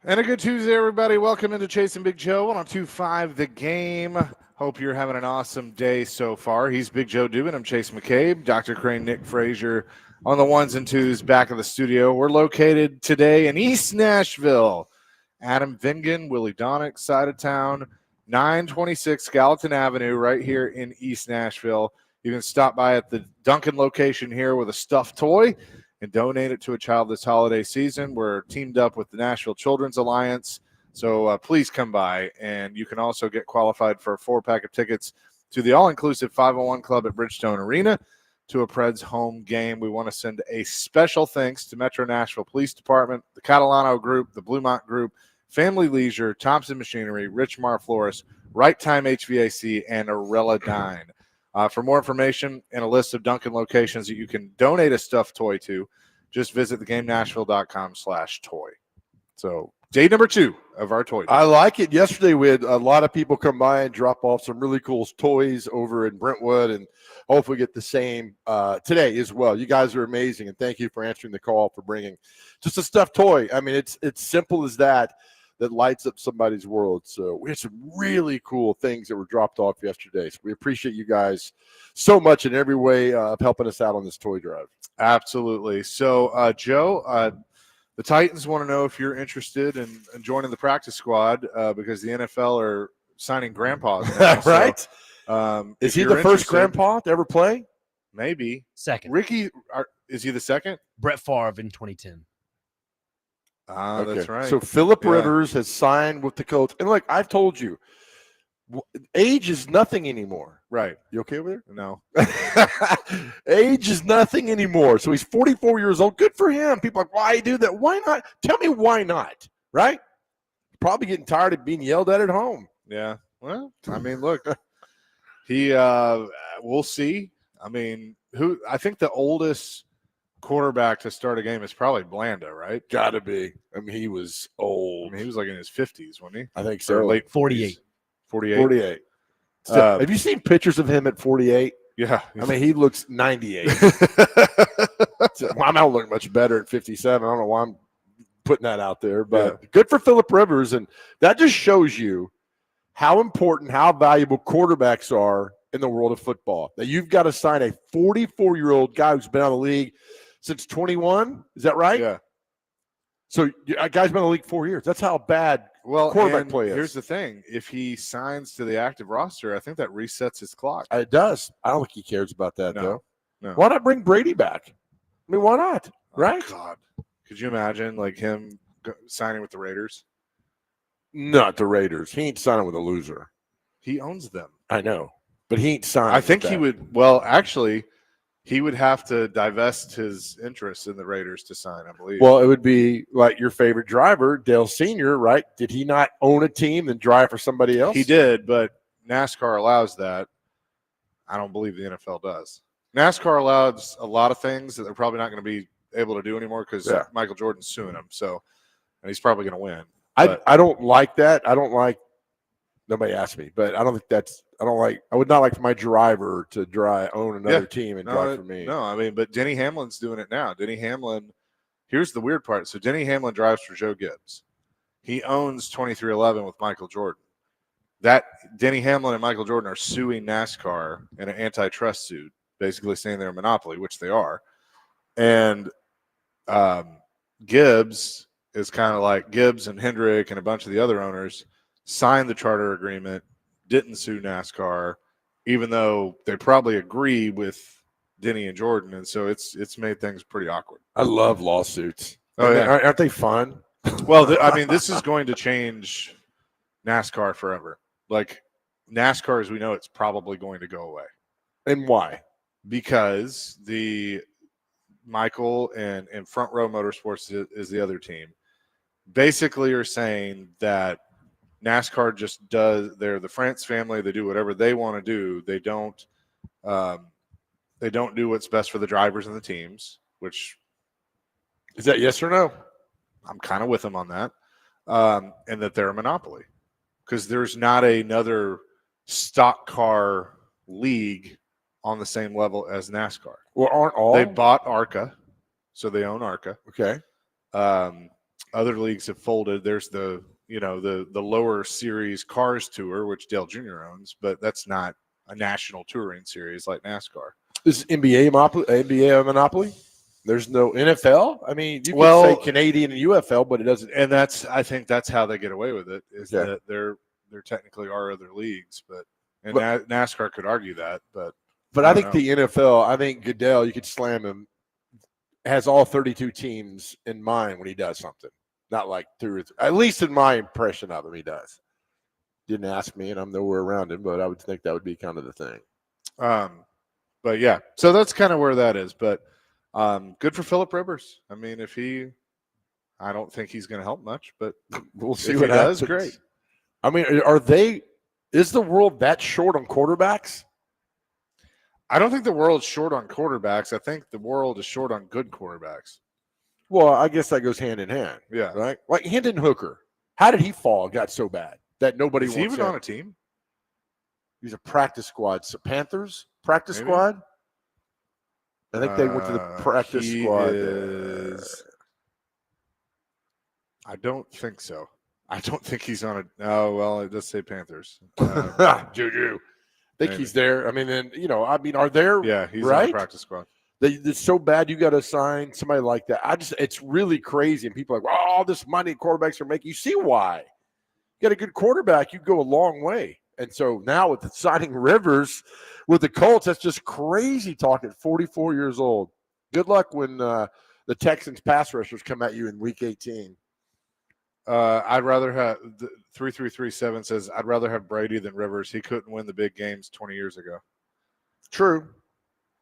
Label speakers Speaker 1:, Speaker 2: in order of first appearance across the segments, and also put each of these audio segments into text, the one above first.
Speaker 1: And a good Tuesday, everybody. Welcome into Chasing Big Joe on 102.5 The Game. Hope you're having an awesome day so far. He's Big Joe Dubin. I'm Chase McCabe. Dr. Crane, Nick Frazier on the ones and twos back of the studio. We're located today in East Nashville. Adam Vingan, Willie Donick, side of town, 926 Gallatin Avenue, right here in East Nashville. You can stop by at the Duncan location here with a stuffed toy and donate it to a child this holiday season. We're teamed up with the Nashville Children's Alliance, so please come by. And you can also get qualified for a 4-pack of tickets to the all-inclusive 501 Club at Bridgestone Arena to a Preds home game. We want to send a special thanks to Metro Nashville Police Department, the Catalano Group, the Bluemont Group, Family Leisure, Thompson Machinery, Rich Mar Flores, Right Time HVAC, and Arella Dine. For more information and a list of Duncan locations that you can donate a stuffed toy to, just visit thegamenashville.com/toy. So day number 2 of our toy.
Speaker 2: I like it. Yesterday we had a lot of people come by and drop off some really cool toys over in Brentwood, and hopefully get the same today as well. You guys are amazing, and thank you for answering the call, for bringing just a stuffed toy. I mean, it's simple as that lights up somebody's world. So we had some really cool things that were dropped off yesterday. So we appreciate you guys so much in every way of helping us out on this toy drive.
Speaker 1: Absolutely. So, Joe, the Titans want to know if you're interested in joining the practice squad because the NFL are signing grandpas now.
Speaker 2: Right?
Speaker 1: So,
Speaker 2: is he the first grandpa to ever play?
Speaker 1: Maybe.
Speaker 3: Second.
Speaker 1: Ricky, is he the second?
Speaker 3: Brett Favre in 2010.
Speaker 2: Okay.
Speaker 1: That's right.
Speaker 2: So Phillip Rivers has signed with the coach. And look, I've told you, age is nothing anymore.
Speaker 1: Right.
Speaker 2: You okay over there?
Speaker 1: No.
Speaker 2: Age is nothing anymore. So he's 44 years old. Good for him. People are like, why do that? Why not? Tell me why not, right? Probably getting tired of being yelled at home.
Speaker 1: Yeah. Well, I mean, look, we'll see. I mean, I think the oldest quarterback to start a game is probably Blanda, right?
Speaker 2: Gotta be. I mean, he was old.
Speaker 1: I mean, he was like in his 50s, wasn't he?
Speaker 2: I think so.
Speaker 1: Or late
Speaker 3: 48.
Speaker 1: 48.
Speaker 2: Have you seen pictures of him at 48?
Speaker 1: Yeah.
Speaker 2: I mean, he looks 98. So, I don't look much better at 57. I don't know why I'm putting that out there, but good for Phillip Rivers. And that just shows you how important, how valuable quarterbacks are in the world of football. That you've got to sign a 44-year-old guy who's been out of the league since 21. Is that right?
Speaker 1: Yeah.
Speaker 2: So a guy's been in the league 4 years. That's how bad quarterback play is.
Speaker 1: Here's the thing. If he signs to the active roster, I think that resets his clock.
Speaker 2: It does. I don't think he cares about that, though.
Speaker 1: No.
Speaker 2: Why not bring Brady back? I mean, why not? Right?
Speaker 1: Oh, God. Could you imagine, like, him signing with the Raiders?
Speaker 2: Not the Raiders. He ain't signing with a loser.
Speaker 1: He owns them.
Speaker 2: I know. But he ain't signing.
Speaker 1: I think he would. Well, actually, he would have to divest his interest in the Raiders to sign, I believe.
Speaker 2: Well, it would be like your favorite driver, Dale Sr., right? Did he not own a team and drive for somebody else?
Speaker 1: He did, but NASCAR allows that. I don't believe the NFL does. NASCAR allows a lot of things that they're probably not going to be able to do anymore because Michael Jordan's suing him. So, and he's probably going to win.
Speaker 2: I don't like that. I don't like. Nobody asked me, but I don't think that's. I would not like for my driver to own another team and drive for me.
Speaker 1: No, I mean, but Denny Hamlin's doing it now. Denny Hamlin. Here's the weird part. So Denny Hamlin drives for Joe Gibbs. He owns 2311 with Michael Jordan. That Denny Hamlin and Michael Jordan are suing NASCAR in an antitrust suit, basically saying they're a monopoly, which they are. And Gibbs is kind of like Gibbs and Hendrick and a bunch of the other owners signed the charter agreement, didn't sue NASCAR, even though they probably agree with Denny and Jordan, and so it's made things pretty awkward.
Speaker 2: I love lawsuits.
Speaker 1: Oh, yeah.
Speaker 2: Aren't they fun?
Speaker 1: Well, I mean, this is going to change NASCAR forever. Like, NASCAR, as we know, it's probably going to go away.
Speaker 2: And why?
Speaker 1: Because the Michael and Front Row Motorsports is the other team, basically are saying that NASCAR just does. They're the France family. They do whatever they want to do. They don't do what's best for the drivers and the teams. Which
Speaker 2: is that yes or no?
Speaker 1: I'm kind of with them on that, and that they're a monopoly because there's not another stock car league on the same level as NASCAR.
Speaker 2: Well, aren't all?
Speaker 1: They bought ARCA, so they own ARCA.
Speaker 2: Okay.
Speaker 1: other leagues have folded. There's the lower series Cars Tour, which Dale Jr. owns, but that's not a national touring series like NASCAR.
Speaker 2: Is NBA a monopoly? There's no NFL. I mean, you could say Canadian and UFL, but it doesn't.
Speaker 1: And I think that's how they get away with it. Is that there technically are other leagues, but NASCAR could argue that, but
Speaker 2: I think the NFL. I think Goodell, you could slam him, has all 32 teams in mind when he does something. Not like 2 or 3. At least in my impression of him, he does. Didn't ask me, and I'm nowhere around him, but I would think that would be kind of the thing.
Speaker 1: But yeah, so that's kind of where that is. But good for Phillip Rivers. I mean, I don't think he's going to help much, but
Speaker 2: we'll see what happens.
Speaker 1: Great.
Speaker 2: I mean, is the world that short on quarterbacks?
Speaker 1: I don't think the world's short on quarterbacks. I think the world is short on good quarterbacks.
Speaker 2: Well, I guess that goes hand in hand.
Speaker 1: Yeah.
Speaker 2: Right? Like Hendon Hooker. How did he fall? Got so bad that nobody wants him.
Speaker 1: Is he even on a team?
Speaker 2: He's a practice squad. So Panthers practice squad? I think they went to the practice squad.
Speaker 1: I don't think so. I don't think he's on a – oh, well, it does say Panthers.
Speaker 2: Juju. I think he's there. I mean, are there –
Speaker 1: yeah, he's
Speaker 2: right?
Speaker 1: on the practice squad.
Speaker 2: It's so bad you got to sign somebody like that. It's really crazy. And people are like, well, all this money quarterbacks are making. You see why. You got a good quarterback, you go a long way. And so now with the signing Rivers with the Colts, that's just crazy talk at 44 years old. Good luck when the Texans pass rushers come at you in week 18.
Speaker 1: I'd rather have 3337 says I'd rather have Brady than Rivers. He couldn't win the big games 20 years ago.
Speaker 2: True.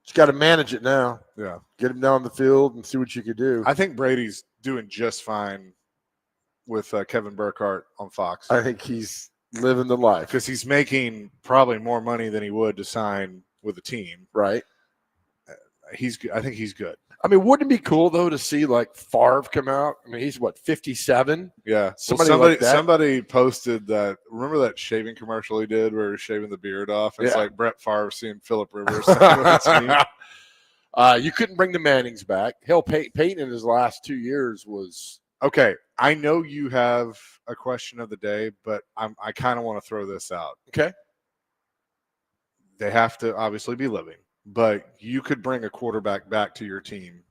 Speaker 2: Just got to manage it now.
Speaker 1: Yeah.
Speaker 2: Get him down the field and see what you could do.
Speaker 1: I think Brady's doing just fine with Kevin Burkhardt on Fox.
Speaker 2: I think he's living the life.
Speaker 1: Because he's making probably more money than he would to sign with a team.
Speaker 2: Right.
Speaker 1: I think he's good.
Speaker 2: I mean, wouldn't it be cool, though, to see, like, Favre come out? I mean, he's, 57?
Speaker 1: Yeah. Somebody posted that. Remember that shaving commercial he did where he was shaving the beard off? It's like Brett Favre seeing Phillip Rivers.
Speaker 2: You couldn't bring the Mannings back. Hell, Peyton in his last 2 years was –
Speaker 1: okay. I know you have a question of the day, but I kind of want to throw this out.
Speaker 2: Okay.
Speaker 1: They have to obviously be living. But you could bring a quarterback back to your team,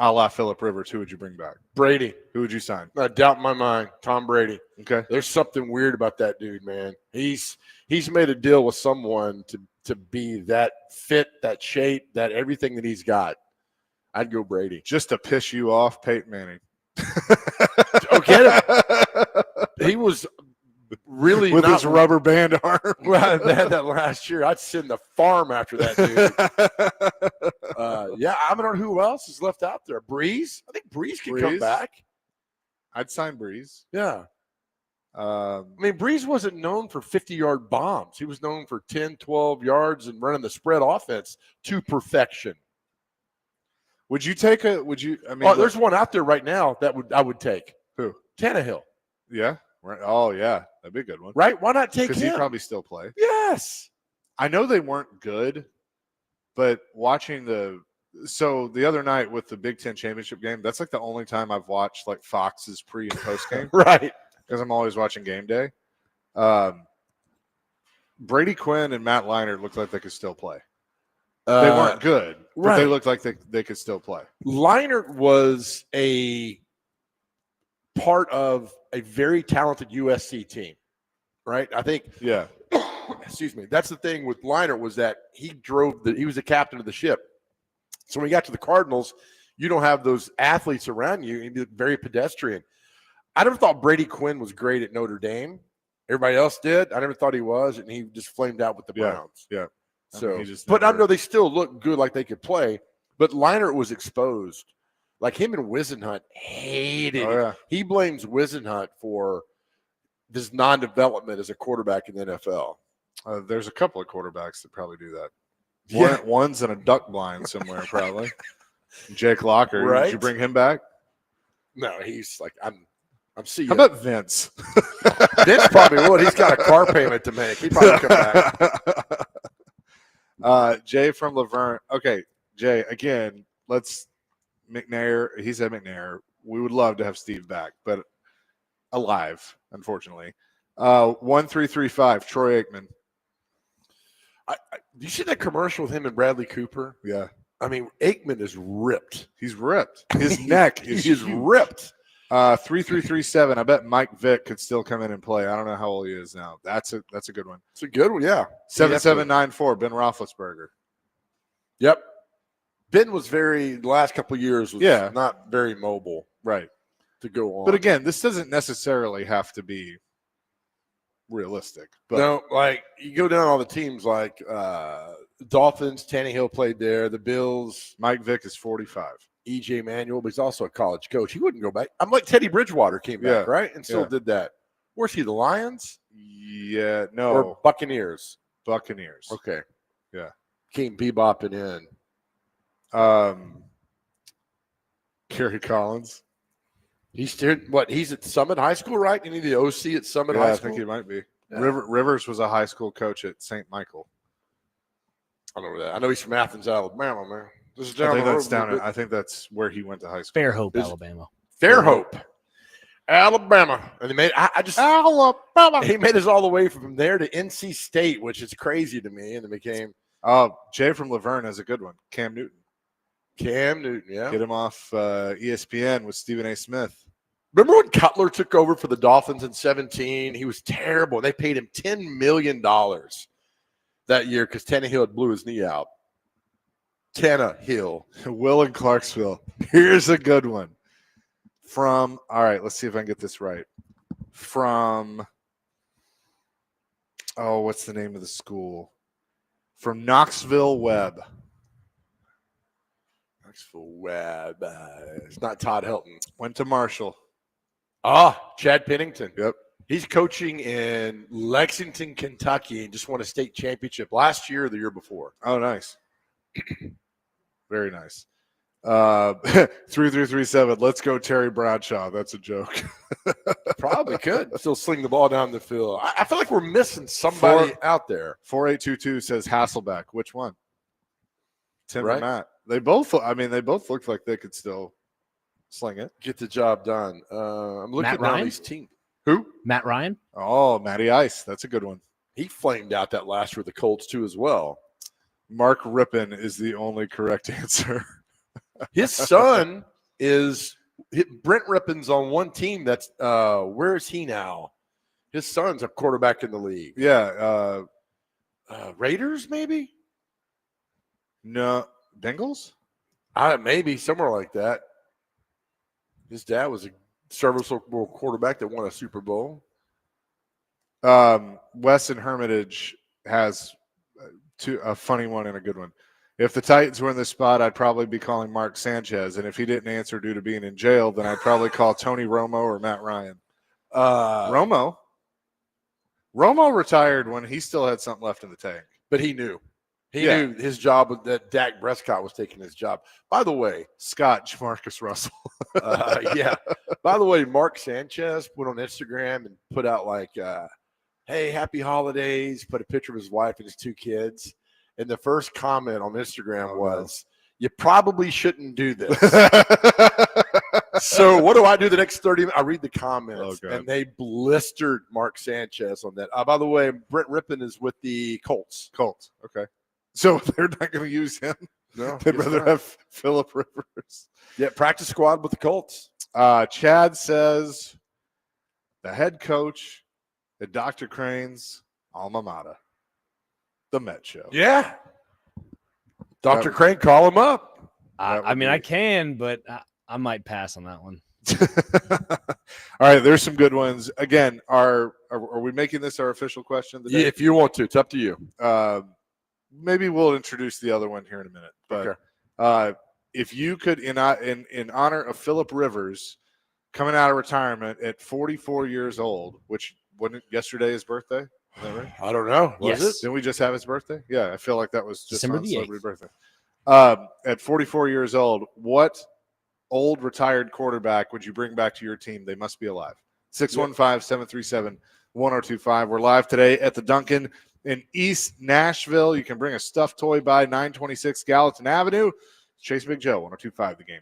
Speaker 1: a la Phillip Rivers. Who would you bring back?
Speaker 2: Brady.
Speaker 1: Who would you sign?
Speaker 2: I doubt in my mind. Tom Brady.
Speaker 1: Okay.
Speaker 2: There's something weird about that dude, man. He's made a deal with someone to be that fit, that shape, that everything that he's got. I'd go Brady.
Speaker 1: Just to piss you off, Peyton Manning.
Speaker 2: Oh, get him. He was really
Speaker 1: with his rubber band arm.
Speaker 2: Well, that last year, I'd send the farm after that dude. Yeah, I don't know who else is left out there. Breeze? I think Breeze can come back.
Speaker 1: I'd sign Breeze.
Speaker 2: Yeah. I mean, Breeze wasn't known for 50-yard bombs. He was known for 10, 12 yards and running the spread offense to perfection.
Speaker 1: Would you take
Speaker 2: there's one out there right now that I would take.
Speaker 1: Who?
Speaker 2: Tannehill.
Speaker 1: Yeah. Right. Oh, yeah. That'd be a good one.
Speaker 2: Right? Why not take him?
Speaker 1: Because he'd probably still play.
Speaker 2: Yes.
Speaker 1: I know they weren't good, but watching the other night with the Big Ten championship game, that's like the only time I've watched like Fox's pre and post game.
Speaker 2: Right.
Speaker 1: Because I'm always watching game day. Brady Quinn and Matt Leinart looked like they could still play. They weren't good, but they looked like they could still play.
Speaker 2: Leinart was a part of a very talented USC team, right? I think.
Speaker 1: Yeah.
Speaker 2: Excuse me. That's the thing with Leinart was that he was the captain of the ship. So when he got to the Cardinals, you don't have those athletes around you. He'd be very pedestrian. I never thought Brady Quinn was great at Notre Dame. Everybody else did. I never thought he was, and he just flamed out with the Browns.
Speaker 1: Yeah.
Speaker 2: So, I know they still look good, like they could play. But Leinart was exposed. Like him and Wisenhunt hated it.
Speaker 1: Yeah. He
Speaker 2: blames Wisenhunt for this non-development as a quarterback in the NFL.
Speaker 1: There's a couple of quarterbacks that probably do that.
Speaker 2: Yeah.
Speaker 1: One's in a duck blind somewhere, probably. Jake Locker.
Speaker 2: Right?
Speaker 1: Did you bring him back?
Speaker 2: No, he's like, I'm seeing.
Speaker 1: How about Vince?
Speaker 2: Vince probably would. He's got a car payment to make. He'd probably come back.
Speaker 1: Jay from Laverne. Okay, Jay, again, let's McNair. He said McNair. We would love to have Steve back, but alive, unfortunately. 1335, Troy Aikman.
Speaker 2: Do you see that commercial with him and Bradley Cooper?
Speaker 1: Yeah.
Speaker 2: I mean, Aikman is ripped.
Speaker 1: He's ripped. His neck is
Speaker 2: He's
Speaker 1: huge.
Speaker 2: ripped.
Speaker 1: 3337. I bet Mike Vick could still come in and play. I don't know how old he is now. That's a good one.
Speaker 2: It's a good one, yeah.
Speaker 1: 7794, Ben Roethlisberger.
Speaker 2: Yep. Ben was the last couple of years was not very mobile.
Speaker 1: Right.
Speaker 2: To go on.
Speaker 1: But again, this doesn't necessarily have to be realistic. But
Speaker 2: no, like you go down all the teams like Dolphins, Tannehill played there, the Bills.
Speaker 1: Mike Vick is 45.
Speaker 2: EJ Manuel, but he's also a college coach. He wouldn't go back. I'm like Teddy Bridgewater came back, right? And still did that. Where's he, the Lions?
Speaker 1: Yeah, no.
Speaker 2: Or Buccaneers?
Speaker 1: Buccaneers.
Speaker 2: Okay.
Speaker 1: Yeah.
Speaker 2: Came bebopping in.
Speaker 1: Kerry Collins.
Speaker 2: He's at Summit High School, right? Any of the OC at Summit High School?
Speaker 1: I think he might be.
Speaker 2: Yeah.
Speaker 1: Rivers was a high school coach at St. Michael.
Speaker 2: I don't know that. I know he's from Athens, Alabama, man. This is
Speaker 1: I think that's where he went to high school.
Speaker 3: Fairhope, Alabama.
Speaker 2: Fairhope, Alabama. And they made Alabama. He made us all the way from there to NC State, which is crazy to me. And it became
Speaker 1: Jay from Laverne has a good one. Cam Newton,
Speaker 2: yeah.
Speaker 1: Get him off ESPN with Stephen A. Smith.
Speaker 2: Remember when Cutler took over for the Dolphins in 2017? He was terrible. They paid him $10 million that year because Tannehill blew his knee out. Tannehill.
Speaker 1: Will in Clarksville. Here's a good one. All right, let's see if I can get this right. What's the name of the school? From Knoxville Webb.
Speaker 2: It's not Todd Helton.
Speaker 1: Went to Marshall.
Speaker 2: Chad Pennington.
Speaker 1: Yep.
Speaker 2: He's coaching in Lexington, Kentucky, and just won a state championship last year or the year before.
Speaker 1: Oh, nice. Very nice. 3337. Let's go, Terry Bradshaw. That's a joke.
Speaker 2: Probably could still sling the ball down the field. I feel like we're missing somebody out there.
Speaker 1: 4822 says Hasselbeck. Which one? Tim
Speaker 2: Right?
Speaker 1: and Matt. They both looked like they could still sling it.
Speaker 2: Get the job done. I'm looking
Speaker 3: Matt
Speaker 2: at
Speaker 3: Ryan?
Speaker 2: these teams. Who?
Speaker 3: Matt Ryan?
Speaker 1: Oh, Matty Ice. That's a good one.
Speaker 2: He flamed out that last year with the Colts too as well.
Speaker 1: Mark Rippon is the only correct answer.
Speaker 2: His son is Brent Rippon's on one team. That's where is he now? His son's a quarterback in the league.
Speaker 1: Yeah.
Speaker 2: Raiders, maybe?
Speaker 1: No. Bengals?
Speaker 2: Maybe somewhere like that. His dad was a serviceable quarterback that won a Super Bowl.
Speaker 1: Weston Hermitage has a funny one and a good one. If the Titans were in this spot, I'd probably be calling Mark Sanchez. And if he didn't answer due to being in jail, then I'd probably call Tony Romo or Matt Ryan. Romo retired when he still had something left in the tank.
Speaker 2: But he knew. He knew his job, that Dak Prescott was taking his job. By the way,
Speaker 1: Scott Jamarcus Russell.
Speaker 2: Yeah. By the way, Mark Sanchez went on Instagram and put out like, hey, happy holidays, put a picture of his wife and his two kids. And the first comment on Instagram was, you probably shouldn't do this. So what do I do the next 30 minutes? I read the comments, and they blistered Mark Sanchez on that. By the way, Brent Rippon is with the Colts.
Speaker 1: Okay. So they're not going to use him?
Speaker 2: No.
Speaker 1: They'd rather have Phillip Rivers.
Speaker 2: Yeah, practice squad with the Colts.
Speaker 1: Chad says the head coach at Dr. Crane's alma mater, the Met Show.
Speaker 2: Yeah. Dr. Crane, call him up.
Speaker 3: I can, but I might pass on that one.
Speaker 1: All right, there's some good ones. Again, are we making this our official question of the day?
Speaker 2: Yeah, if you want to. It's up to you.
Speaker 1: Maybe we'll introduce the other one here in a minute. But if you could, in honor of Phillip Rivers coming out of retirement at 44 years old, which wasn't yesterday his birthday? Is that right?
Speaker 2: I don't know. Was it?
Speaker 1: Didn't we just have his birthday? Yeah, I feel like that was just
Speaker 3: December
Speaker 1: on
Speaker 3: the
Speaker 1: celebrity
Speaker 3: 8th.
Speaker 1: birthday. At 44 years old, what old retired quarterback would you bring back to your team? They must be alive. 615-737-1025. We're live today at the Duncan in East Nashville. You can bring a stuffed toy by 926 Gallatin Avenue. Chase Big Joe, 1025 The Game.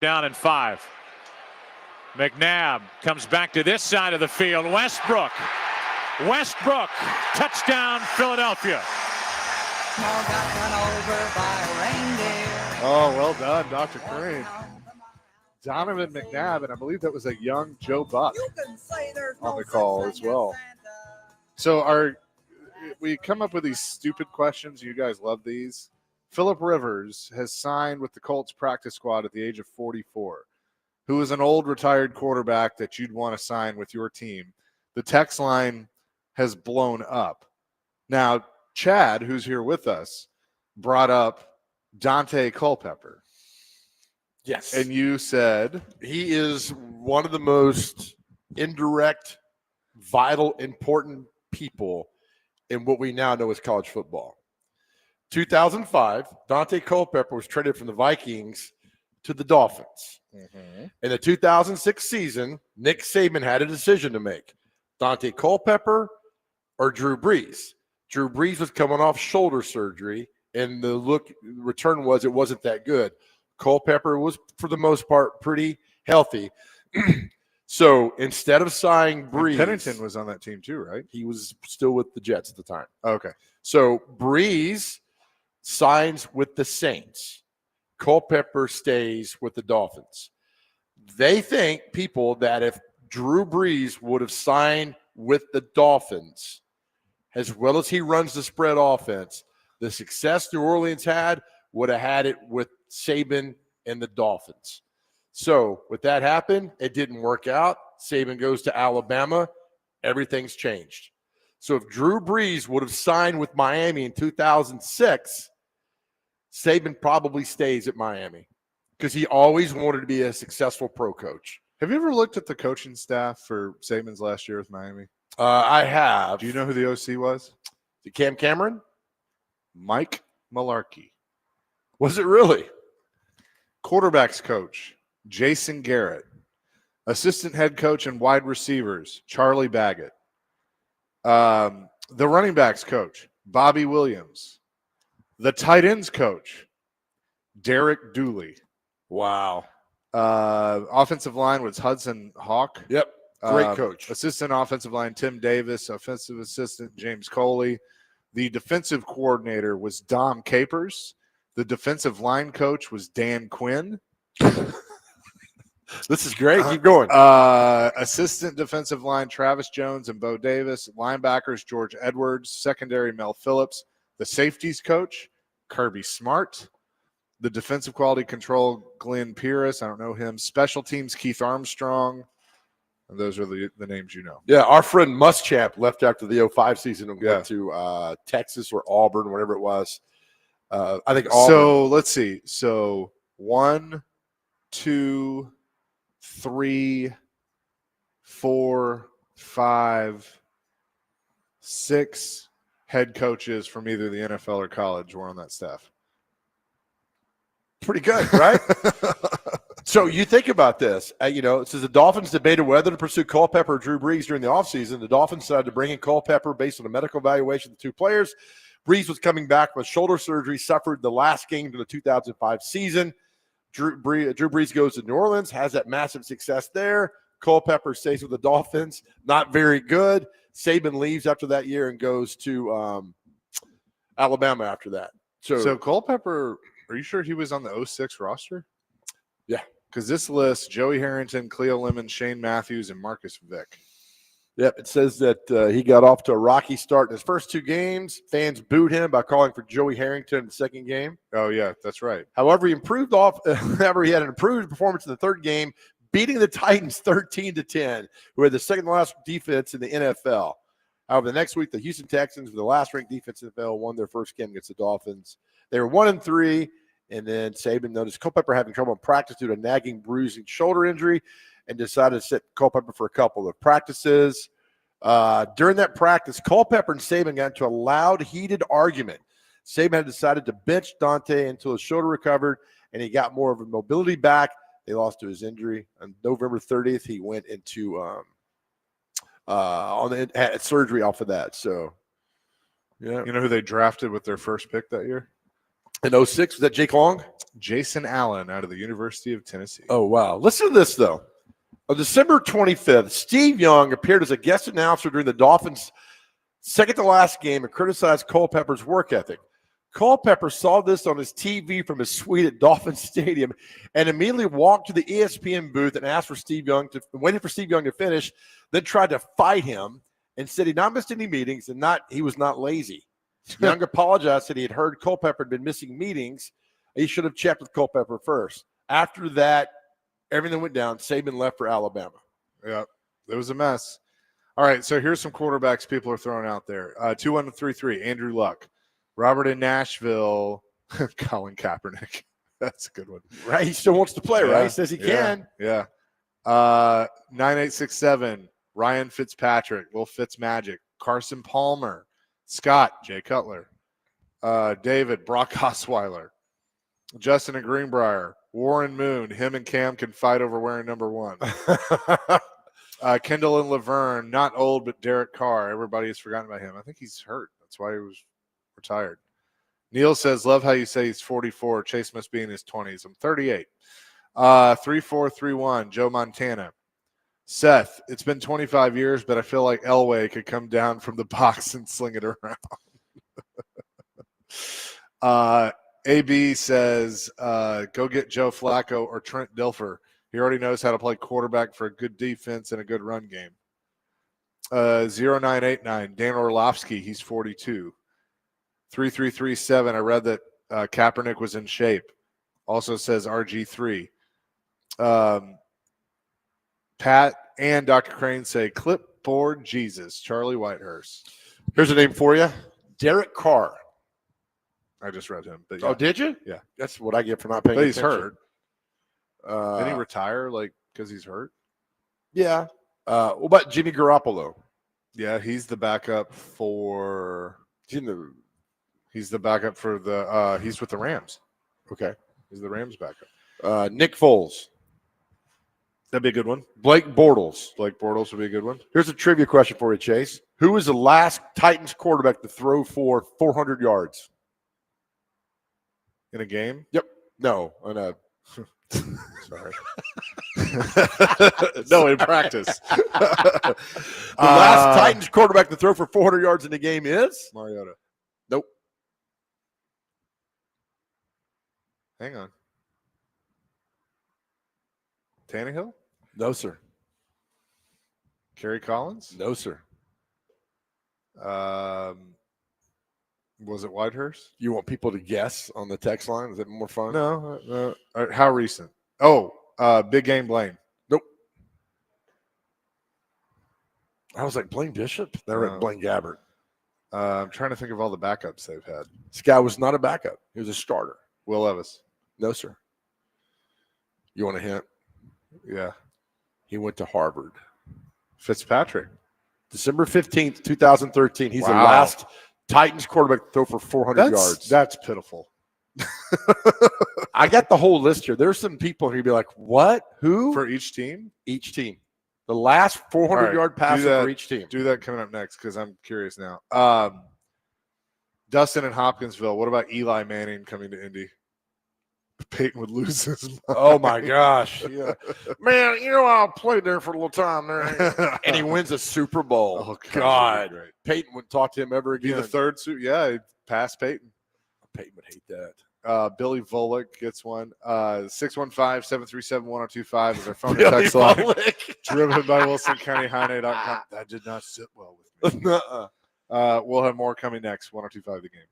Speaker 4: Down and 5. McNabb comes back to this side of the field. Westbrook, touchdown Philadelphia.
Speaker 1: Oh, well done, Dr. Crane. Donovan McNabb, and I believe that was a young Joe Buck on the call as well. So we come up with these stupid questions. You guys love these. Phillip Rivers has signed with the Colts practice squad at the age of 44. Who is an old retired quarterback that you'd want to sign with your team? The text line has blown up. Now, Chad, who's here with us, brought up Dante Culpepper.
Speaker 2: Yes.
Speaker 1: And you said?
Speaker 2: He is one of the most indirect, vital, important people in what we now know as college football. 2005, Dante Culpepper was traded from the Vikings to the Dolphins.
Speaker 1: Mm-hmm.
Speaker 2: In the 2006 season, Nick Saban had a decision to make. Dante Culpepper or Drew Brees. Drew Brees was coming off shoulder surgery, and the return was it wasn't that good. Culpepper was, for the most part, pretty healthy. So instead of signing Brees.
Speaker 1: Pennington was on that team too, right?
Speaker 2: He was still with the Jets at the time.
Speaker 1: Okay.
Speaker 2: So Brees signs with the Saints. Culpepper stays with the Dolphins. They think, people, that if Drew Brees would have signed with the Dolphins, as well as he runs the spread offense, the success New Orleans would have had it with Saban and the Dolphins. So with that happen, it didn't work out. Saban goes to Alabama. Everything's changed. So if Drew Brees would have signed with Miami in 2006, Saban probably stays at Miami because he always wanted to be a successful pro coach.
Speaker 1: Have you ever looked at the coaching staff for Saban's last year with Miami?
Speaker 2: I have.
Speaker 1: Do you know who the OC was?
Speaker 2: Is it Cam Cameron?
Speaker 1: Mike Mularkey.
Speaker 2: Was it really?
Speaker 1: Quarterbacks coach, Jason Garrett. Assistant head coach and wide receivers, Charlie Baggett. The running backs coach, Bobby Williams. The tight ends coach, Derek Dooley.
Speaker 2: Wow.
Speaker 1: Offensive line was Hudson Hawk.
Speaker 2: Yep. Great coach.
Speaker 1: Assistant offensive line, Tim Davis. Offensive assistant, James Coley. The defensive coordinator was Dom Capers. The defensive line coach was Dan Quinn.
Speaker 2: This is great. Keep going.
Speaker 1: Assistant defensive line, Travis Jones and Bo Davis. Linebackers, George Edwards. Secondary, Mel Phillips. The safeties coach, Kirby Smart. The defensive quality control, Glenn Pierce. I don't know him. Special teams, Keith Armstrong. And those are the names you know.
Speaker 2: Yeah, our friend Muschamp left after the 05 season and went to Texas or Auburn, whatever it was. I think Auburn.
Speaker 1: So let's see. So 1, 2, 3, 4, 5, 6 head coaches from either the NFL or college were on that staff.
Speaker 2: Pretty good, right? So you think about this. It says the Dolphins debated whether to pursue Culpepper or Drew Brees during the offseason. The Dolphins decided to bring in Culpepper based on a medical evaluation of the two players. Brees was coming back with shoulder surgery, suffered the last game of the 2005 season. Drew Brees goes to New Orleans, has that massive success there. Culpepper stays with the Dolphins, not very good. Saban leaves after that year and goes to Alabama after that.
Speaker 1: So Culpepper, are you sure he was on the 06 roster?
Speaker 2: Yeah.
Speaker 1: Because this lists Joey Harrington, Cleo Lemon, Shane Matthews, and Marcus Vick.
Speaker 2: Yep, it says that he got off to a rocky start in his first 2 games. Fans booed him by calling for Joey Harrington in the second game.
Speaker 1: Oh, yeah, that's right.
Speaker 2: However, he had an improved performance in the third game, beating the Titans 13-10, who had the second last defense in the NFL. However, the next week, the Houston Texans, with the last ranked defense in the NFL, won their first game against the Dolphins. They were 1-3, and then Saban noticed Culpepper having trouble in practice due to a nagging, bruising shoulder injury and decided to sit Culpepper for a couple of practices. During that practice, Culpepper and Saban got into a loud, heated argument. Saban had decided to bench Dante until his shoulder recovered, and he got more of a mobility back. They lost to his injury. On November 30th, he went into had surgery off of that. So, yeah.
Speaker 1: You know who they drafted with their first pick that year?
Speaker 2: In 06, was that Jake Long?
Speaker 1: Jason Allen out of the University of Tennessee.
Speaker 2: Oh, wow. Listen to this, though. On December 25th, Steve Young appeared as a guest announcer during the Dolphins' second-to-last game and criticized Culpepper's work ethic. Culpepper saw this on his TV from his suite at Dolphins Stadium and immediately walked to the ESPN booth and asked for waited for Steve Young to finish, then tried to fight him and said he'd not missed any meetings and he was not lazy. Young apologized that he had heard Culpepper had been missing meetings. He should have checked with Culpepper first. After that, everything went down. Saban left for Alabama.
Speaker 1: Yeah, it was a mess. All right, so here's some quarterbacks people are throwing out there. 2-1-3-3, Andrew Luck. Robert in Nashville, Colin Kaepernick. That's a good one.
Speaker 2: Right, he still wants to play, right? He says he can.
Speaker 1: Yeah. 9867, Ryan Fitzpatrick, Will Fitzmagic, Carson Palmer, Scott, Jay Cutler, David, Brock Osweiler, Justin and Greenbrier, Warren Moon. Him and Cam can fight over wearing number 1. Kendall and Laverne, not old, but Derek Carr. Everybody has forgotten about him. I think he's hurt. That's why he was retired. Neil says, love how you say he's 44. Chase must be in his 20s. I'm 38. 3431, Joe Montana. Seth, it's been 25 years, but I feel like Elway could come down from the box and sling it around. AB says, go get Joe Flacco or Trent Dilfer. He already knows how to play quarterback for a good defense and a good run game. 0989, Dan Orlovsky, he's 42. 3337, I read that Kaepernick was in shape. Also says RG3. Pat and Dr. Crane say clipboard Jesus, Charlie Whitehurst.
Speaker 2: Here's a name for you. Derek Carr.
Speaker 1: I just read him. But
Speaker 2: Oh, did you?
Speaker 1: Yeah.
Speaker 2: That's what I get for not paying
Speaker 1: But he's
Speaker 2: attention.
Speaker 1: hurt. Did he retire because he's hurt?
Speaker 2: Yeah. What about Jimmy Garoppolo?
Speaker 1: Yeah, he's the backup for
Speaker 2: He's in
Speaker 1: he's with the Rams.
Speaker 2: okay.
Speaker 1: He's the Rams backup.
Speaker 2: Nick Foles.
Speaker 1: That'd be a good one.
Speaker 2: Blake Bortles.
Speaker 1: Blake Bortles would be a good one.
Speaker 2: Here's a trivia question for you, Chase. Who was the last Titans quarterback to throw for 400 yards?
Speaker 1: In a game?
Speaker 2: Yep. No, on a
Speaker 1: Sorry. No, in practice.
Speaker 2: the last Titans quarterback to throw for 400 yards in the game is
Speaker 1: Mariota.
Speaker 2: Nope.
Speaker 1: Hang on. Tannehill?
Speaker 2: No, sir.
Speaker 1: Kerry Collins?
Speaker 2: No, sir.
Speaker 1: Was it Whitehurst?
Speaker 2: You want people to guess on the text line? Is that more fun?
Speaker 1: No. How recent? Oh, Big Game Blaine.
Speaker 2: Nope. I was like, Blaine Bishop? They're at Blaine Gabbert.
Speaker 1: I'm trying to think of all the backups they've had.
Speaker 2: This guy was not a backup. He was a starter.
Speaker 1: Will Levis.
Speaker 2: No, sir. You want a hint?
Speaker 1: Yeah.
Speaker 2: He went to Harvard.
Speaker 1: Fitzpatrick.
Speaker 2: December 15th, 2013. He's the
Speaker 1: Wow.
Speaker 2: last Titans quarterback to throw for 400 yards.
Speaker 1: That's pitiful.
Speaker 2: I got the whole list here. There's some people who'd be like, what? Who?
Speaker 1: For each team?
Speaker 2: Each team. The last 400-yard passer for each team.
Speaker 1: Do that coming up next because I'm curious now. Dustin in Hopkinsville. What about Eli Manning coming to Indy? Peyton would lose his mind.
Speaker 2: Oh, my gosh. Yeah. Man, I played there for a little time there. And he wins a Super Bowl.
Speaker 1: Oh,
Speaker 2: God.
Speaker 1: Great.
Speaker 2: Peyton wouldn't talk to him ever
Speaker 1: Be
Speaker 2: again.
Speaker 1: the third suit. Yeah, he'd pass Peyton.
Speaker 2: Peyton would hate that.
Speaker 1: Billy Volek gets one. 615-737-1025 is our phone and text line. Driven by WilsonCountyHighNay.com. That did not sit well with me. We'll have more coming next. 1025 The Game.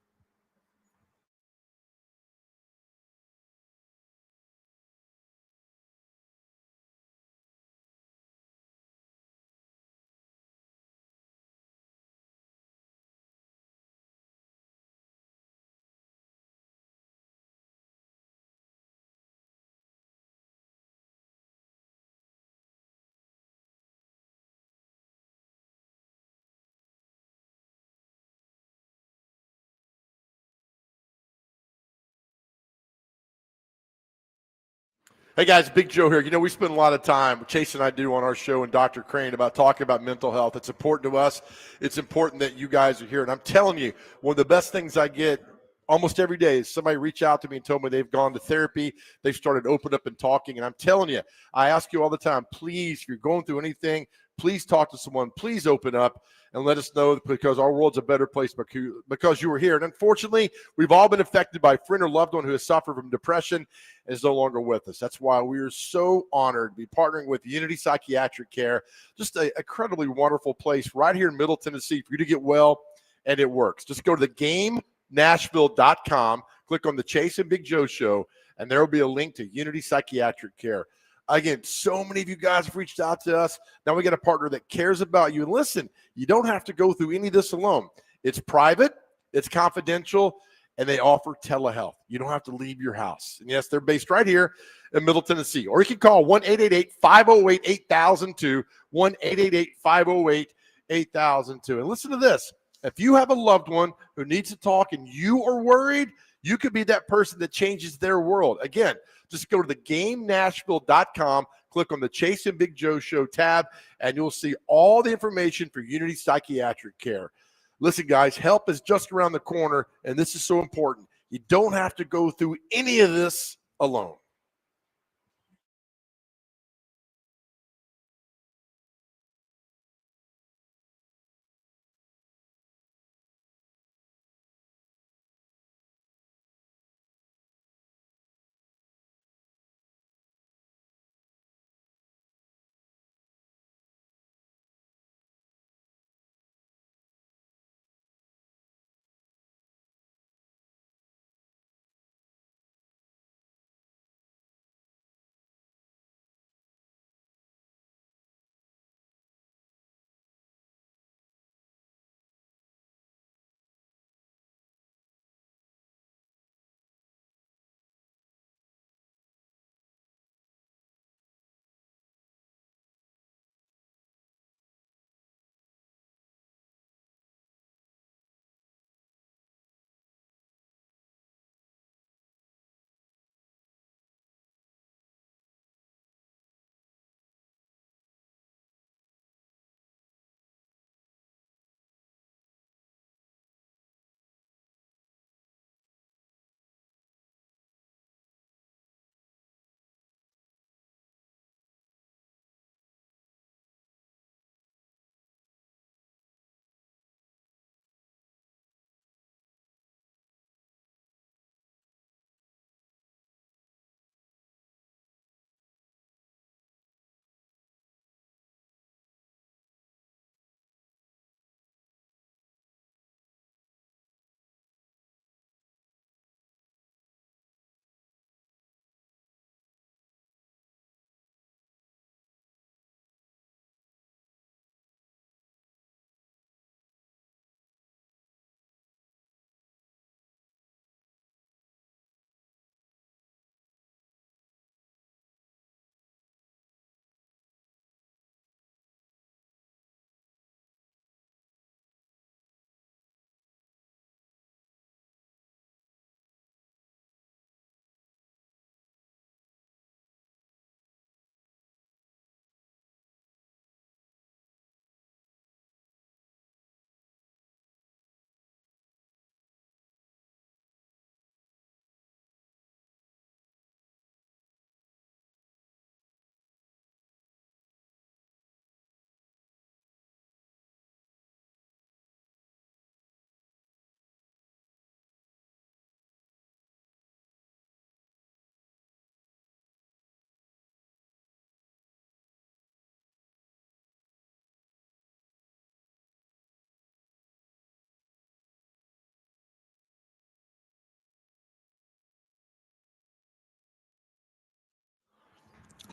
Speaker 2: Hey, guys, Big Joe here. We spend a lot of time, Chase and I do on our show and Dr. Crane, about talking about mental health. It's important to us. It's important that you guys are here. And I'm telling you, one of the best things I get almost every day, somebody reach out to me and told me they've gone to therapy. They've started opening up and talking. And I'm telling you, I ask you all the time, please, if you're going through anything, please talk to someone. Please open up and let us know, because our world's a better place because you were here. And unfortunately, we've all been affected by a friend or loved one who has suffered from depression and is no longer with us. That's why we are so honored to be partnering with Unity Psychiatric Care, just an incredibly wonderful place right here in Middle Tennessee for you to get well, and it works. Just go to theGameNashville.com, click on the Chase and Big Joe Show, and there will be a link to Unity Psychiatric Care. Again, so many of you guys have reached out to us. Now we got a partner that cares about you. And listen, you don't have to go through any of this alone. It's private, it's confidential, and they offer telehealth. You don't have to leave your house. And yes, they're based right here in Middle Tennessee. Or you can call 1-888-508-8002, 1-888-508-8002. And listen to this. If you have a loved one who needs to talk and you are worried, you could be that person that changes their world. Again, just go to theGameNashville.com, click on the Chase and Big Joe Show tab, and you'll see all the information for Unity Psychiatric Care. Listen, guys, help is just around the corner, and this is so important. You don't have to go through any of this alone.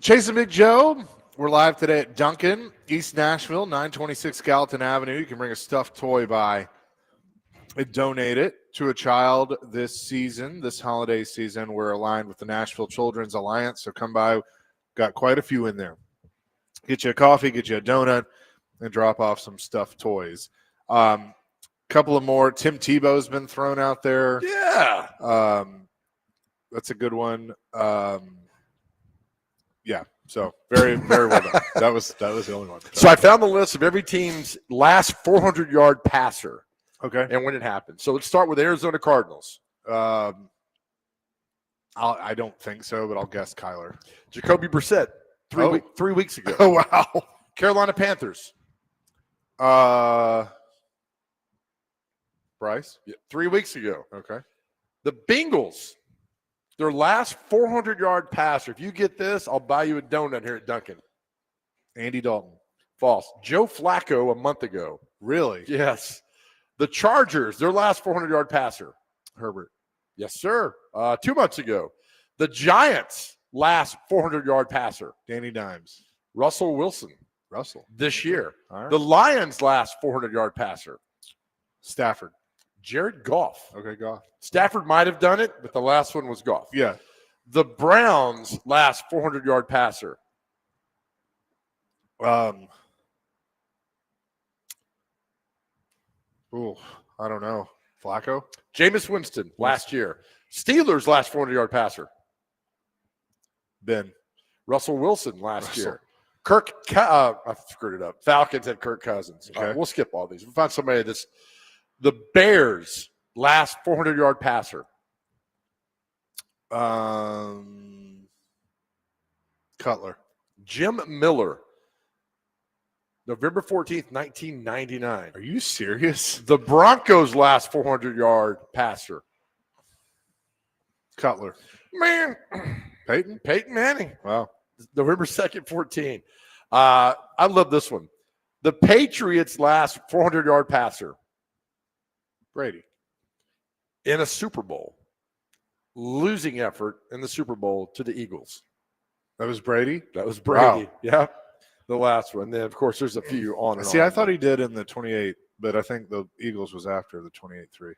Speaker 1: Chase and Big Joe, we're live today at Duncan, East Nashville, 926 Gallatin Avenue. You can bring a stuffed toy by and donate it to a child this season, this holiday season. We're aligned with the Nashville Children's Alliance, so come by. Got quite a few in there. Get you a coffee, get you a donut, and drop off some stuffed toys. Couple of more. Tim Tebow's been thrown out there.
Speaker 2: Yeah.
Speaker 1: That's a good one. Yeah, so very, very well done. That was the only one.
Speaker 2: So I found the list of every team's last 400-yard passer.
Speaker 1: Okay.
Speaker 2: And when it happened. So let's start with Arizona Cardinals.
Speaker 1: I don't think so, but I'll guess Kyler.
Speaker 2: Jacoby Brissett, 3 weeks ago.
Speaker 1: Oh, wow.
Speaker 2: Carolina Panthers.
Speaker 1: Bryce?
Speaker 2: Yeah, 3 weeks ago.
Speaker 1: Okay.
Speaker 2: The Bengals, their last 400-yard passer. If you get this, I'll buy you a donut here at Dunkin'.
Speaker 1: Andy Dalton.
Speaker 2: False. Joe Flacco a month ago.
Speaker 1: Really?
Speaker 2: Yes. The Chargers, their last 400-yard passer.
Speaker 1: Herbert.
Speaker 2: Yes, sir. 2 months ago. The Giants' last 400-yard passer.
Speaker 1: Danny Dimes.
Speaker 2: Russell Wilson.
Speaker 1: Russell.
Speaker 2: This year.
Speaker 1: All right.
Speaker 2: The Lions' last 400-yard passer.
Speaker 1: Stafford.
Speaker 2: Jared Goff.
Speaker 1: Okay, Goff.
Speaker 2: Stafford might have done it, but the last one was Goff.
Speaker 1: Yeah.
Speaker 2: The Browns' last 400-yard passer.
Speaker 1: Ooh, I don't know. Flacco?
Speaker 2: Jameis Winston last year. Steelers' last 400-yard passer.
Speaker 1: Ben.
Speaker 2: Russell Wilson last
Speaker 1: Russell.
Speaker 2: year. I screwed it up. Falcons had Kirk Cousins.
Speaker 1: Okay.
Speaker 2: We'll skip all these. We'll find somebody that's the Bears' last 400-yard passer.
Speaker 1: Cutler.
Speaker 2: Jim Miller. November 14th, 1999.
Speaker 1: Are you serious?
Speaker 2: The Broncos' last 400-yard passer.
Speaker 1: Cutler.
Speaker 2: Man. Peyton Manning.
Speaker 1: Wow.
Speaker 2: November 2nd, 14. I love this one. The Patriots' last 400-yard passer.
Speaker 1: Brady.
Speaker 2: In a Super Bowl. Losing effort in the Super Bowl to the Eagles.
Speaker 1: That was Brady?
Speaker 2: That was Brady.
Speaker 1: Wow.
Speaker 2: Yeah. The last one. Then, of course, there's a few on and
Speaker 1: See,
Speaker 2: on.
Speaker 1: I thought he did in the 28, but I think the Eagles was after the 28-3.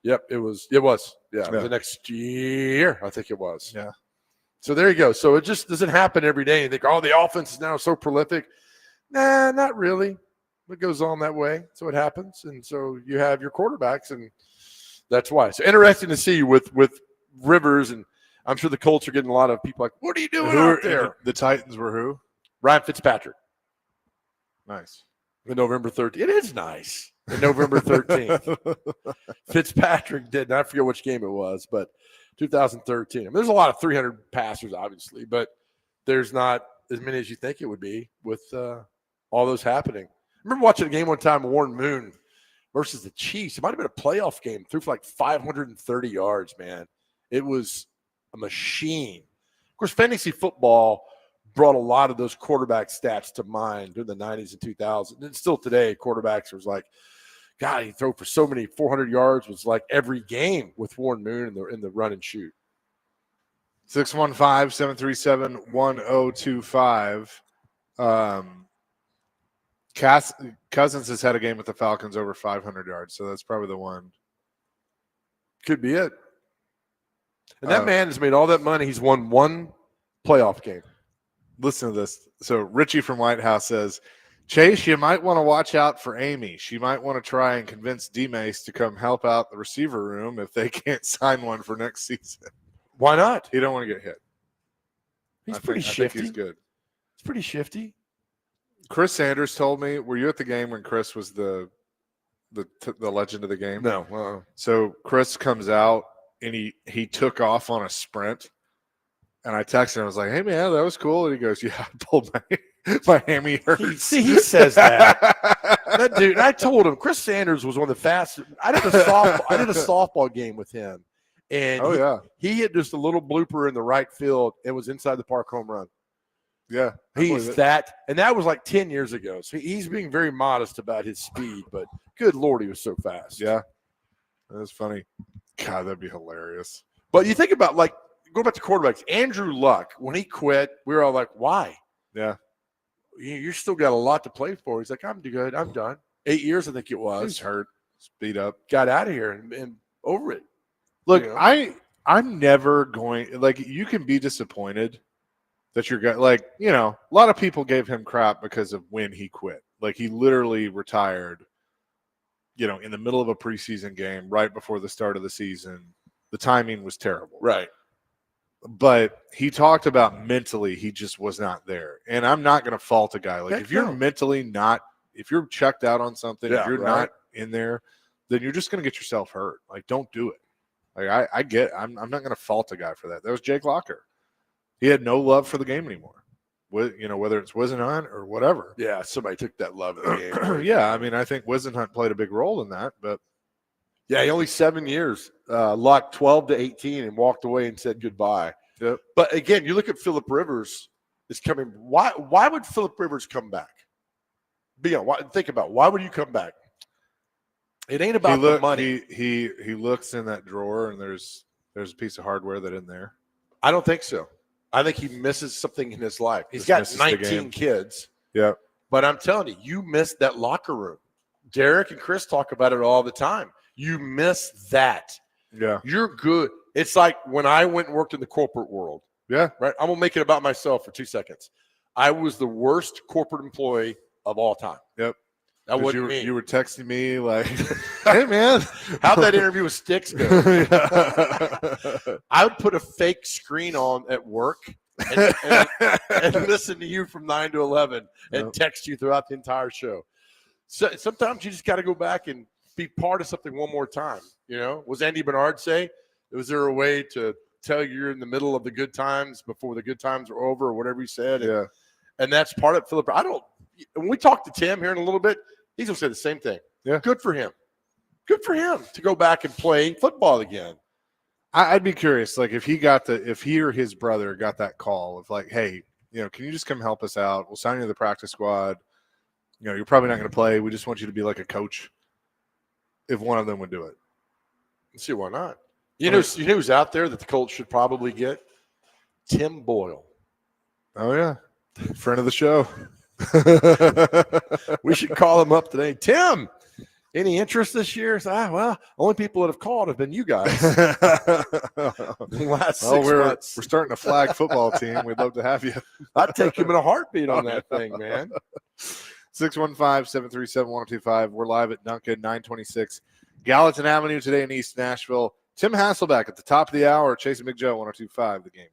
Speaker 2: Yep, it was. Yeah,
Speaker 1: Yeah.
Speaker 2: the next year, I think it was.
Speaker 1: Yeah.
Speaker 2: So there you go. So it just doesn't happen every day. You think, oh, the offense is now so prolific. Nah, not really. It goes on that way. So it happens. And so you have your quarterbacks, and that's why. So interesting to see with Rivers, and I'm sure the Colts are getting a lot of people like, what are you doing out there?
Speaker 1: The Titans were who?
Speaker 2: Ryan Fitzpatrick.
Speaker 1: Nice.
Speaker 2: In November 13th. It is nice. In November 13th. Fitzpatrick did, and I forget which game it was, but 2013. I mean, there's a lot of 300 passers, obviously, but there's not as many as you think it would be with all those happening. I remember watching a game one time, Warren Moon versus the Chiefs. It might have been a playoff game. Threw for like 530 yards, man. It was a machine. Of course, fantasy football brought a lot of those quarterback stats to mind during the 90s and 2000s. And still today, quarterbacks was like, God, he threw for so many 400 yards was like every game with Warren Moon in the run and shoot.
Speaker 1: 615-737-1025. Cousins has had a game with the Falcons over 500 yards, so that's probably the one.
Speaker 2: Could be it. And that man has made all that money. He's won one playoff game.
Speaker 1: Listen to this. So Richie from White House says, Chase, you might want to watch out for Amy. She might want to try and convince D-Mace to come help out the receiver room if they can't sign one for next season.
Speaker 2: Why not?
Speaker 1: He don't want to get hit.
Speaker 2: He's pretty shifty.
Speaker 1: I think he's good.
Speaker 2: He's pretty shifty.
Speaker 1: Chris Sanders told me, were you at the game when Chris was the legend of the game?
Speaker 2: No.
Speaker 1: So Chris comes out and he took off on a sprint. And I texted him. I was like, hey, man, that was cool. And he goes, yeah, I pulled my hammy hurt.
Speaker 2: He says that. That dude, I told him, Chris Sanders was one of the fastest. I did a softball game with him. And he hit just a little blooper in the right field. It was inside the park home run.
Speaker 1: Yeah.
Speaker 2: He's that. And that was like 10 years ago. So he's being very modest about his speed. But good Lord, he was so fast.
Speaker 1: Yeah. That was funny. God, that'd be hilarious.
Speaker 2: But you think about, like, go back to quarterbacks. Andrew Luck, when he quit, we were all like, why?
Speaker 1: Yeah.
Speaker 2: You still got a lot to play for. He's like, I'm good. I'm done. 8 years, I think it was.
Speaker 1: He's hurt. Speed up.
Speaker 2: Got out of here and over it.
Speaker 1: Look, I'm never going – like, you can be disappointed that you're – like, you know, a lot of people gave him crap because of when he quit. Like, he literally retired, you know, in the middle of a preseason game right before the start of the season. The timing was terrible.
Speaker 2: Right.
Speaker 1: But he talked about mentally he just was not there. And I'm not going to fault a guy. Like, if you're mentally not – if you're checked out on something, if you're not in there, then you're just going to get yourself hurt. Like, don't do it. Like I'm not going to fault a guy for that. That was Jake Locker. He had no love for the game anymore. Whether it's Wisenhunt or whatever.
Speaker 2: Yeah, somebody took that love in the game.
Speaker 1: Yeah, I mean, I think Wisenhunt played a big role in that, but
Speaker 2: yeah, he only 7 years, locked 12 to 18, and walked away and said goodbye.
Speaker 1: Yep.
Speaker 2: But again, you look at Phillip Rivers is coming. Why would Phillip Rivers come back? Think about why would you come back? It ain't about the money.
Speaker 1: He looks in that drawer and there's a piece of hardware that in there.
Speaker 2: I don't think so. I think he misses something in his life. He's got 19 kids.
Speaker 1: Yeah.
Speaker 2: But I'm telling you, you missed that locker room. Derek and Chris talk about it all the time. You miss that.
Speaker 1: Yeah.
Speaker 2: You're good. It's like when I went and worked in the corporate world.
Speaker 1: Yeah.
Speaker 2: Right. I'm going to make it about myself for 2 seconds. I was the worst corporate employee of all time.
Speaker 1: Yep.
Speaker 2: That wasn't me.
Speaker 1: You were texting me like, hey, man.
Speaker 2: How'd that interview with Sticks go? I would put a fake screen on at work and listen to you from 9 to 11 and text you throughout the entire show. So sometimes you just got to go back and be part of something one more time. Was Andy Bernard say, was there a way to tell you're in the middle of the good times before the good times are over or whatever he said?
Speaker 1: Yeah.
Speaker 2: And that's part of Phillip. When we talk to Tim here in a little bit, he's going to say the same thing.
Speaker 1: Yeah.
Speaker 2: Good for him. Good for him to go back and play football again.
Speaker 1: I'd be curious, like if he or his brother got that call of like, hey, can you just come help us out? We'll sign you to the practice squad. You're probably not going to play. We just want you to be like a coach. If one of them would do it.
Speaker 2: Let's see, why not? You know who's out there that the Colts should probably get? Tim Boyle.
Speaker 1: Oh, yeah. Friend of the show.
Speaker 2: We should call him up today. Tim, any interest this year? Well, only people that have called have been you guys. Last 6 months.
Speaker 1: We're starting a flag football team. We'd love to have you.
Speaker 2: I'd take him in a heartbeat on that thing, man.
Speaker 1: 615-737-1025. We're live at Duncan, 926 Gallatin Avenue today in East Nashville. Tim Hasselbeck at the top of the hour, chasing Big Joe, 1025 The Game.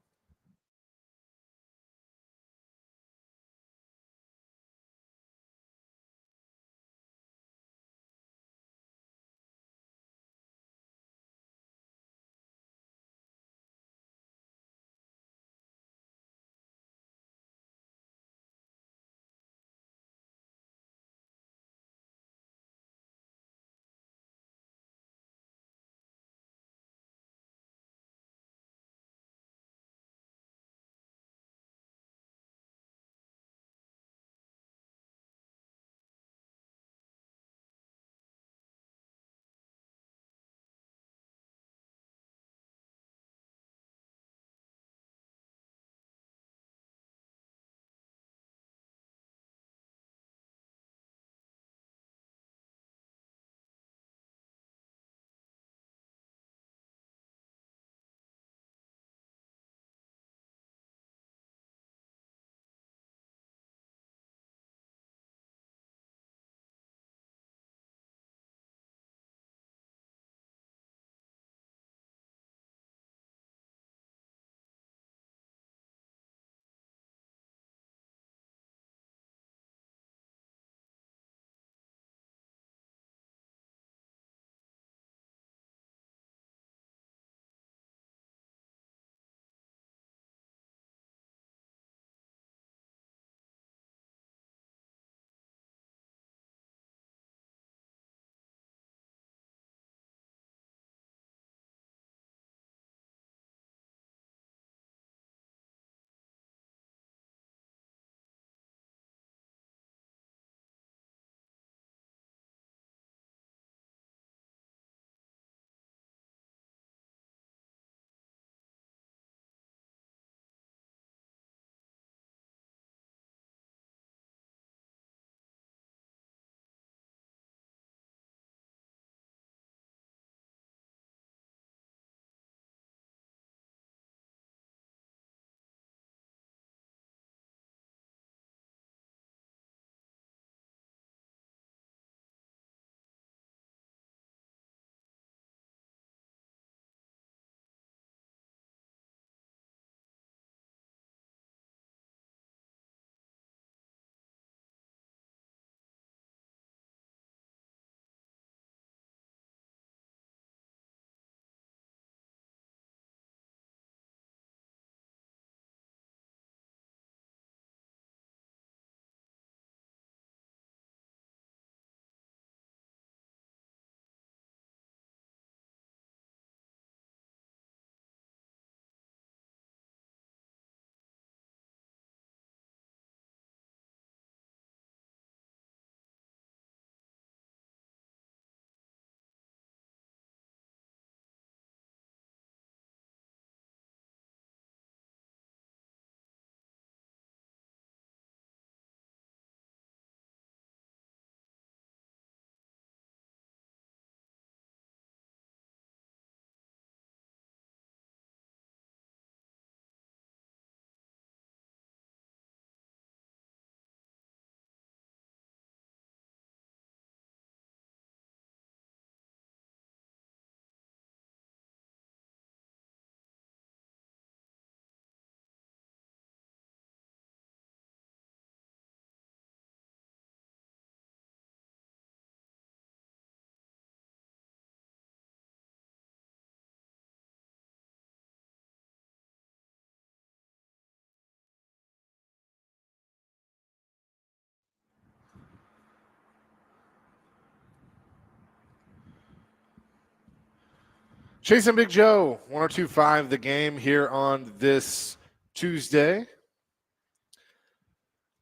Speaker 1: Chase and Big Joe, 102.5 The Game here on this Tuesday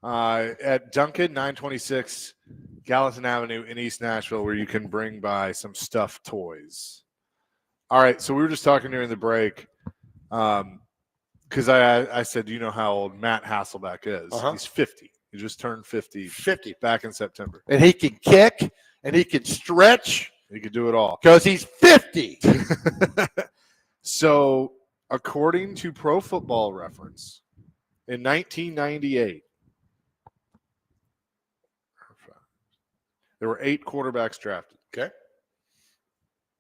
Speaker 1: at Duncan, 926 Gallatin Avenue in East Nashville, where you can bring by some stuffed toys. All right, so we were just talking during the break because I said, do you know how old Matt Hasselbeck is? He's 50. He just turned 50 back in September.
Speaker 2: And he can kick, and he can stretch.
Speaker 1: He could do it all.
Speaker 2: Because he's 50.
Speaker 1: So, according to Pro Football Reference, in 1998, there were 8 quarterbacks drafted.
Speaker 2: Okay.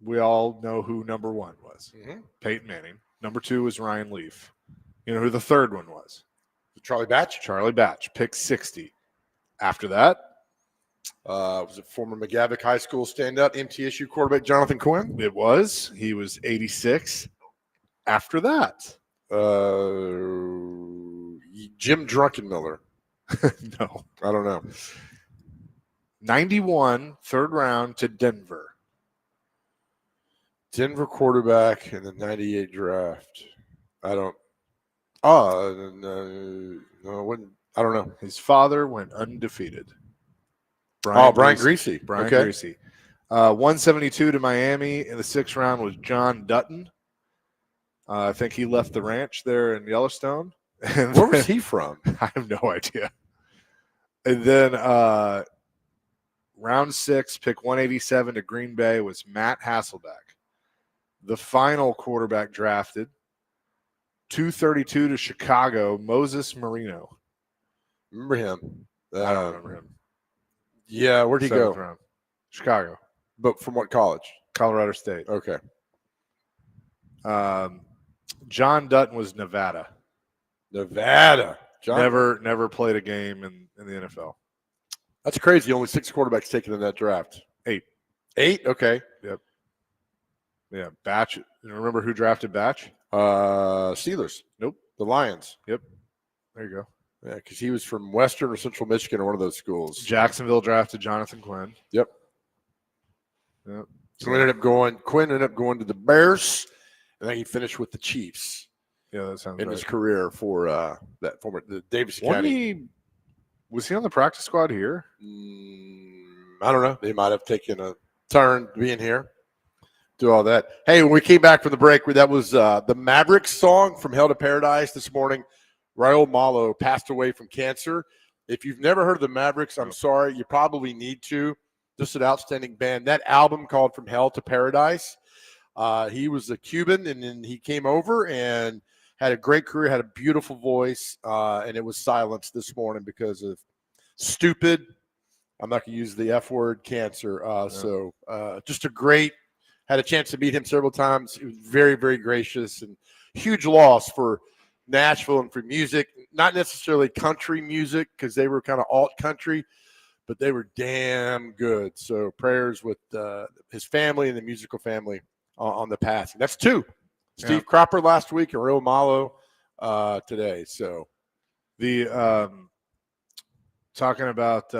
Speaker 1: We all know who number 1 was.
Speaker 2: Mm-hmm.
Speaker 1: Peyton Manning. Number 2 was Ryan Leaf. You know who the third one was?
Speaker 2: Charlie Batch.
Speaker 1: Charlie Batch, pick 60. After that,
Speaker 2: was it former McGavick High School stand-up MTSU quarterback Jonathan Quinn?
Speaker 1: it was. He was 86. After that,
Speaker 2: Jim Drunkenmiller.
Speaker 1: no.
Speaker 2: I don't know.
Speaker 1: 91, third round to Denver.
Speaker 2: Denver quarterback in the 98 draft. I don't. No, it wouldn't. I don't know.
Speaker 1: His father went undefeated.
Speaker 2: Brian Greasy.
Speaker 1: Brian
Speaker 2: Okay.
Speaker 1: Greasy. 172 to Miami in the 6th round was John Dutton. I think he left the ranch there in Yellowstone. And
Speaker 2: Where was he from?
Speaker 1: I have no idea. And then round 6, pick 187 to Green Bay was Matt Hasselbeck. The final quarterback drafted, 232 to Chicago, Moses Marino.
Speaker 2: Remember him?
Speaker 1: I don't remember him.
Speaker 2: Yeah, where'd he
Speaker 1: 7th
Speaker 2: go?
Speaker 1: round. Chicago.
Speaker 2: But from what college?
Speaker 1: Colorado State.
Speaker 2: Okay.
Speaker 1: John Dutton was Nevada.
Speaker 2: Nevada. John.
Speaker 1: Never played a game in the NFL.
Speaker 2: That's crazy. Only 6 quarterbacks taken in that draft.
Speaker 1: 8.
Speaker 2: 8? Okay.
Speaker 1: Yeah, Batch. Remember who drafted Batch?
Speaker 2: Steelers.
Speaker 1: Nope.
Speaker 2: The Lions.
Speaker 1: There you go.
Speaker 2: Yeah, because he was from Western or Central Michigan or one of those schools.
Speaker 1: Jacksonville drafted Jonathan Quinn.
Speaker 2: Yep.
Speaker 1: Yep.
Speaker 2: So Quinn ended up going to the Bears, and then he finished with the Chiefs
Speaker 1: Yeah, that sounds
Speaker 2: in
Speaker 1: right.
Speaker 2: his career for the Davis County.
Speaker 1: Was he on the practice squad here?
Speaker 2: I don't know. They might have taken a turn being here. Do all that. Hey, when we came back from the break, that was the Mavericks song from Hell to Paradise this morning. Raul Malo passed away from cancer. If you've never heard of the Mavericks, I'm sorry. You probably need to. Just an outstanding band. That album called From Hell to Paradise. He was a Cuban, and then he came over and had a great career, had a beautiful voice, and it was silenced this morning because of stupid, I'm not going to use the F word, cancer. So just a great, had a chance to meet him several times. He was very, very gracious, and huge loss for Nashville and for music. Not necessarily country music because they were kind of alt country, but they were damn good. So prayers with his family and the musical family on the passing. That's 2. Steve Cropper last week and Raul Malo today. So
Speaker 1: The talking about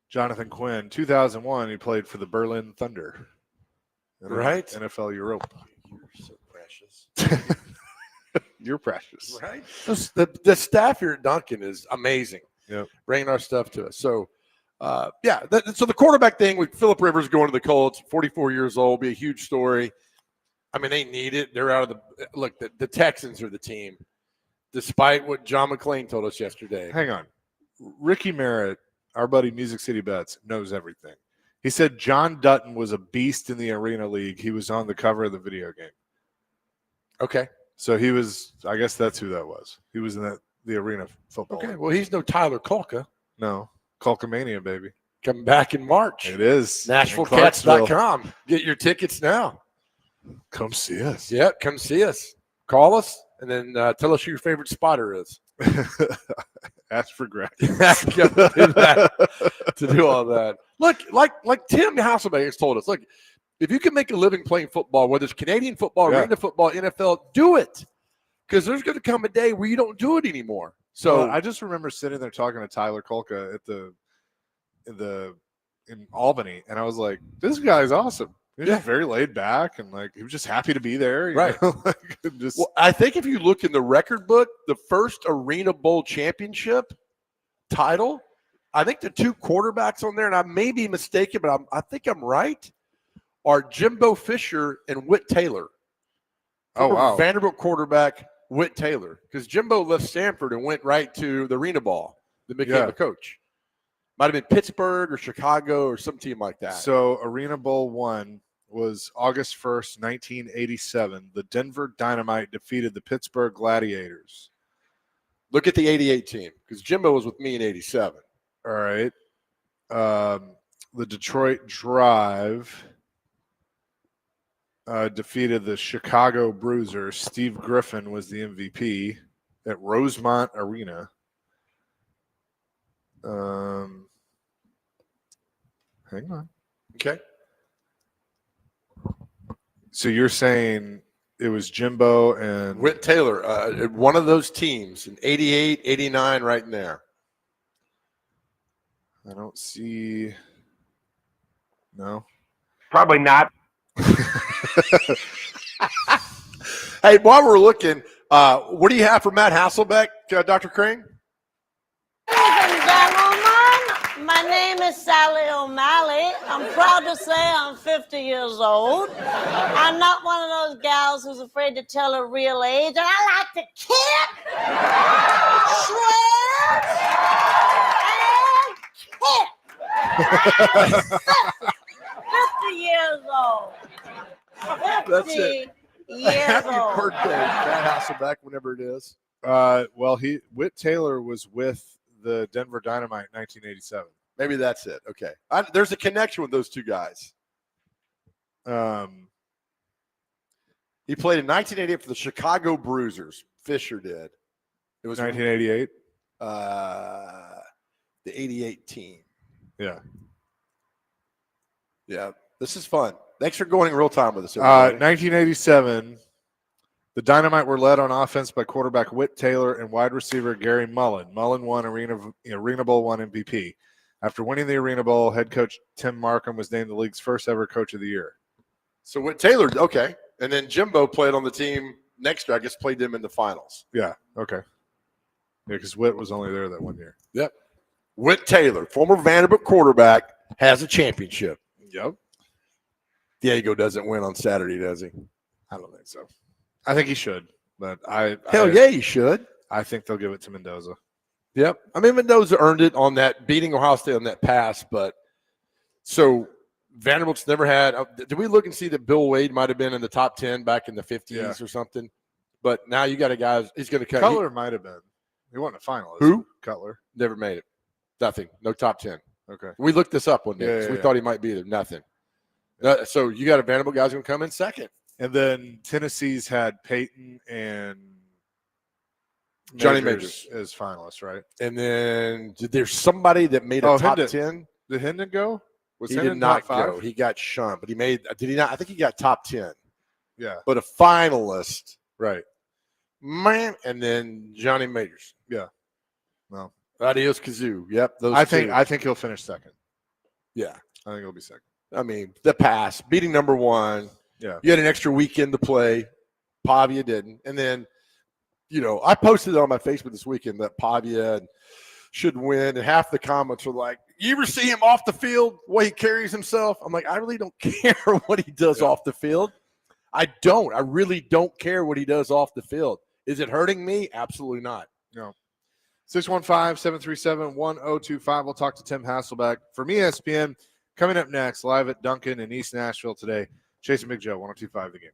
Speaker 1: Jonathan Quinn, 2001, he played for the Berlin Thunder.
Speaker 2: Right.
Speaker 1: NFL Europe.
Speaker 2: you're so precious.
Speaker 1: You're precious.
Speaker 2: Right. The staff here at Duncan is amazing.
Speaker 1: Yep.
Speaker 2: Bringing our stuff to us. So, so the quarterback thing with Phillip Rivers going to the Colts, 44 years old, be a huge story. I mean, they need it. They're out of the – look, the Texans are the team, despite what John McClain told us yesterday.
Speaker 1: Hang on. Ricky Merritt, our buddy Music City Bets, knows everything. He said John Dutton was a beast in the Arena League. He was on the cover of the video game.
Speaker 2: Okay.
Speaker 1: So he was – I guess that's who that was. He was in the Arena football.
Speaker 2: Okay. Well, he's no Tyler Kulka.
Speaker 1: No. Culkamania, baby.
Speaker 2: Coming back in March.
Speaker 1: It is.
Speaker 2: NashvilleCats.com. Get your tickets now.
Speaker 1: Come see us.
Speaker 2: Yep, come see us. Call us, and then tell us who your favorite spotter is.
Speaker 1: Ask for Greg.
Speaker 2: to do all that. Look, like Tim Hasselbeck has told us, look, if you can make a living playing football, whether it's Canadian football, arena football, NFL, do it. Because there's going to come a day where you don't do it anymore. So
Speaker 1: I just remember sitting there talking to Tyler Kulka in Albany, and I was like, this guy's awesome. He was just very laid back and like he was just happy to be there. You
Speaker 2: Right.
Speaker 1: know? Like, just
Speaker 2: Well, I think if you look in the record book, the first Arena Bowl championship title, I think the two quarterbacks on there, and I may be mistaken, but I think I'm right, are Jimbo Fisher and Whit Taylor.
Speaker 1: oh wow.
Speaker 2: Vanderbilt quarterback Whit Taylor, because Jimbo left Stanford and went right to the Arena Bowl, then became a coach. Might have been Pittsburgh or Chicago or some team like that.
Speaker 1: So Arena Bowl 1 was August 1st, 1987. The Denver Dynamite defeated the Pittsburgh Gladiators.
Speaker 2: Look at the 88 team, because Jimbo was with me in 87.
Speaker 1: All right. The Detroit Drive defeated the Chicago Bruisers. Steve Griffin was the MVP at Rosemont Arena. Hang on.
Speaker 2: Okay.
Speaker 1: So you're saying it was Jimbo and
Speaker 2: Whit Taylor, one of those teams in 88, 89, right in there.
Speaker 1: I don't see. No.
Speaker 5: Probably not.
Speaker 2: Hey, while we're looking, what do you have for Matt Hasselbeck, Dr. Crane?
Speaker 6: Ladies and gentlemen, my name is Sally O'Malley. I'm proud to say I'm 50 years old. I'm not one of those gals who's afraid to tell her real age, and I like to kick, shred, and kick. 50 years old. 50
Speaker 2: That's it.
Speaker 6: years
Speaker 2: Happy
Speaker 6: old.
Speaker 2: birthday, Matt Hasselbeck, whenever it is.
Speaker 1: Well, Whit Taylor was with the Denver Dynamite in 1987.
Speaker 2: Maybe that's it. Okay. There's a connection with those two guys. He played in 1988 for the Chicago Bruisers. Fisher did. It was
Speaker 1: 1988.
Speaker 2: The 88 team.
Speaker 1: Yeah.
Speaker 2: Yeah. This is fun. Thanks for going in real time with us, everybody.
Speaker 1: 1987. The Dynamite were led on offense by quarterback Whit Taylor and wide receiver Gary Mullen. Mullen won Arena Bowl 1 MVP. After winning the Arena Bowl, head coach Tim Markham was named the league's first ever coach of the year.
Speaker 2: So Whit Taylor, okay. And then Jimbo played on the team next year. I guess played them in the finals.
Speaker 1: Yeah, okay. Yeah, because Whit was only there that 1 year.
Speaker 2: Yep. Whit Taylor, former Vanderbilt quarterback, has a championship.
Speaker 1: Yep.
Speaker 2: Diego doesn't win on Saturday, does he?
Speaker 1: I don't think so. I think he should, but
Speaker 2: Hell yeah, he should.
Speaker 1: I think they'll give it to Mendoza.
Speaker 2: Yep. I mean, Mendoza earned it on that beating Ohio State on that pass, but so Vanderbilt's never had. Did we look and see that Bill Wade might have been in the top 10 back in the 50s or something? But now you got a guy. He's going to cut.
Speaker 1: Cutler might have been. He wasn't a finalist.
Speaker 2: Who?
Speaker 1: Cutler.
Speaker 2: Never made it. Nothing. No top 10.
Speaker 1: Okay.
Speaker 2: We looked this up one day. We thought he might be there. Nothing. So you got a Vanderbilt guy's going to come in second.
Speaker 1: And then Tennessee's had Peyton and
Speaker 2: Johnny Majors
Speaker 1: as finalists, right?
Speaker 2: And then there's somebody that made a top 10.
Speaker 1: Did Hendon go? Was
Speaker 2: He
Speaker 1: Hendon
Speaker 2: did not
Speaker 1: top 5?
Speaker 2: go. He got shunned, but he made. Did he not? I think he got top 10.
Speaker 1: Yeah.
Speaker 2: But a finalist,
Speaker 1: Right.
Speaker 2: man, and then Johnny Majors.
Speaker 1: Yeah. No.
Speaker 2: Adios Kazoo. Yep. Those
Speaker 1: I
Speaker 2: two.
Speaker 1: think he'll finish second.
Speaker 2: Yeah.
Speaker 1: I think he'll be second.
Speaker 2: I mean, the pass, beating number one.
Speaker 1: Yeah.
Speaker 2: You had an extra weekend to play. Pavia didn't. And then, I posted it on my Facebook this weekend that Pavia should win. And half the comments were like, you ever see him off the field, the way he carries himself? I'm like, I really don't care what he does off the field. I don't. I really don't care what he does off the field. Is it hurting me? Absolutely not.
Speaker 1: No. 615-737-1025. We'll talk to Tim Hasselbeck from ESPN. Coming up next, live at Duncan in East Nashville today. Chasing Big Joe, 102.5 The Game.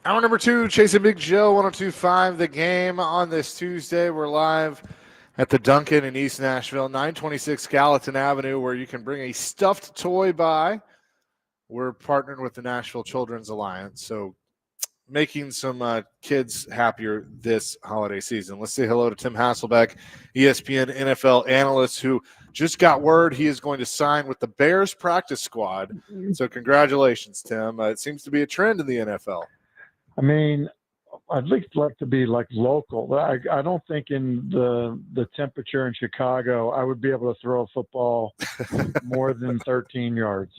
Speaker 1: Hour number 2, Chasing Big Joe, 102.5 The Game on this Tuesday. We're live at the Dunkin' in East Nashville, 926 Gallatin Avenue, where you can bring a stuffed toy by. We're partnered with the Nashville Children's Alliance, so making some kids happier this holiday season. Let's say hello to Tim Hasselbeck, ESPN NFL analyst, who just got word he is going to sign with the Bears practice squad. So congratulations, Tim. It seems to be a trend in the NFL.
Speaker 5: I mean, I'd at least like to be like local. I don't think in the temperature in Chicago, I would be able to throw a football more than 13 yards.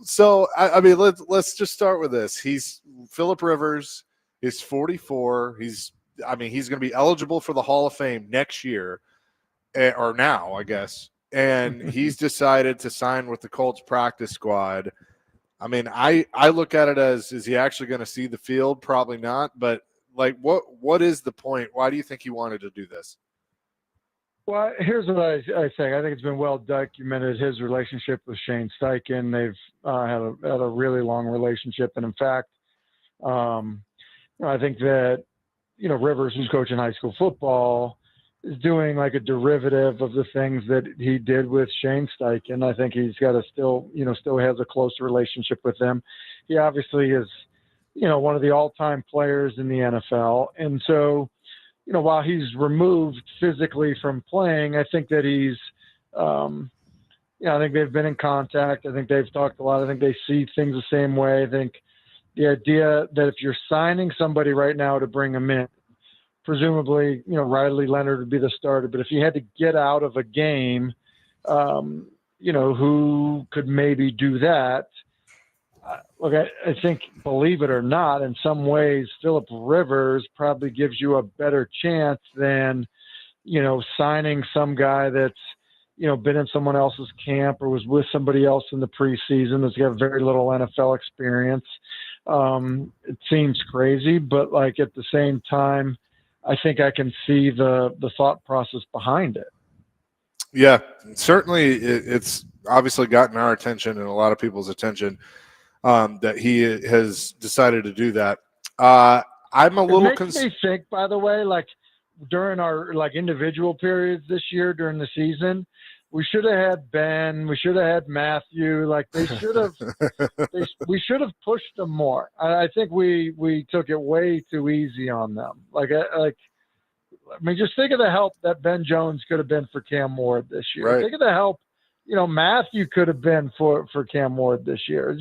Speaker 1: So, I mean, let's just start with this. Phillip Rivers is 44. He's going to be eligible for the Hall of Fame next year, or now, I guess. And he's decided to sign with the Colts practice squad. I mean, I look at it as, is he actually going to see the field? Probably not. But like, what is the point? Why do you think he wanted to do this?
Speaker 5: Well, here's what I think. I think it's been well documented, his relationship with Shane Steichen. They've had a really long relationship. And in fact, I think that, Rivers, who's coaching high school football, is doing like a derivative of the things that he did with Shane Steichen. I think he's got still has a close relationship with them. He obviously is, one of the all-time players in the NFL. And so, while he's removed physically from playing, I think that he's, I think they've been in contact. I think they've talked a lot. I think they see things the same way. I think the idea that if you're signing somebody right now to bring him in, presumably, Riley Leonard would be the starter. But if you had to get out of a game, who could maybe do that? Look, I think, believe it or not, in some ways, Phillip Rivers probably gives you a better chance than, signing some guy that's, been in someone else's camp or was with somebody else in the preseason that's got very little NFL experience. It seems crazy, but like at the same time, I think I can see the thought process behind it.
Speaker 1: Yeah, certainly it's obviously gotten our attention and a lot of people's attention. That he has decided to do that. I'm a little
Speaker 5: concerned. It makes me think, by the way, like during our individual periods this year during the season, we should have had Ben, we should have had Matthew. Like they should have, we should have pushed them more. I think we took it way too easy on them. Just think of the help that Ben Jones could have been for Cam Ward this year.
Speaker 1: Right.
Speaker 5: Think of the help, Matthew could have been for Cam Ward this year.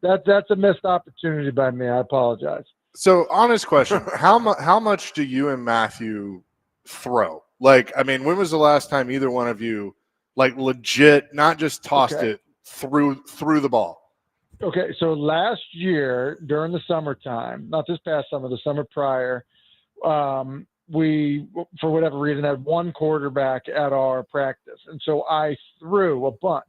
Speaker 5: That's a missed opportunity by me. I apologize.
Speaker 1: So, honest question: how much do you and Matthew throw? Like, I mean, when was the last time either one of you, like, legit, not just tossed it through the ball?
Speaker 5: Okay, so last year during the summertime, not this past summer, the summer prior, we, for whatever reason, had one quarterback at our practice, and so I threw a bunch.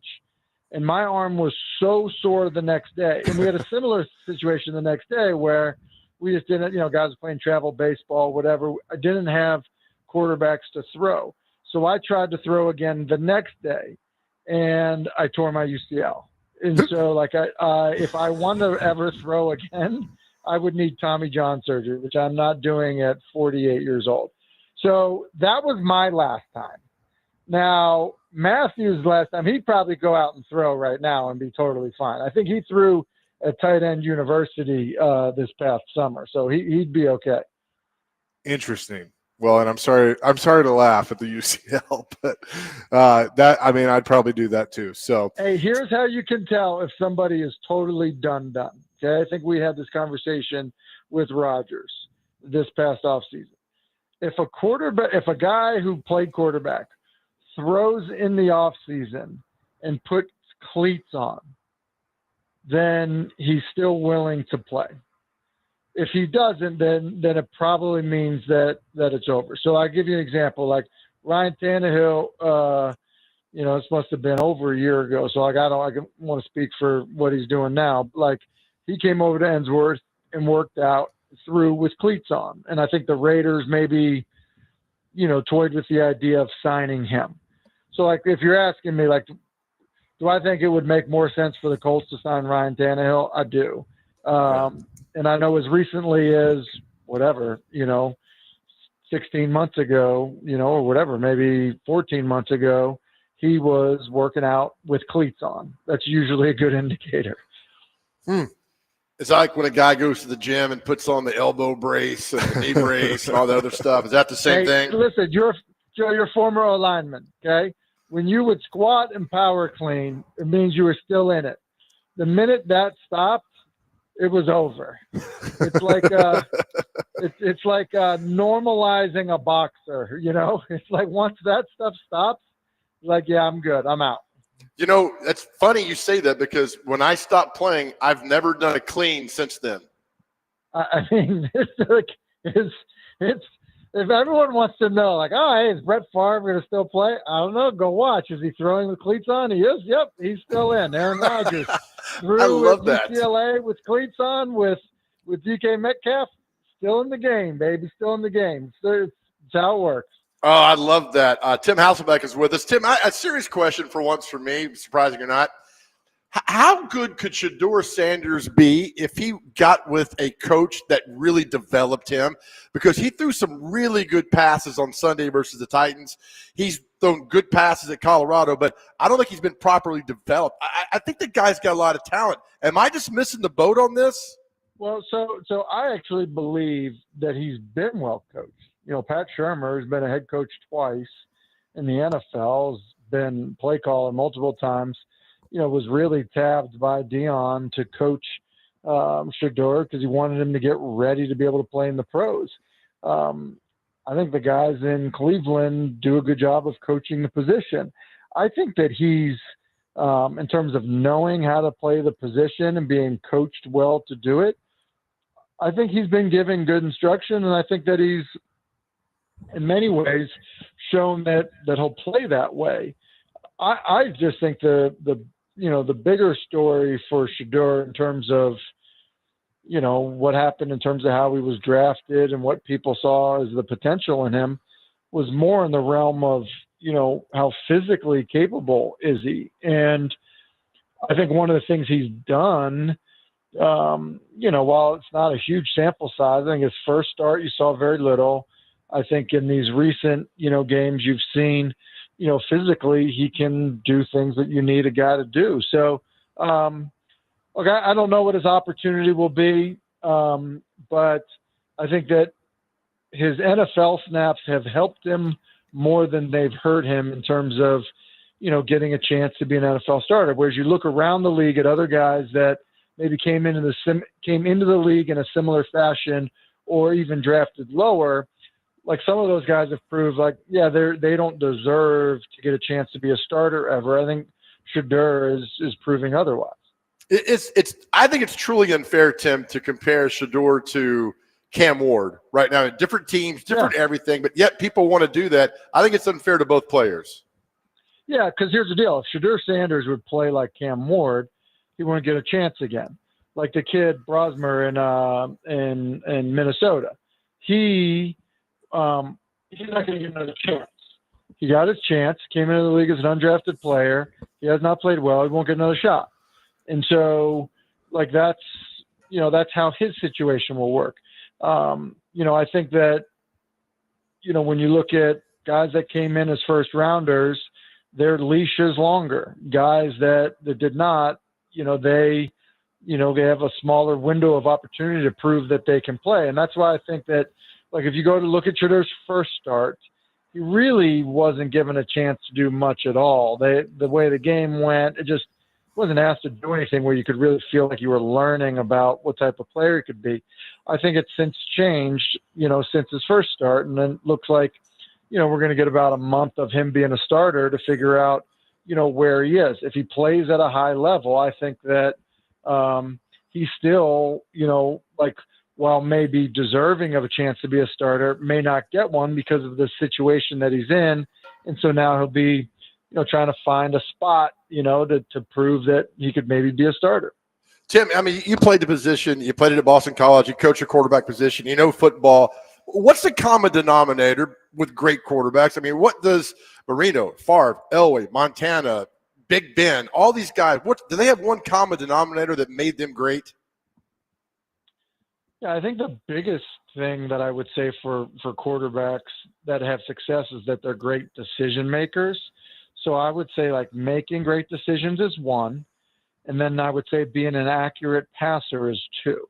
Speaker 5: And my arm was so sore the next day. And we had a similar situation the next day where we just didn't, guys playing travel baseball, whatever. I didn't have quarterbacks to throw. So I tried to throw again the next day, and I tore my UCL. And so, if I want to ever throw again, I would need Tommy John surgery, which I'm not doing at 48 years old. So that was my last time. Now, Matthew's last time, he'd probably go out and throw right now and be totally fine. I think he threw at tight end university this past summer, so he'd be okay.
Speaker 1: Interesting. Well, and I'm sorry to laugh at the UCL, but I'd probably do that too. So,
Speaker 5: hey, here's how you can tell if somebody is totally done. Okay, I think we had this conversation with Rodgers this past offseason. If a guy who played quarterback throws in the offseason and puts cleats on, then he's still willing to play. If he doesn't, then it probably means that it's over. So I'll give you an example. Like Ryan Tannehill, this must have been over a year ago. So I don't want to speak for what he's doing now. Like he came over to Ensworth and worked out through with cleats on. And I think the Raiders maybe, toyed with the idea of signing him. So, like, if you're asking me, like, do I think it would make more sense for the Colts to sign Ryan Tannehill? I do. And I know as recently as whatever, 16 months ago, or whatever, maybe 14 months ago, he was working out with cleats on. That's usually a good indicator.
Speaker 2: It's like when a guy goes to the gym and puts on the elbow brace and the knee brace and all the other stuff. Is that the same thing?
Speaker 5: Listen, you're a former alignment, okay? When you would squat and power clean, it means you were still in it. The minute that stopped, it was over. It's like it's like normalizing a boxer. It's like once that stuff stops, like, yeah, I'm good, I'm out.
Speaker 2: It's funny you say that because when I stopped playing, I've never done a clean since then.
Speaker 5: I mean, it's if everyone wants to know, like, oh, hey, is Brett Favre going to still play? I don't know. Go watch. Is he throwing the cleats on? He is. Yep, he's still in. Aaron Rodgers threw
Speaker 2: I love
Speaker 5: with
Speaker 2: that.
Speaker 5: UCLA with cleats on with DK Metcalf. Still in the game, baby. Still in the game. It's how it works.
Speaker 2: Oh, I love that. Tim Hasselbeck is with us. Tim, a serious question for once for me, surprising or not. How good could Shedeur Sanders be if he got with a coach that really developed him? Because he threw some really good passes on Sunday versus the Titans. He's thrown good passes at Colorado, but I don't think he's been properly developed. I think the guy's got a lot of talent. Am I just missing the boat on this?
Speaker 5: Well, so I actually believe that he's been well coached. Pat Shurmur has been a head coach twice in the NFL, has been play caller multiple times. Was really tabbed by Dion to coach Shedeur because he wanted him to get ready to be able to play in the pros. I think the guys in Cleveland do a good job of coaching the position. I think that he's, in terms of knowing how to play the position and being coached well to do it, I think he's been given good instruction, and I think that he's, in many ways, shown that he'll play that way. I just think the bigger story for Shedeur in terms of, what happened in terms of how he was drafted and what people saw as the potential in him was more in the realm of, how physically capable is he? And I think one of the things he's done, while it's not a huge sample size, I think his first start, you saw very little. I think in these recent, games you've seen, physically he can do things that you need a guy to do. So, look, I don't know what his opportunity will be, but I think that his NFL snaps have helped him more than they've hurt him in terms of, getting a chance to be an NFL starter. Whereas you look around the league at other guys that maybe came into the league in a similar fashion or even drafted lower, like some of those guys have proved like, yeah, they don't deserve to get a chance to be a starter ever. I think Shedeur is proving otherwise.
Speaker 2: I think it's truly unfair, Tim, to compare Shedeur to Cam Ward right now. Different teams, different everything, but yet people want to do that. I think it's unfair to both players. Yeah,
Speaker 5: because here's the deal. If Shedeur Sanders would play like Cam Ward, he wouldn't get a chance again. Like the kid Brosmer in Minnesota. He's not going to get another chance. He got his chance, came into the league as an undrafted player. He has not played well. He won't get another shot. And so, like, that's how his situation will work. I think that, when you look at guys that came in as first rounders, their leash is longer. Guys that did not, they have a smaller window of opportunity to prove that they can play. And that's why I think that, like, if you go to look at Shedeur's first start, he really wasn't given a chance to do much at all. The way the game went, it just wasn't asked to do anything where you could really feel like you were learning about what type of player he could be. I think it's since changed, since his first start, and then it looks like, we're going to get about a month of him being a starter to figure out, where he is. If he plays at a high level, I think that he's still, while maybe deserving of a chance to be a starter, may not get one because of the situation that he's in. And so now he'll be, trying to find a spot, to prove that he could maybe be a starter.
Speaker 2: Tim, I mean, you played the position. You played it at Boston College. You coach a quarterback position. Football. What's the common denominator with great quarterbacks? I mean, what does Marino, Favre, Elway, Montana, Big Ben, all these guys, do they have one common denominator that made them great?
Speaker 5: Yeah, I think the biggest thing that I would say for quarterbacks that have success is that they're great decision makers. So I would say like making great decisions is one, and then I would say being an accurate passer is two.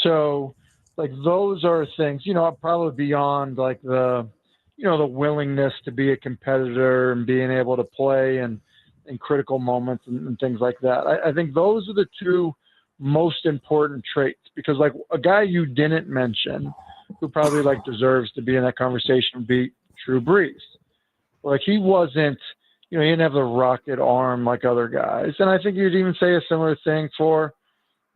Speaker 5: So like those are things, probably beyond like the willingness to be a competitor and being able to play and in critical moments and things like that. I think those are the two most important traits because like a guy you didn't mention who probably like deserves to be in that conversation would be Drew Brees. Like he wasn't, he didn't have the rocket arm like other guys. And I think you'd even say a similar thing for,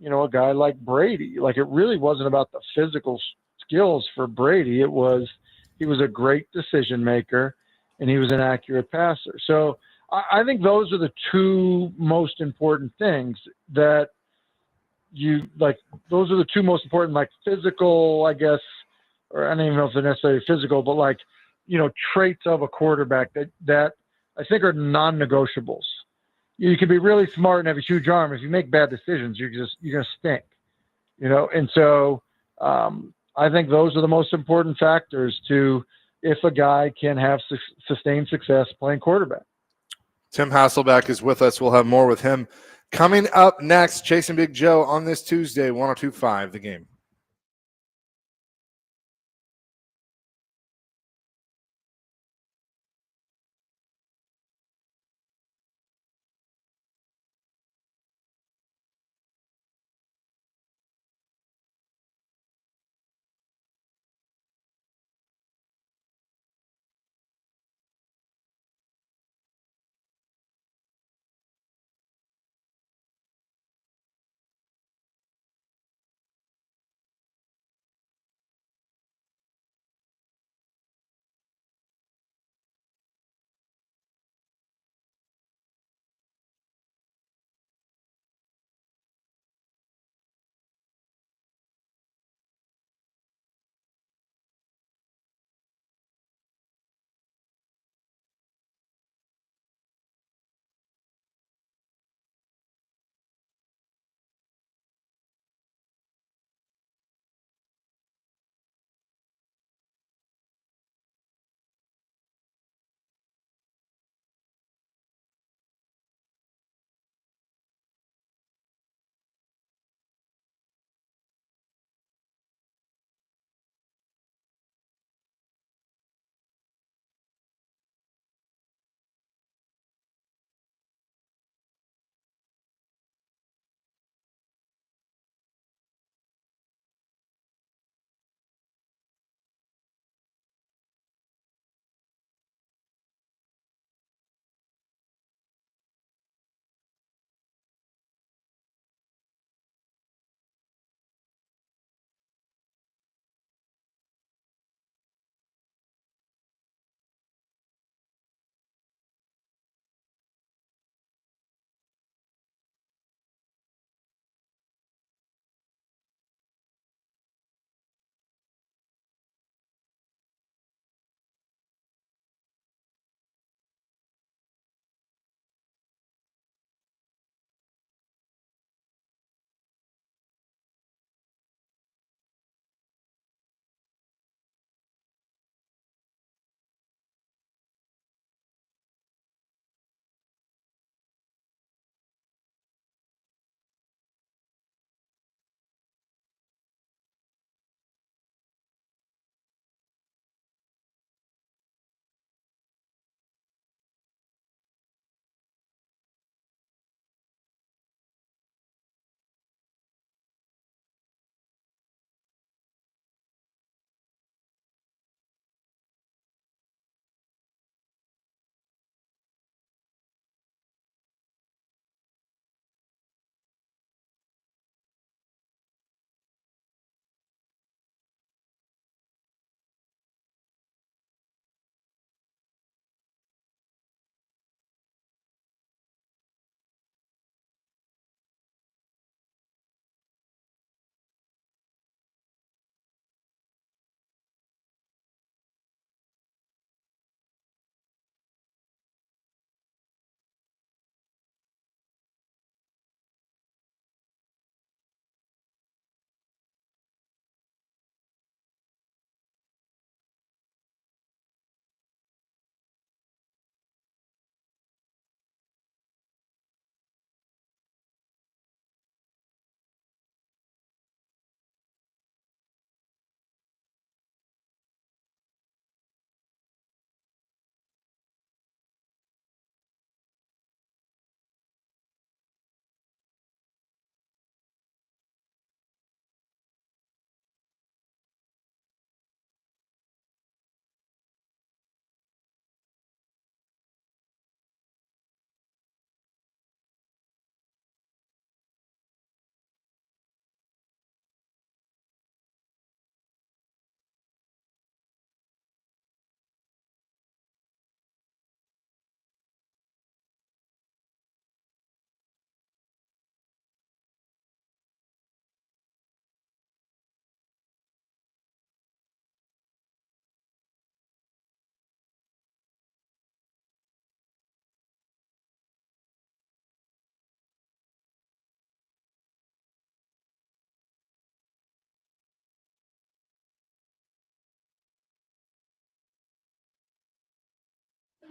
Speaker 5: a guy like Brady. Like it really wasn't about the physical skills for Brady. He was a great decision maker and he was an accurate passer. So I think those are the two most important things that you like. Those are the two most important, like physical, I guess, or I don't even know if they're necessarily physical, but like, traits of a quarterback that I think are non-negotiables. You can be really smart and have a huge arm. If you make bad decisions, you're gonna stink, And so I think those are the most important factors to if a guy can have sustained success playing quarterback.
Speaker 1: Tim Hasselbeck is with us. We'll have more with him coming up next. Chasing Big Joe on this Tuesday, 102.5 The Game.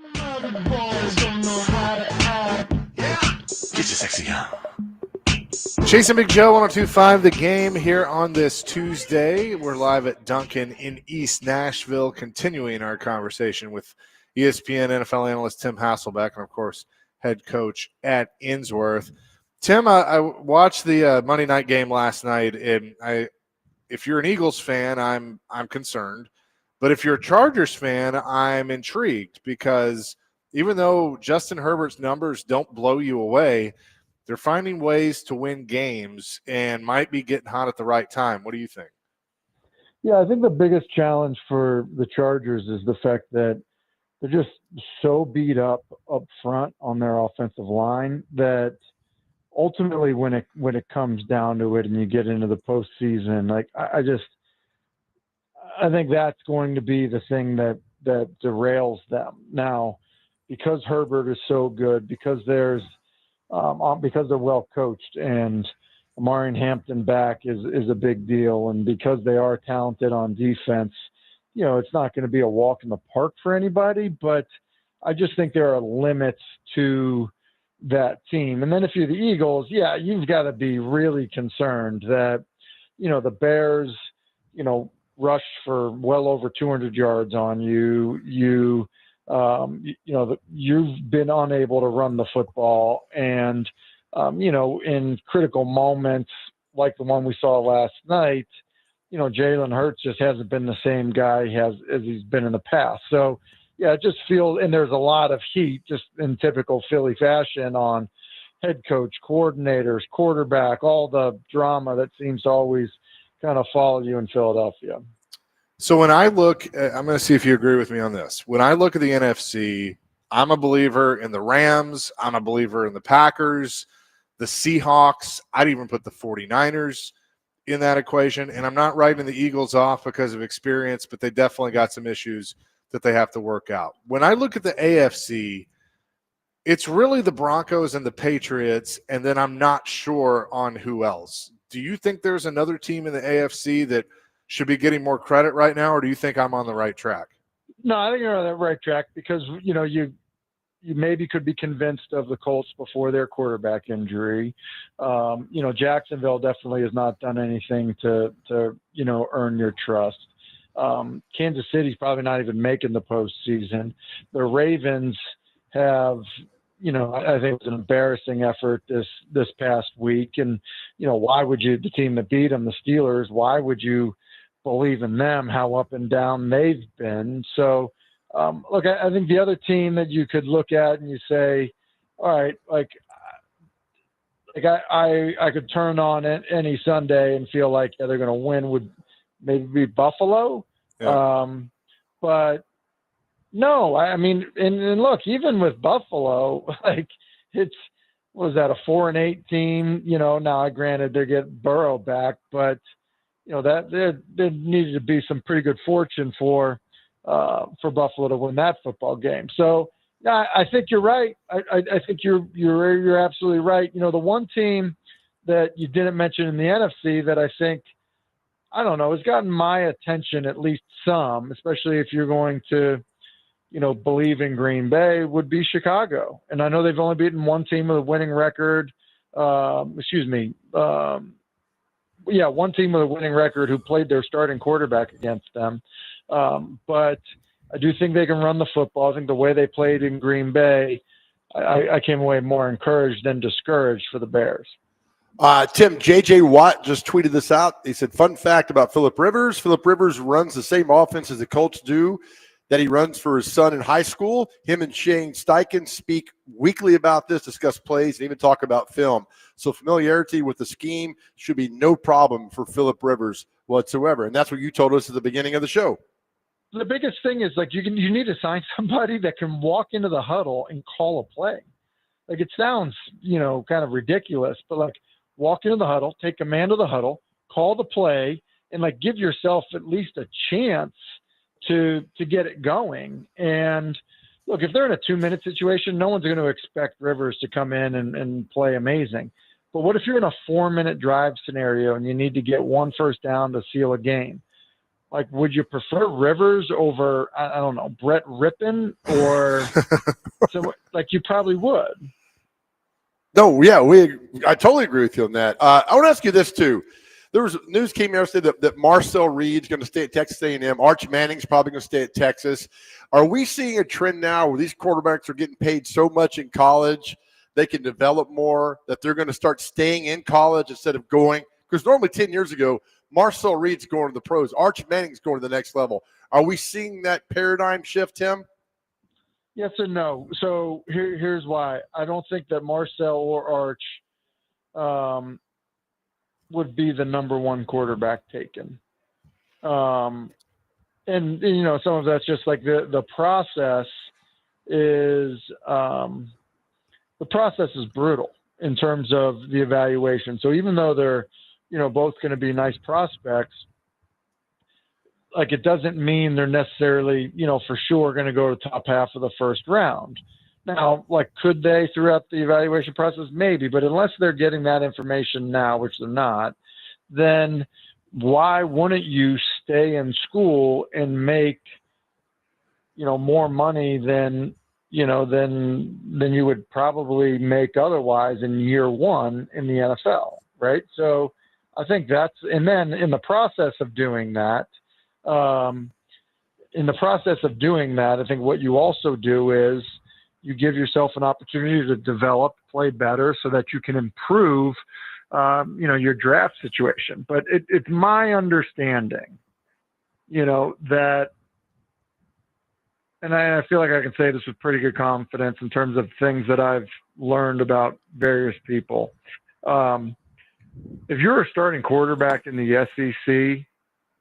Speaker 7: Get your sexy on.
Speaker 1: Chasing Big Joe, 102.5 The Game here on this Tuesday. We're live at Duncan in East Nashville, continuing our conversation with ESPN NFL analyst Tim Hasselbeck and, of course, head coach at Innsworth. Tim, I watched the Monday night game last night, and if you're an Eagles fan, I'm concerned. But if you're a Chargers fan, I'm intrigued because even though Justin Herbert's numbers don't blow you away, they're finding ways to win games and might be getting hot at the right time. What do you think?
Speaker 5: Yeah, I think the biggest challenge for the Chargers is the fact that they're just so beat up front on their offensive line that ultimately when it comes down to it and you get into the postseason, like I think that's going to be the thing that derails them. Now, because Herbert is so good, because they're well coached and Amari Hampton back is a big deal, and because they are talented on defense, you know, it's not going to be a walk in the park for anybody, but I just think there are limits to that team. And then if you're the Eagles, yeah, you've got to be really concerned that, you know, the Bears, you know, rushed for well over 200 yards on you. You know, you've been unable to run the football, and you know, in critical moments like the one we saw last night, you know, Jalen Hurts just hasn't been the same guy as he's been in the past. So, yeah, it just feels, and there's a lot of heat just in typical Philly fashion on head coach, coordinators, quarterback, all the drama that seems to always kind of follow you in Philadelphia.
Speaker 1: So when I look, I'm going to see if you agree with me on this. When I look at the NFC, I'm a believer in the Rams. I'm a believer in the Packers, the Seahawks. I'd even put the 49ers in that equation. And I'm not writing the Eagles off because of experience, but they definitely got some issues that they have to work out. When I look at the AFC, it's really the Broncos and the Patriots, and then I'm not sure on who else. Do you think there's another team in the AFC that should be getting more credit right now, or do you think I'm on the right track?
Speaker 5: No, I think you're on the right track because, you know, you maybe could be convinced of the Colts before their quarterback injury. You know, Jacksonville definitely has not done anything to you know, earn your trust. Kansas City's probably not even making the postseason. The Ravens have, you know, I think it was an embarrassing effort this past week. And, you know, why would you, the team that beat them, the Steelers, why would you believe in them, how up and down they've been? So, look, I think the other team that you could look at and you say, all right, like I could turn on any Sunday and feel like they're going to win would maybe be Buffalo.
Speaker 1: Yeah.
Speaker 5: But no, I mean, and look, even with Buffalo, like was that a 4-8 team? You know, now granted they get Burrow back, but you know that there needed to be some pretty good fortune for Buffalo to win that football game. So yeah, I think you're right. I think you're absolutely right. You know, the one team that you didn't mention in the NFC that I think, I don't know, has gotten my attention at least some, especially if you're going to, you know, believe in Green Bay, would be Chicago. And I know they've only beaten one team with a winning record. One team with a winning record who played their starting quarterback against them. But I do think they can run the football. I think the way they played in Green Bay, I came away more encouraged than discouraged for the Bears.
Speaker 2: Tim, J.J. Watt just tweeted this out. He said, fun fact about Phillip Rivers. Phillip Rivers runs the same offense as the Colts do that he runs for his son in high school. Him and Shane Steichen speak weekly about this, discuss plays, and even talk about film. So familiarity with the scheme should be no problem for Phillip Rivers whatsoever. And that's what you told us at the beginning of the show.
Speaker 5: The biggest thing is, like, you need to sign somebody that can walk into the huddle and call a play. Like, it sounds, you know, kind of ridiculous, but like, walk into the huddle, take command of the huddle, call the play, and like give yourself at least a chance to get it going. And look, if they're in a 2-minute situation, no one's going to expect Rivers to come in and play amazing. But what if you're in a 4-minute drive scenario and you need to get one first down to seal a game? Like, would you prefer Rivers over, I don't know, Brett Rippon or so? Like, you probably would.
Speaker 2: No, yeah, I totally agree with you on that. I want to ask you this too. There was news came yesterday that Marcel Reed's going to stay at Texas A&M. Arch Manning's probably going to stay at Texas. Are we seeing a trend now where these quarterbacks are getting paid so much in college they can develop more, that they're going to start staying in college instead of going? Because normally 10 years ago, Marcel Reed's going to the pros. Arch Manning's going to the next level. Are we seeing that paradigm shift, Tim?
Speaker 5: Yes and no. So here's why. I don't think that Marcel or Arch would be the number one quarterback taken. And you know, some of that's just like the process is brutal in terms of the evaluation. So even though they're, you know, both going to be nice prospects, like, it doesn't mean they're necessarily, you know, for sure going to go to top half of the first round. Now, like, could they throughout the evaluation process? Maybe, but unless they're getting that information now, which they're not, then why wouldn't you stay in school and make, you know, more money than you would probably make otherwise in year one in the NFL, right? So I think that's, and then in the process of doing that, I think what you also do is you give yourself an opportunity to develop, play better so that you can improve, you know, your draft situation. But it's my understanding, you know, that, and I feel like I can say this with pretty good confidence in terms of things that I've learned about various people. If you're a starting quarterback in the SEC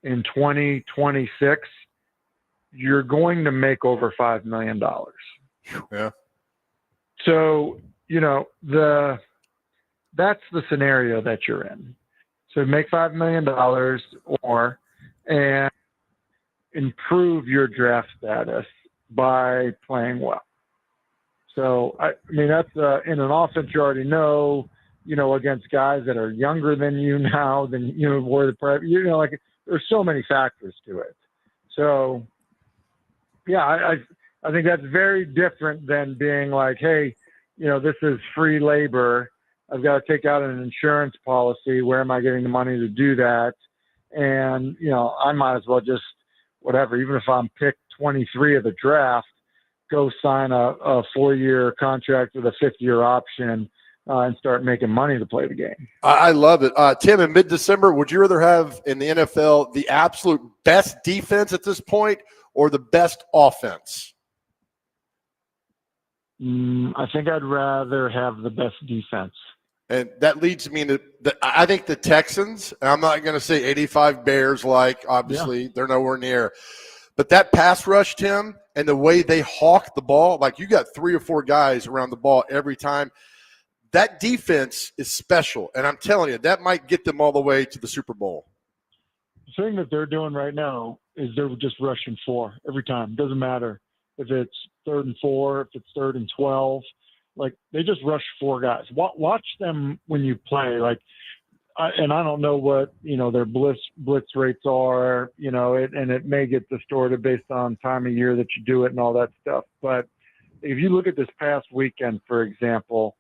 Speaker 5: in 2026, you're going to make over $5 million.
Speaker 2: Yeah.
Speaker 5: So, you know, that's the scenario that you're in. So make $5 million and improve your draft status by playing well. So, I mean, that's in an offense you already know, you know, against guys that are younger than you now, than, you know, were the prep, you know, like, there's so many factors to it. So, yeah, I think that's very different than being like, hey, you know, this is free labor. I've got to take out an insurance policy. Where am I getting the money to do that? And, you know, I might as well just, whatever, even if I'm picked 23 of the draft, go sign a 4-year contract with a 5th-year option and start making money to play the game.
Speaker 2: I love it. Tim, in mid-December, would you rather have in the NFL the absolute best defense at this point or the best offense?
Speaker 5: I think I'd rather have the best defense.
Speaker 2: And that leads me to I think the Texans, and I'm not going to say 85 Bears, like, obviously, they're nowhere near. But that pass rush, Tim, and the way they hawk the ball, like, you got 3 or 4 guys around the ball every time. That defense is special, and I'm telling you, that might get them all the way to the Super Bowl.
Speaker 5: The thing that they're doing right now is they're just rushing 4 every time. Doesn't matter if it's 3rd and 4, if it's 3rd and 12. Like, they just rush 4 guys. Watch them when you play. Like, and I don't know what, you know, their blitz rates are, you know, and it may get distorted based on time of year that you do it and all that stuff. But if you look at this past weekend, for example,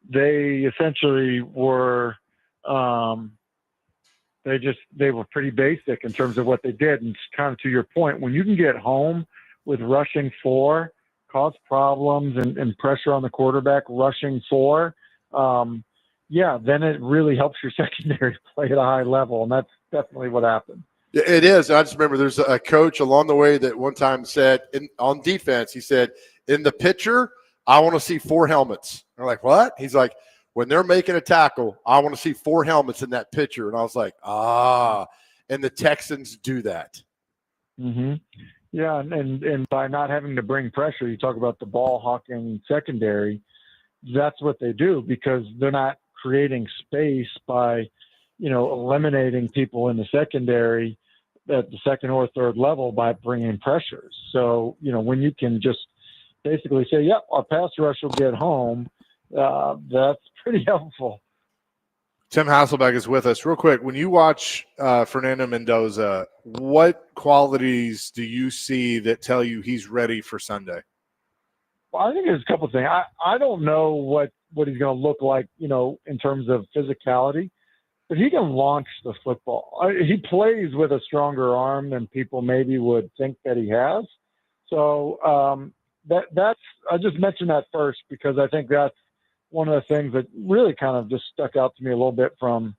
Speaker 5: they essentially were they were pretty basic in terms of what they did. And kind of to your point, when you can get home with rushing 4, cause problems and pressure on the quarterback, rushing 4, then it really helps your secondary play at a high level. And that's definitely what happened.
Speaker 2: It is. I just remember there's a coach along the way that one time said on defense, he said, in the picture, I want to see 4 helmets. They're like, what? He's like, when they're making a tackle, I want to see 4 helmets in that picture. And I was like, and the Texans do that.
Speaker 5: Mm-hmm. Yeah, and by not having to bring pressure, you talk about the ball hawking secondary, that's what they do because they're not creating space by, you know, eliminating people in the secondary at the 2nd or 3rd level by bringing pressures. So, you know, when you can just basically say, yep, our pass rush will get home, that's pretty helpful.
Speaker 1: Tim Hasselbeck is with us. Real quick, when you watch Fernando Mendoza, what qualities do you see that tell you he's ready for Sunday?
Speaker 5: Well, I think there's a couple of things. I don't know what he's going to look like, in terms of physicality, but he can launch the football. He plays with a stronger arm than people maybe would think that he has. So that's I just mentioned that first because I think that's one of the things that really kind of just stuck out to me a little bit from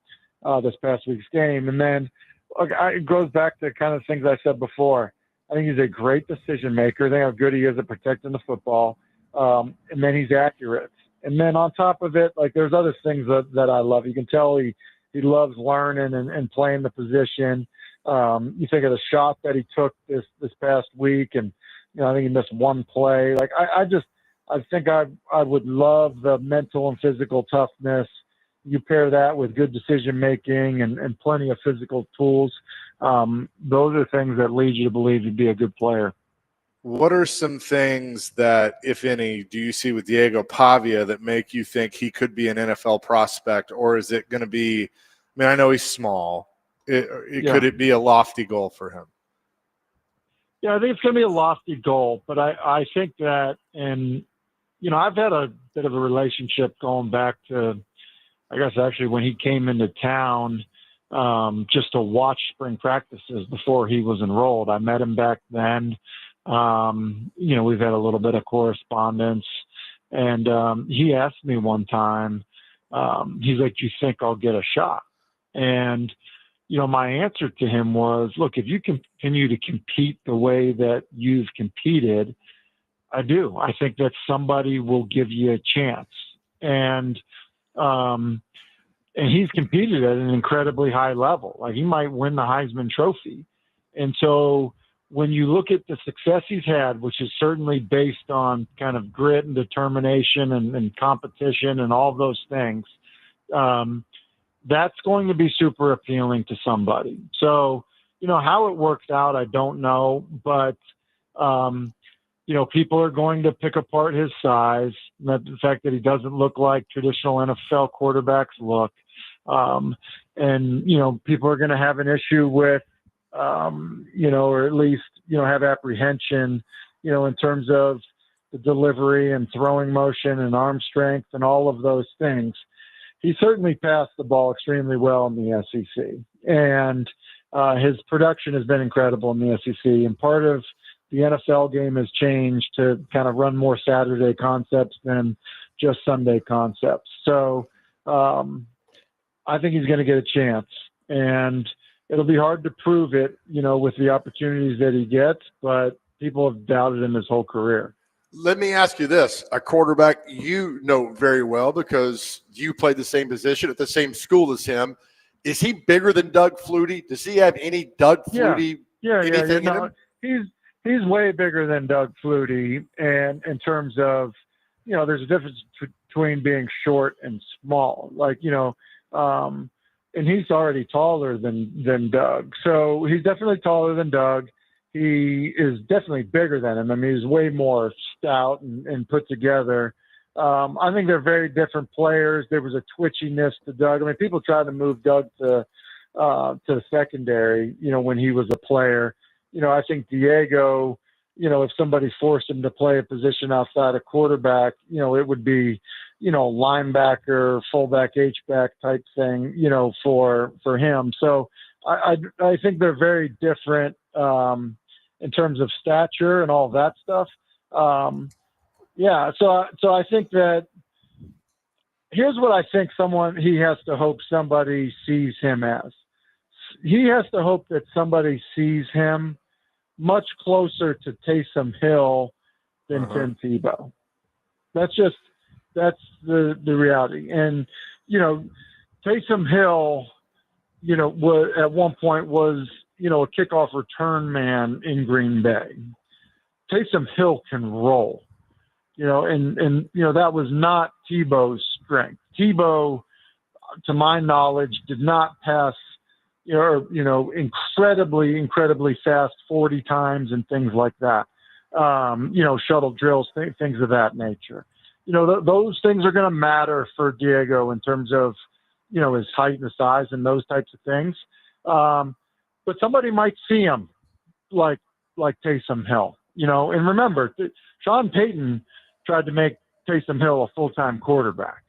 Speaker 5: this past week's game. And then it goes back to kind of things I said before. I think he's a great decision maker. I think how good he is at protecting the football. And then he's accurate. And then on top of it, like there's other things that I love. You can tell he loves learning and playing the position. You think of the shot that he took this past week, and I think he missed one play. Like I think I would love the mental and physical toughness. You pair that with good decision making and plenty of physical tools. Those are things that lead you to believe he'd be a good player.
Speaker 1: What are some things that, if any, do you see with Diego Pavia that make you think he could be an NFL prospect, or is it going to be? I mean, I know he's small. Could it be a lofty goal for him?
Speaker 5: Yeah, I think it's going to be a lofty goal, but I think that, and I've had a bit of a relationship going back to, I guess actually when he came into town, just to watch spring practices before he was enrolled. I met him back then. We've had a little bit of correspondence, and he asked me one time, he's like, "Do you think I'll get a shot?" And my answer to him was, look, if you continue to compete the way that you've competed, I do. I think that somebody will give you a chance. And he's competed at an incredibly high level. Like he might win the Heisman Trophy. And so when you look at the success he's had, which is certainly based on kind of grit and determination and competition and all those things, that's going to be super appealing to somebody. So, how it works out, I don't know, but, people are going to pick apart his size, the fact that he doesn't look like traditional NFL quarterbacks look. And people are going to have an issue with, or at least, have apprehension, in terms of the delivery and throwing motion and arm strength and all of those things. He certainly passed the ball extremely well in the SEC, and his production has been incredible in the SEC. And part of the NFL game has changed to kind of run more Saturday concepts than just Sunday concepts. So I think he's going to get a chance, and it'll be hard to prove it, with the opportunities that he gets, but people have doubted him his whole career.
Speaker 2: Let me ask you this. A quarterback you know very well because you played the same position at the same school as him. Is he bigger than Doug Flutie? Does he have any Doug Flutie?
Speaker 5: Yeah.
Speaker 2: In him?
Speaker 5: He's way bigger than Doug Flutie. And in terms of, there's a difference between being short and small. Like, and he's already taller than Doug. So he's definitely taller than Doug. He is definitely bigger than him. I mean, he's way more stout and put together. I think they're very different players. There was a twitchiness to Doug. I mean, people tried to move Doug to the secondary, when he was a player. I think Diego, if somebody forced him to play a position outside of quarterback, it would be, linebacker, fullback, H-back type thing, for him. So I think they're very different in terms of stature and all that stuff. So I think that here's what I think he has to hope somebody sees him as. He has to hope that somebody sees him much closer to Taysom Hill than Tim Tebow. That's the reality. And, Taysom Hill, at one point was, a kickoff return man in Green Bay. Taysom Hill can roll, and that was not Tebow's strength. Tebow, to my knowledge, did not pass, incredibly fast 40 times and things like that. Shuttle drills, things of that nature. Those things are going to matter for Diego in terms of, his height and size and those types of things. But somebody might see him like Taysom Hill, and remember, Sean Payton tried to make Taysom Hill a full-time quarterback.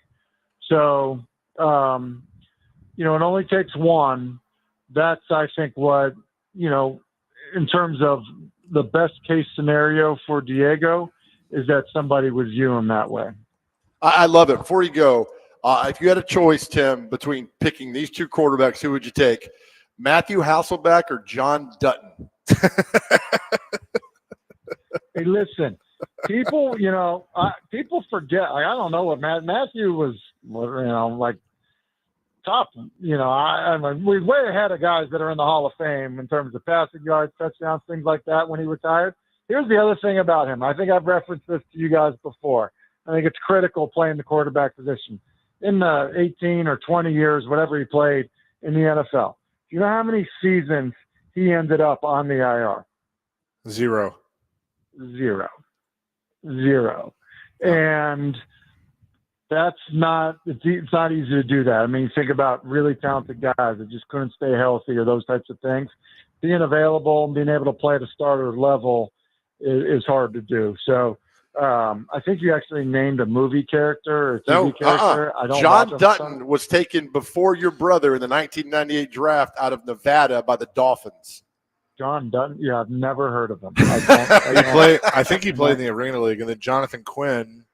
Speaker 5: So, it only takes one. That's, I think, what, in terms of the best case scenario for Diego is that somebody would view him that way.
Speaker 2: I love it. Before you go, if you had a choice, Tim, between picking these two quarterbacks, who would you take? Matthew Hasselbeck or John Dutton?
Speaker 5: Hey, listen, people, people forget. I don't know what Matthew was, like top. We're way ahead of guys that are in the Hall of Fame in terms of passing yards, touchdowns, things like that when he retired. Here's the other thing about him. I think I've referenced this to you guys before. I think it's critical playing the quarterback position. In the 18 or 20 years, whatever he played in the NFL, do you know how many seasons he ended up on the IR?
Speaker 1: Zero.
Speaker 5: And that's not, it's not easy to do that. I mean, think about really talented guys that just couldn't stay healthy or those types of things. Being available and being able to play at a starter level is hard to do. So I think you actually named a movie character or TV character. I don't
Speaker 2: John Dutton was taken before your brother in the 1998 draft out of Nevada by the Dolphins.
Speaker 5: John Dutton? Yeah, I've never heard of him.
Speaker 1: I think he played in the Arena League, and then Jonathan Quinn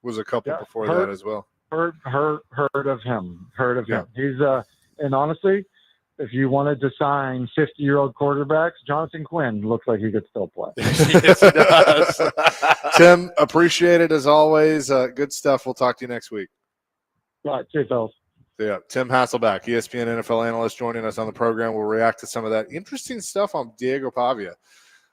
Speaker 1: was a couple before that as well.
Speaker 5: Heard of him.
Speaker 1: Yeah.
Speaker 5: He's and honestly, if you wanted to sign 50-year-old quarterbacks, Jonathan Quinn looks like he could still play.
Speaker 2: Yes, he does.
Speaker 1: Tim, appreciate it as always. Good stuff. We'll talk to you next week.
Speaker 5: All right, cheers, fellas.
Speaker 1: Yeah, Tim Hasselbeck, ESPN NFL analyst, joining us on the program. We'll react to some of that interesting stuff on Diego Pavia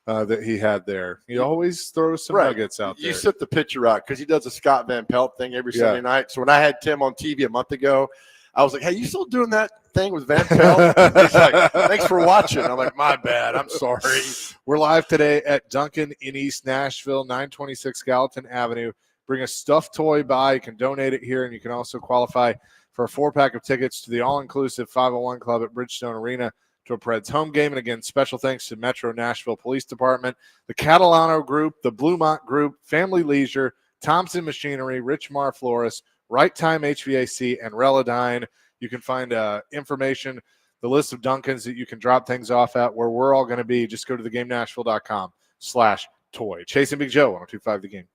Speaker 1: that he had there. He always throws some nuggets out there.
Speaker 2: You set the picture out because he does a Scott Van Pelt thing every Sunday night. So when I had Tim on TV a month ago, I was like, hey, you still doing that thing with Van Pelt? He's like, thanks for watching. I'm like, my bad. I'm sorry.
Speaker 1: We're live today at Duncan in East Nashville, 926 Gallatin Avenue. Bring a stuffed toy by. You can donate it here, and you can also qualify for a 4-pack of tickets to the all-inclusive 501 Club at Bridgestone Arena to a Preds home game. And again, special thanks to Metro Nashville Police Department, the Catalano Group, the Bluemont Group, Family Leisure, Thompson Machinery, Rich Mar Flores, Right Time HVAC, and Relodyne. You can find information, the list of Duncans that you can drop things off at, where we're all going to be. Just go to thegamenashville.com/toy. Chasing Big Joe, 102.5 The Game.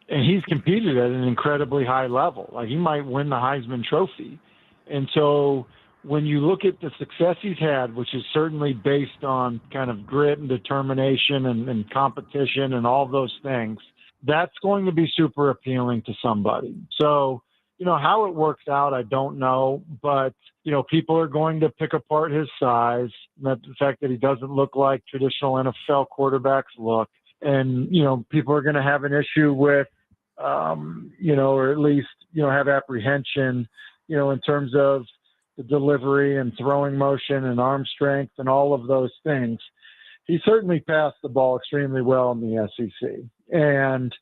Speaker 5: and he's competed at an incredibly high level. Like, he might win the Heisman Trophy. And so when you look at the success he's had, which is certainly based on kind of grit and determination and competition and all those things, that's going to be super appealing to somebody. So, how it works out, I don't know, but, people are going to pick apart his size, the fact that he doesn't look like traditional NFL quarterbacks look. And, people are going to have an issue with, or at least, have apprehension, in terms of the delivery and throwing motion and arm strength and all of those things. He certainly passed the ball extremely well in the SEC, and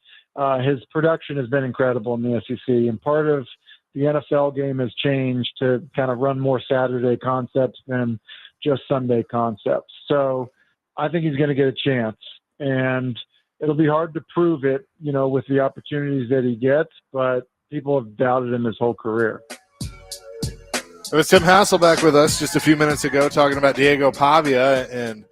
Speaker 5: his production has been incredible in the SEC. And part of the NFL game has changed to kind of run more Saturday concepts than just Sunday concepts. So I think he's going to get a chance, and it'll be hard to prove it, with the opportunities that he gets, but people have doubted him his whole career.
Speaker 1: It was Tim Hasselbeck with us just a few minutes ago talking about Diego Pavia and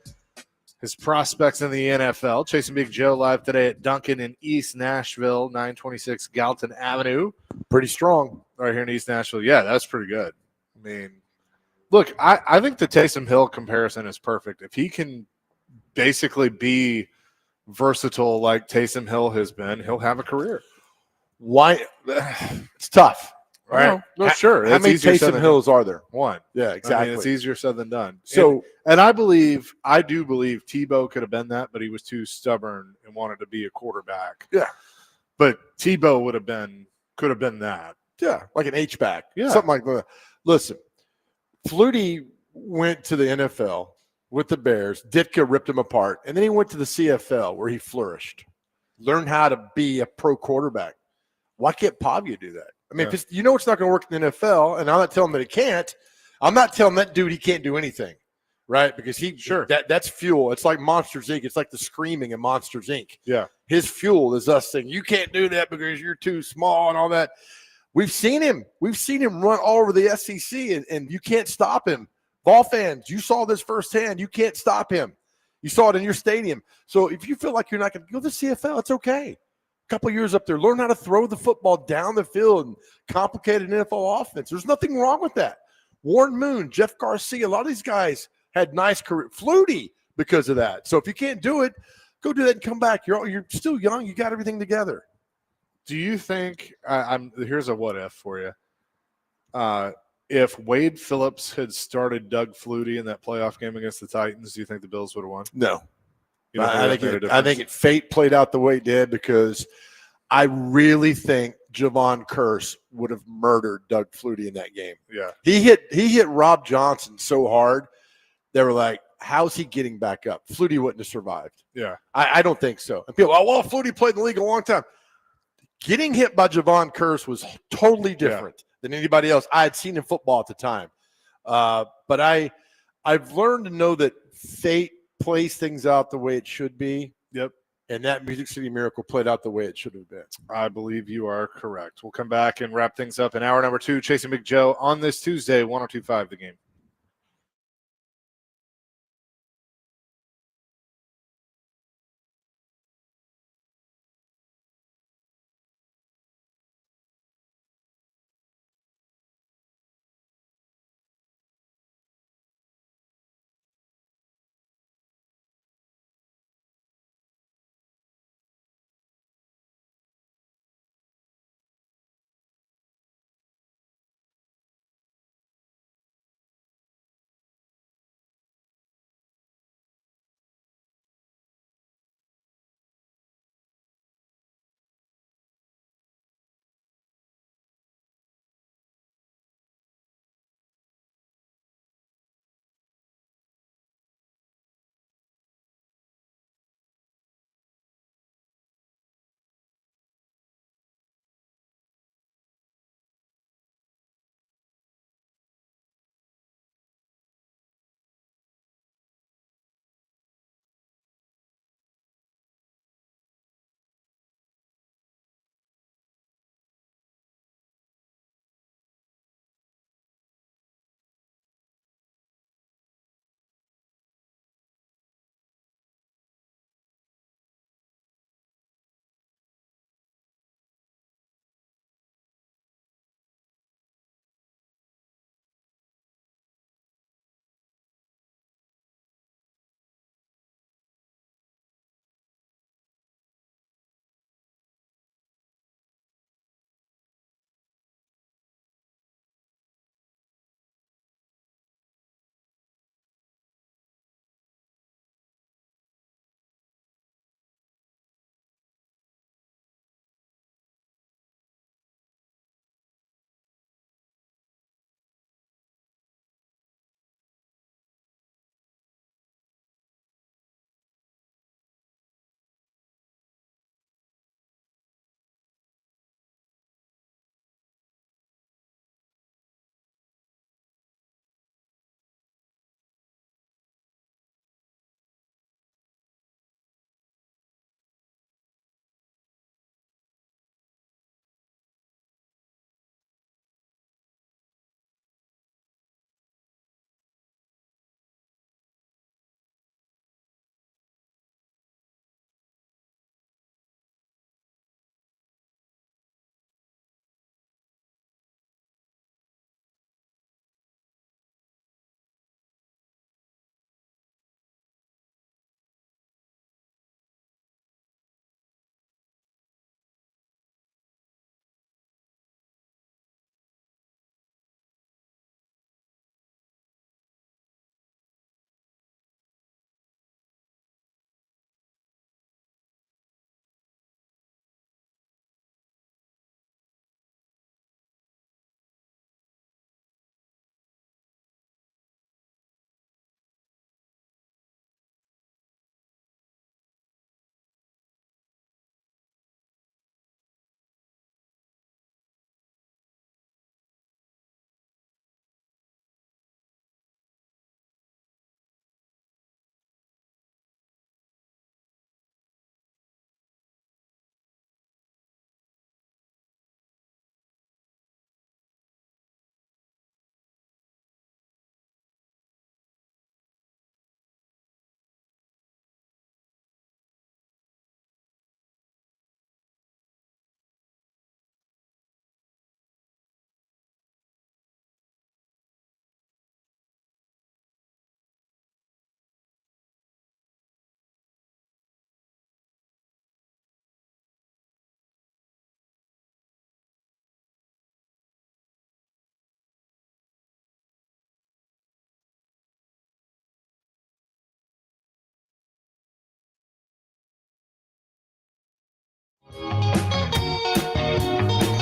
Speaker 1: his prospects in the NFL. Chasing Big Joe live today at Duncan in East Nashville, 926 Galton Avenue.
Speaker 2: Pretty strong.
Speaker 1: Right here in East Nashville. Yeah, that's pretty good. I mean, look, I think the Taysom Hill comparison is perfect. If he can basically be versatile like Taysom Hill has been, he'll have a career.
Speaker 2: Why? It's tough. Right?
Speaker 1: No, sure.
Speaker 2: How many Taysom Hills are there?
Speaker 1: One.
Speaker 2: Yeah, exactly.
Speaker 1: I mean, it's easier said than done.
Speaker 2: So,
Speaker 1: and I do believe Tebow could have been that, but he was too stubborn and wanted to be a quarterback.
Speaker 2: Yeah.
Speaker 1: But Tebow could have been that.
Speaker 2: Yeah, like an H-back.
Speaker 1: Yeah.
Speaker 2: Something like that. Listen, Flutie went to the NFL with the Bears. Ditka ripped him apart. And then he went to the CFL where he flourished. Learned how to be a pro quarterback. Why can't Pavia do that? I mean, if it's not going to work in the NFL, and I'm not telling him that he can't. I'm not telling that dude he can't do anything, right? Because that's fuel. It's like Monsters Inc. It's like the screaming in Monsters Inc.
Speaker 1: Yeah.
Speaker 2: His fuel is us saying, you can't do that because you're too small and all that. We've seen him. We've seen him run all over the SEC, and you can't stop him. Ball fans, you saw this firsthand. You can't stop him. You saw it in your stadium. So if you feel like you're not going to go to the CFL, it's okay. Couple years up there, learn how to throw the football down the field and complicated NFL offense. There's nothing wrong with that. Warren Moon, Jeff Garcia, a lot of these guys had nice career. Flutie because of that. So if you can't do it, go do that and come back. You're still young. You got everything together.
Speaker 1: Do you think here's a what if for you? If Wade Phillips had started Doug Flutie in that playoff game against the Titans, do you think the Bills would have won?
Speaker 2: No.
Speaker 1: I
Speaker 2: think fate played out the way it did because I really think Javon Curse would have murdered Doug Flutie in that game.
Speaker 1: Yeah.
Speaker 2: He hit Rob Johnson so hard, they were like, how's he getting back up? Flutie wouldn't have survived.
Speaker 1: Yeah.
Speaker 2: I don't think so. And people, Flutie played in the league a long time. Getting hit by Javon Curse was totally different than anybody else I had seen in football at the time. But I've learned to know that fate plays things out the way it should be.
Speaker 1: Yep.
Speaker 2: And that Music City Miracle played out the way it should have been.
Speaker 1: I believe you are correct. We'll come back and wrap things up in hour number 2, Chasing Big Joe on this Tuesday, 102.5 The Game.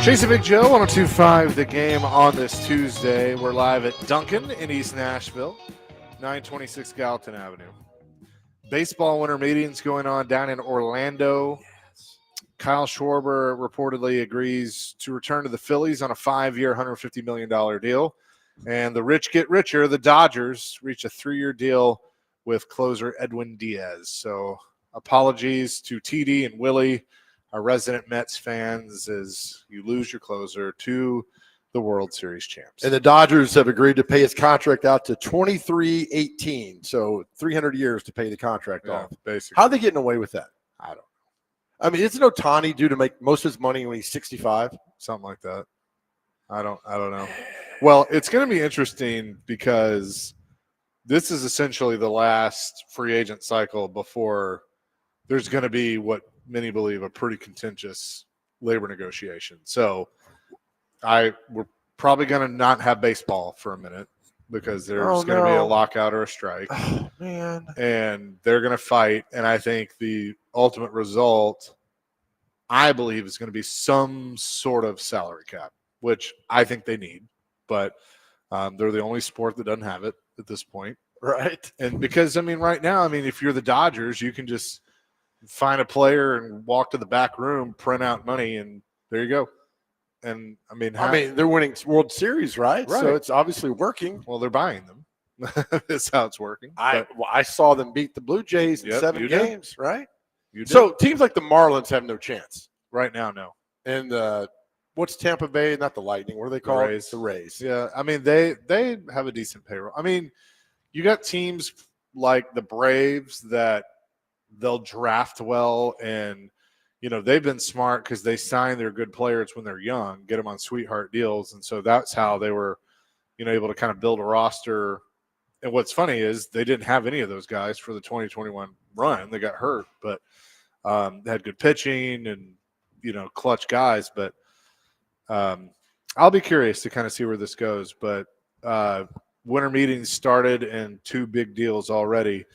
Speaker 1: Chasing Big Joe, 102.5 The Game on this Tuesday. We're live at Duncan in East Nashville, 926 Gallatin Avenue. Baseball winter meetings going on down in Orlando. Kyle Schwarber reportedly agrees to return to the Phillies on a 5-year, $150 million deal. And the rich get richer. The Dodgers reach a 3-year deal with closer Edwin Diaz. So apologies to TD and Willie, our resident Mets fans, as you lose your closer to the World Series champs.
Speaker 2: And the Dodgers have agreed to pay his contract out to 23-18, so 300 years to pay the contract off.
Speaker 1: Basically.
Speaker 2: How are they getting away with that?
Speaker 1: I don't know.
Speaker 2: I mean, isn't Ohtani due to make most of his money when he's 65?
Speaker 1: Something like that. I don't know. Well, it's going to be interesting because this is essentially the last free agent cycle before there's going to be what many believe a pretty contentious labor negotiation. So we're probably going to not have baseball for a minute because there's going to be a lockout or a strike.
Speaker 2: Oh, man.
Speaker 1: And they're going to fight. And I think the ultimate result, I believe, is going to be some sort of salary cap, which I think they need. But they're the only sport that doesn't have it at this point.
Speaker 2: Right.
Speaker 1: And because, right now, if you're the Dodgers, you can just find a player and walk to the back room, print out money, and there you go. And,
Speaker 2: they're winning World Series, right?
Speaker 1: Right.
Speaker 2: So it's obviously working.
Speaker 1: Well, they're buying them. That's how it's working.
Speaker 2: I saw them beat the Blue Jays in 7
Speaker 1: you did.
Speaker 2: games, right?
Speaker 1: You did.
Speaker 2: So teams like the Marlins have no chance.
Speaker 1: Right now, no.
Speaker 2: And what's Tampa Bay? Not the Lightning. What are they called?
Speaker 1: Rays.
Speaker 2: The Rays.
Speaker 1: Yeah, they have a decent payroll. You got teams like the Braves that they'll draft well, and they've been smart because they sign their good players when they're young, get them on sweetheart deals, and so that's how they were, able to kind of build a roster. And what's funny is they didn't have any of those guys for the 2021 run. They got hurt, but they had good pitching and clutch guys. But I'll be curious to kind of see where this goes. But winter meetings started and 2 big deals already.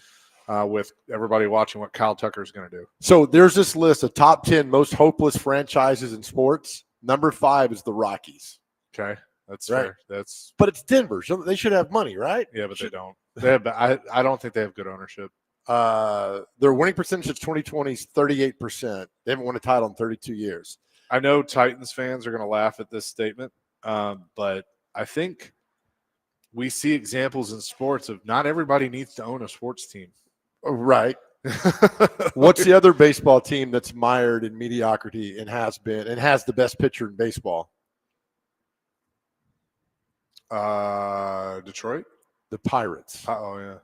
Speaker 1: With everybody watching what Kyle Tucker is going to do. So
Speaker 2: there's this list of top 10 most hopeless franchises in sports. Number 5 is the Rockies.
Speaker 1: Okay, that's
Speaker 2: right.
Speaker 1: Fair.
Speaker 2: But it's Denver, so they should have money, right?
Speaker 1: Yeah, but they don't. They have. I don't think they have good ownership.
Speaker 2: Their winning percentage of 2020 is 38%. They haven't won a title in 32 years.
Speaker 1: I know Titans fans are going to laugh at this statement, but I think we see examples in sports of not everybody needs to own a sports team.
Speaker 2: Right. What's the other baseball team that's mired in mediocrity and has the best pitcher in baseball?
Speaker 1: Detroit?
Speaker 2: The Pirates.
Speaker 1: Yeah.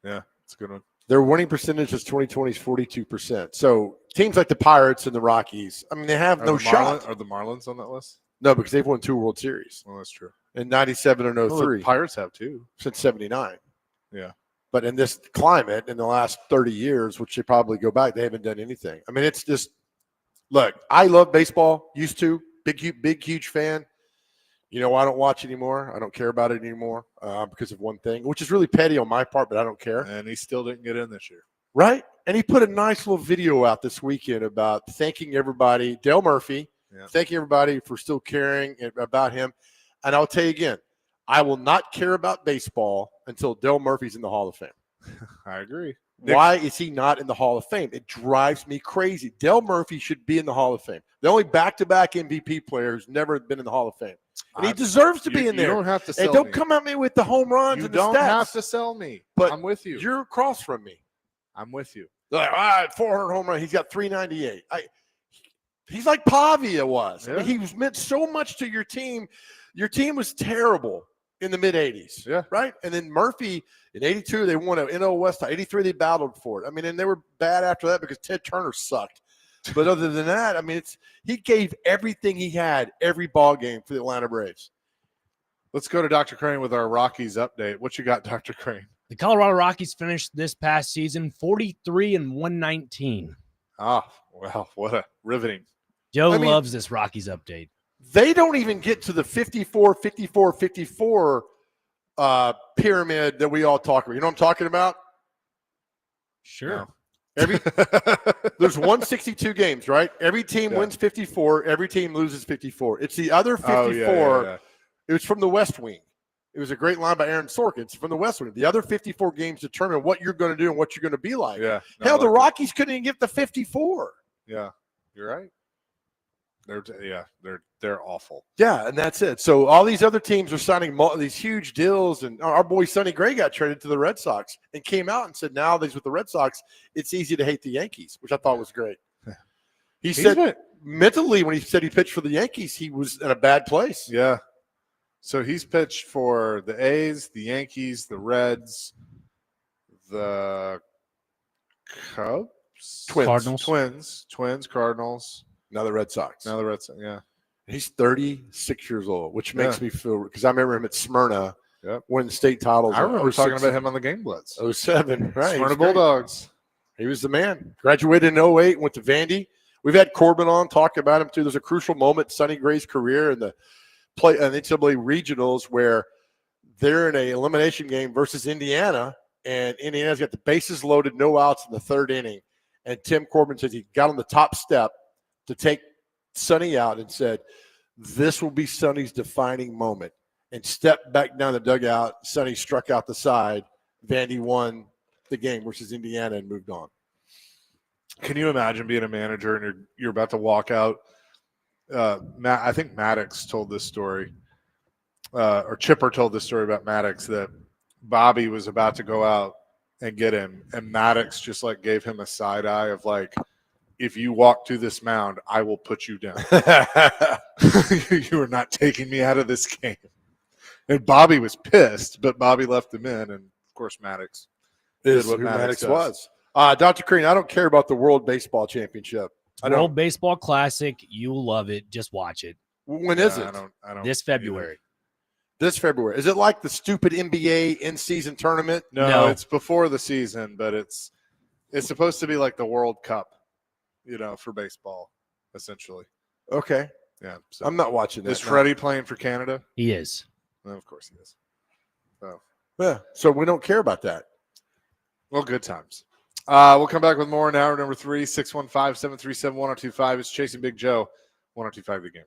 Speaker 1: Yeah, it's a good one.
Speaker 2: Their winning percentage is 2020 is 42%. So teams like the Pirates and the Rockies, they have no shot.
Speaker 1: Are the Marlins on that list?
Speaker 2: No, because they've won 2 World Series.
Speaker 1: Well, that's true.
Speaker 2: In 97 and 03.
Speaker 1: Well, the Pirates have 2.
Speaker 2: Since 79.
Speaker 1: Yeah.
Speaker 2: But in this climate, in the last 30 years, which they probably go back, they haven't done anything. It's just, look, I love baseball, used to, big, huge fan. I don't watch anymore. I don't care about it anymore because of one thing, which is really petty on my part, but I don't care.
Speaker 1: And he still didn't get in this year.
Speaker 2: Right? And he put a nice little video out this weekend about thanking everybody, Dale Murphy, thanking everybody for still caring about him. And I'll tell you again, I will not care about baseball until Dale Murphy's in the Hall of Fame.
Speaker 1: I agree.
Speaker 2: Why is he not in the Hall of Fame? It drives me crazy. Dale Murphy should be in the Hall of Fame. The only back-to-back MVP player who's never been in the Hall of Fame. And he deserves to be in there.
Speaker 1: You don't have to sell
Speaker 2: and don't
Speaker 1: me.
Speaker 2: come at me with the home runs
Speaker 1: you
Speaker 2: and the
Speaker 1: don't
Speaker 2: stats.
Speaker 1: have to sell me.
Speaker 2: But
Speaker 1: I'm with you.
Speaker 2: You're across from me.
Speaker 1: I'm with you.
Speaker 2: Like, all right, 400 home run. He's got 398. He's like Pavia was.
Speaker 1: Yeah.
Speaker 2: He was meant so much to your team. Your team was terrible in the mid-'80s.
Speaker 1: Yeah.
Speaker 2: Right? And then Murphy, in 82, they won an NL West. 83, they battled for it. And they were bad after that because Ted Turner sucked. But other than that, he gave everything he had every ball game for the Atlanta Braves.
Speaker 1: Let's go to Dr. Crane with our Rockies update. What you got, Dr. Crane?
Speaker 3: The Colorado Rockies finished this past season 43-119.
Speaker 1: Ah, well, what a riveting.
Speaker 3: Joe loves this Rockies update.
Speaker 2: They don't even get to the 54 pyramid that we all talk about. You know what I'm talking about?
Speaker 3: Sure.
Speaker 1: No.
Speaker 2: There's 162 games, right? Every team
Speaker 1: Yeah.
Speaker 2: wins 54. Every team loses 54. It's the other 54.
Speaker 1: Oh, yeah.
Speaker 2: It was from the West Wing. It was a great line by Aaron Sorkin. It's from the West Wing. The other 54 games determine what you're going to do and what you're going to be like.
Speaker 1: Yeah. No,
Speaker 2: Hell,
Speaker 1: I
Speaker 2: the
Speaker 1: like that.
Speaker 2: Rockies couldn't even get the 54.
Speaker 1: Yeah, you're right. They're awful.
Speaker 2: Yeah, and that's it. So all these other teams are signing these huge deals, and our boy Sonny Gray got traded to the Red Sox and came out and said nowadays with the Red Sox, it's easy to hate the Yankees, which I thought was great. He said mentally when he said he pitched for the Yankees, he was in a bad place.
Speaker 1: Yeah. So he's pitched for the A's, the Yankees, the Reds, the Cubs,
Speaker 3: Cardinals.
Speaker 1: Cardinals.
Speaker 2: Now the Red Sox.
Speaker 1: Now the Red Sox. Yeah.
Speaker 2: He's 36 years old, which makes me feel because I remember him at Smyrna winning state titles.
Speaker 1: I remember talking about him on the Game Blitz.
Speaker 2: 07, right?
Speaker 1: Smyrna Bulldogs.
Speaker 2: He was the man. Graduated in 08, went to Vandy. We've had Corbin on talk about him too. There's a crucial moment in Sonny Gray's career in the NCAA regionals where they're in an elimination game versus Indiana, and Indiana's got the bases loaded, no outs in the third inning. And Tim Corbin says he got on the top step to take Sonny out and said, "This will be Sonny's defining moment." And stepped back down the dugout. Sonny struck out the side. Vandy won the game versus Indiana and moved on.
Speaker 1: Can you imagine being a manager and you're about to walk out? I think Maddox told this story, or Chipper told this story about Maddox, that Bobby was about to go out and get him, and Maddox just like gave him a side eye of like, if you walk to this mound, I will put you down. You are not taking me out of this game. And Bobby was pissed, but Bobby left him in, and of course Maddox
Speaker 2: Is
Speaker 1: did what
Speaker 2: who
Speaker 1: Maddox
Speaker 2: was. Dr. Crane, I don't care about the World Baseball Championship.
Speaker 3: World Baseball Classic. You'll love it. Just watch it.
Speaker 2: When is it?
Speaker 1: I don't.
Speaker 3: This February.
Speaker 2: This February. Is it like the stupid NBA in-season tournament?
Speaker 1: No, it's before the season, but it's supposed to be like the World Cup, for baseball, essentially.
Speaker 2: Okay.
Speaker 1: Yeah. So
Speaker 2: I'm not watching that.
Speaker 1: Is Freddie playing for Canada?
Speaker 3: He is.
Speaker 1: Well, of course he is. So.
Speaker 2: Yeah. So we don't care about that.
Speaker 1: Well, good times. We'll come back with more in hour number 3, 615-737-1025. It's Chasing Big Joe, 1025 The Game.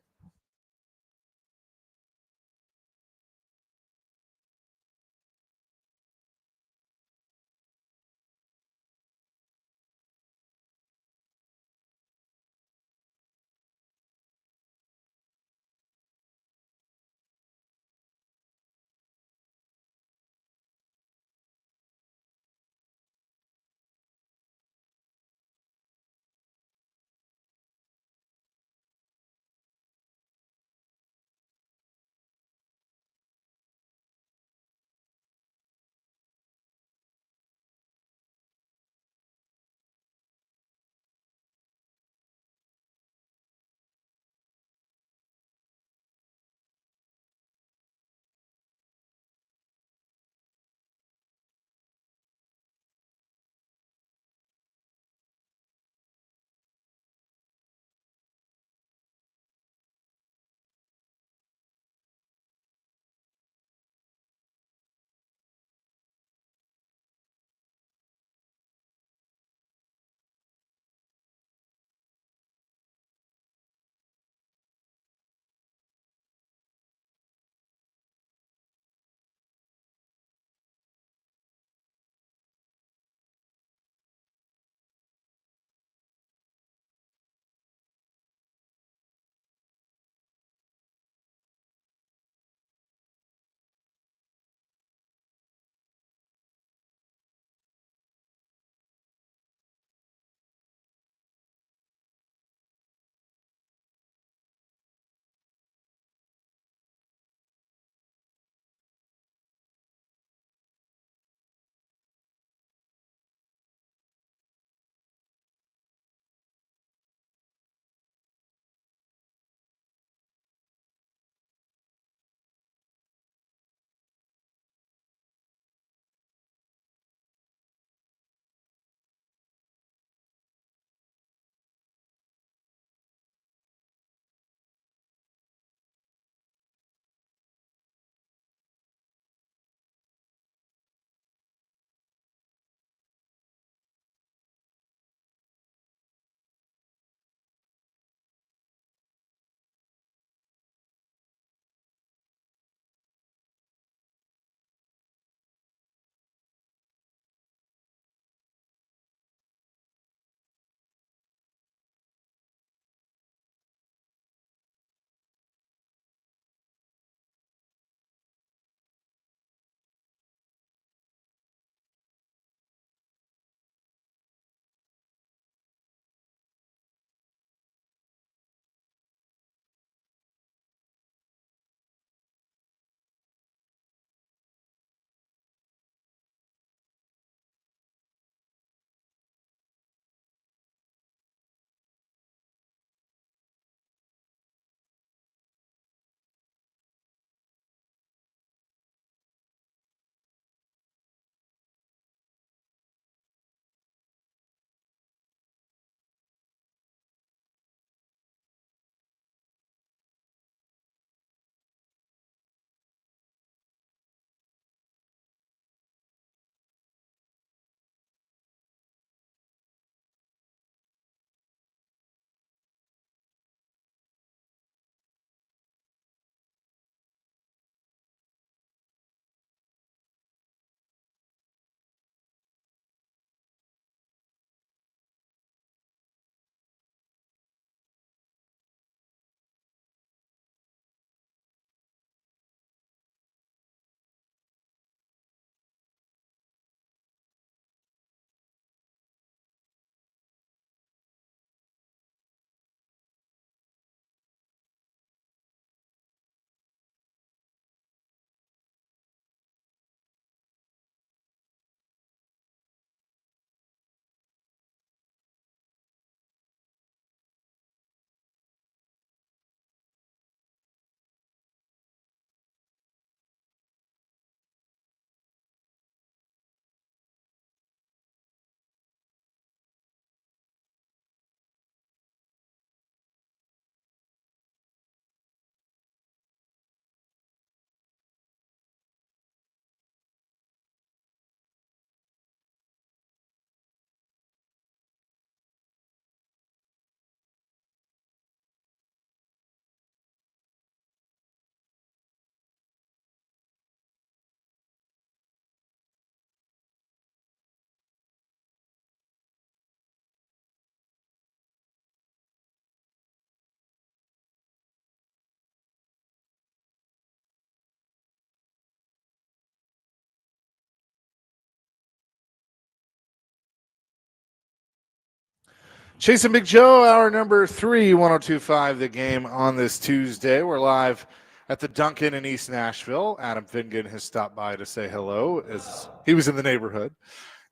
Speaker 1: Chasing Big Joe, hour number 3, 102.5 The Game on this Tuesday. We're live at the Dunkin' in East Nashville. Adam Fingan has stopped by to say hello as he was in the neighborhood.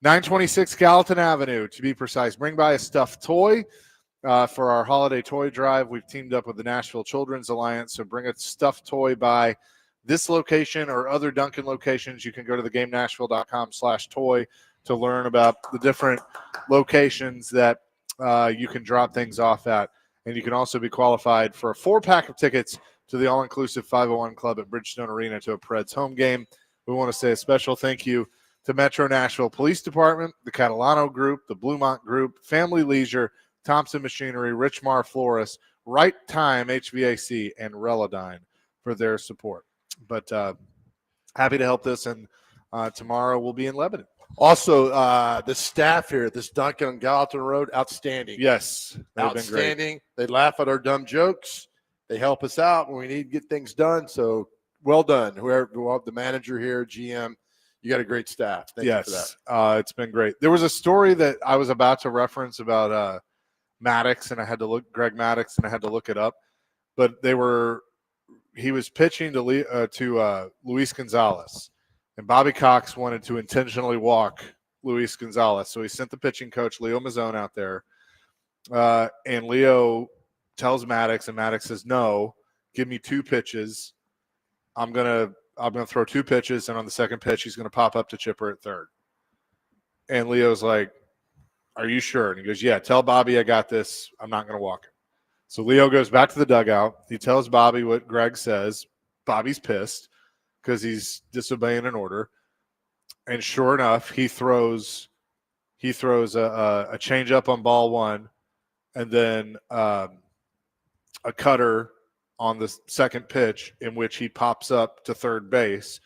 Speaker 1: 926 Gallatin Avenue, to be precise. Bring by a stuffed toy for our holiday toy drive. We've teamed up with the Nashville Children's Alliance, so bring a stuffed toy by this location or other Dunkin' locations. You can go to thegamenashville.com/toy to learn about the different locations that you can drop things off at. And you can also be qualified for a 4-pack of tickets to the all-inclusive 501 Club at Bridgestone Arena to a Preds home game. We want to say a special thank you to Metro Nashville Police Department, the Catalano Group, the Bluemont Group, Family Leisure, Thompson Machinery, Richmar Florist, Right Time HVAC, and Relodyne for their support. But happy to help this, and tomorrow we'll be in Lebanon.
Speaker 2: Also, the staff here at this Dunkin' on Gallatin Road, outstanding.
Speaker 1: Yes, they've been great.
Speaker 2: Outstanding. They laugh at our dumb jokes. They help us out when we need to get things done. So well done. Whoever, the manager here, GM, you got a great staff. Thank you for that.
Speaker 1: It's been great. There was a story that I was about to reference about Maddox, and I had to look Greg Maddox, and I had to look it up. But he was pitching to Luis Gonzalez. And Bobby Cox wanted to intentionally walk Luis Gonzalez. So he sent the pitching coach, Leo Mazzone, out there. And Leo tells Maddox, and Maddox says, no, give me 2 pitches. I'm gonna throw 2 pitches, and on the second pitch, he's going to pop up to Chipper at third. And Leo's like, are you sure? And he goes, yeah, tell Bobby I got this. I'm not going to walk him. So Leo goes back to the dugout. He tells Bobby what Greg says. Bobby's pissed because he's disobeying an order. And sure enough, he throws a changeup on ball 1, and then a cutter on the second pitch, in which he pops up to third base.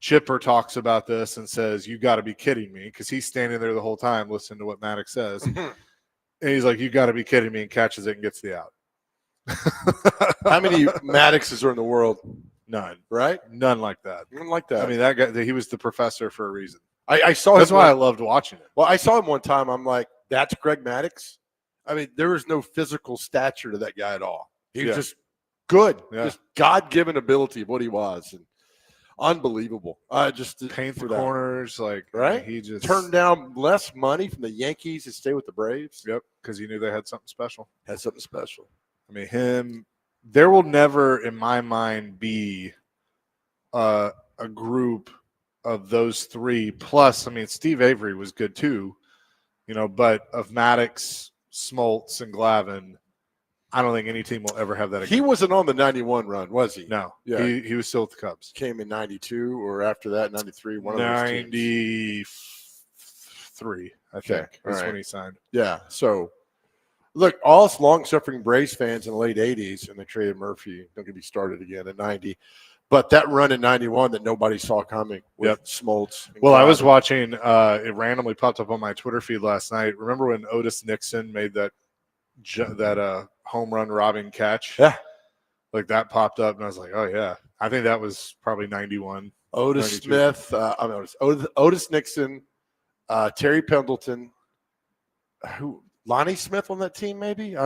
Speaker 1: Chipper talks about this and says, you got to be kidding me, because he's standing there the whole time listening to what Maddox says. And he's like, you got to be kidding me, and catches it and gets the out.
Speaker 2: How many Maddoxes are in the world?
Speaker 1: None.
Speaker 2: Right?
Speaker 1: None like that.
Speaker 2: None like that.
Speaker 1: I mean, that guy, he was the professor for a reason.
Speaker 2: I saw
Speaker 1: That's
Speaker 2: him.
Speaker 1: why I loved watching it.
Speaker 2: Well, I saw him one time. I'm like, that's Greg Maddox? I mean, there was no physical stature to that guy at all. He was just good.
Speaker 1: Yeah.
Speaker 2: Just God-given ability of what he was. And unbelievable. Just
Speaker 1: Paint the
Speaker 2: that.
Speaker 1: corners, like,
Speaker 2: right?
Speaker 1: He just
Speaker 2: turned down less money from the Yankees to stay with the Braves.
Speaker 1: Yep, because he knew they had something special.
Speaker 2: Had something special.
Speaker 1: I mean, there will never, in my mind, be a group of those 3. Plus, I mean, Steve Avery was good too, but of Maddox, Smoltz, and Glavine, I don't think any team will ever have that again.
Speaker 2: He wasn't on the 91 run, was he?
Speaker 1: No.
Speaker 2: Yeah.
Speaker 1: He was still with the Cubs.
Speaker 2: Came in 92 or after that, 93, one of those teams.
Speaker 1: 93, I think, is when he signed.
Speaker 2: Yeah. So, look, all us long-suffering Braves fans in the late 80s, and they traded Murphy. Don't get me started again in 90. But that run in 91 that nobody saw coming with Smoltz.
Speaker 1: Well, I was watching, it randomly popped up on my Twitter feed last night. Remember when Otis Nixon made that home run robbing catch?
Speaker 2: Yeah.
Speaker 1: Like that popped up, and I was like, oh, yeah. I think that was probably 91.
Speaker 2: Otis
Speaker 1: 92.
Speaker 2: Smith, Otis Nixon, Terry Pendleton, Lonnie Smith on that team, maybe?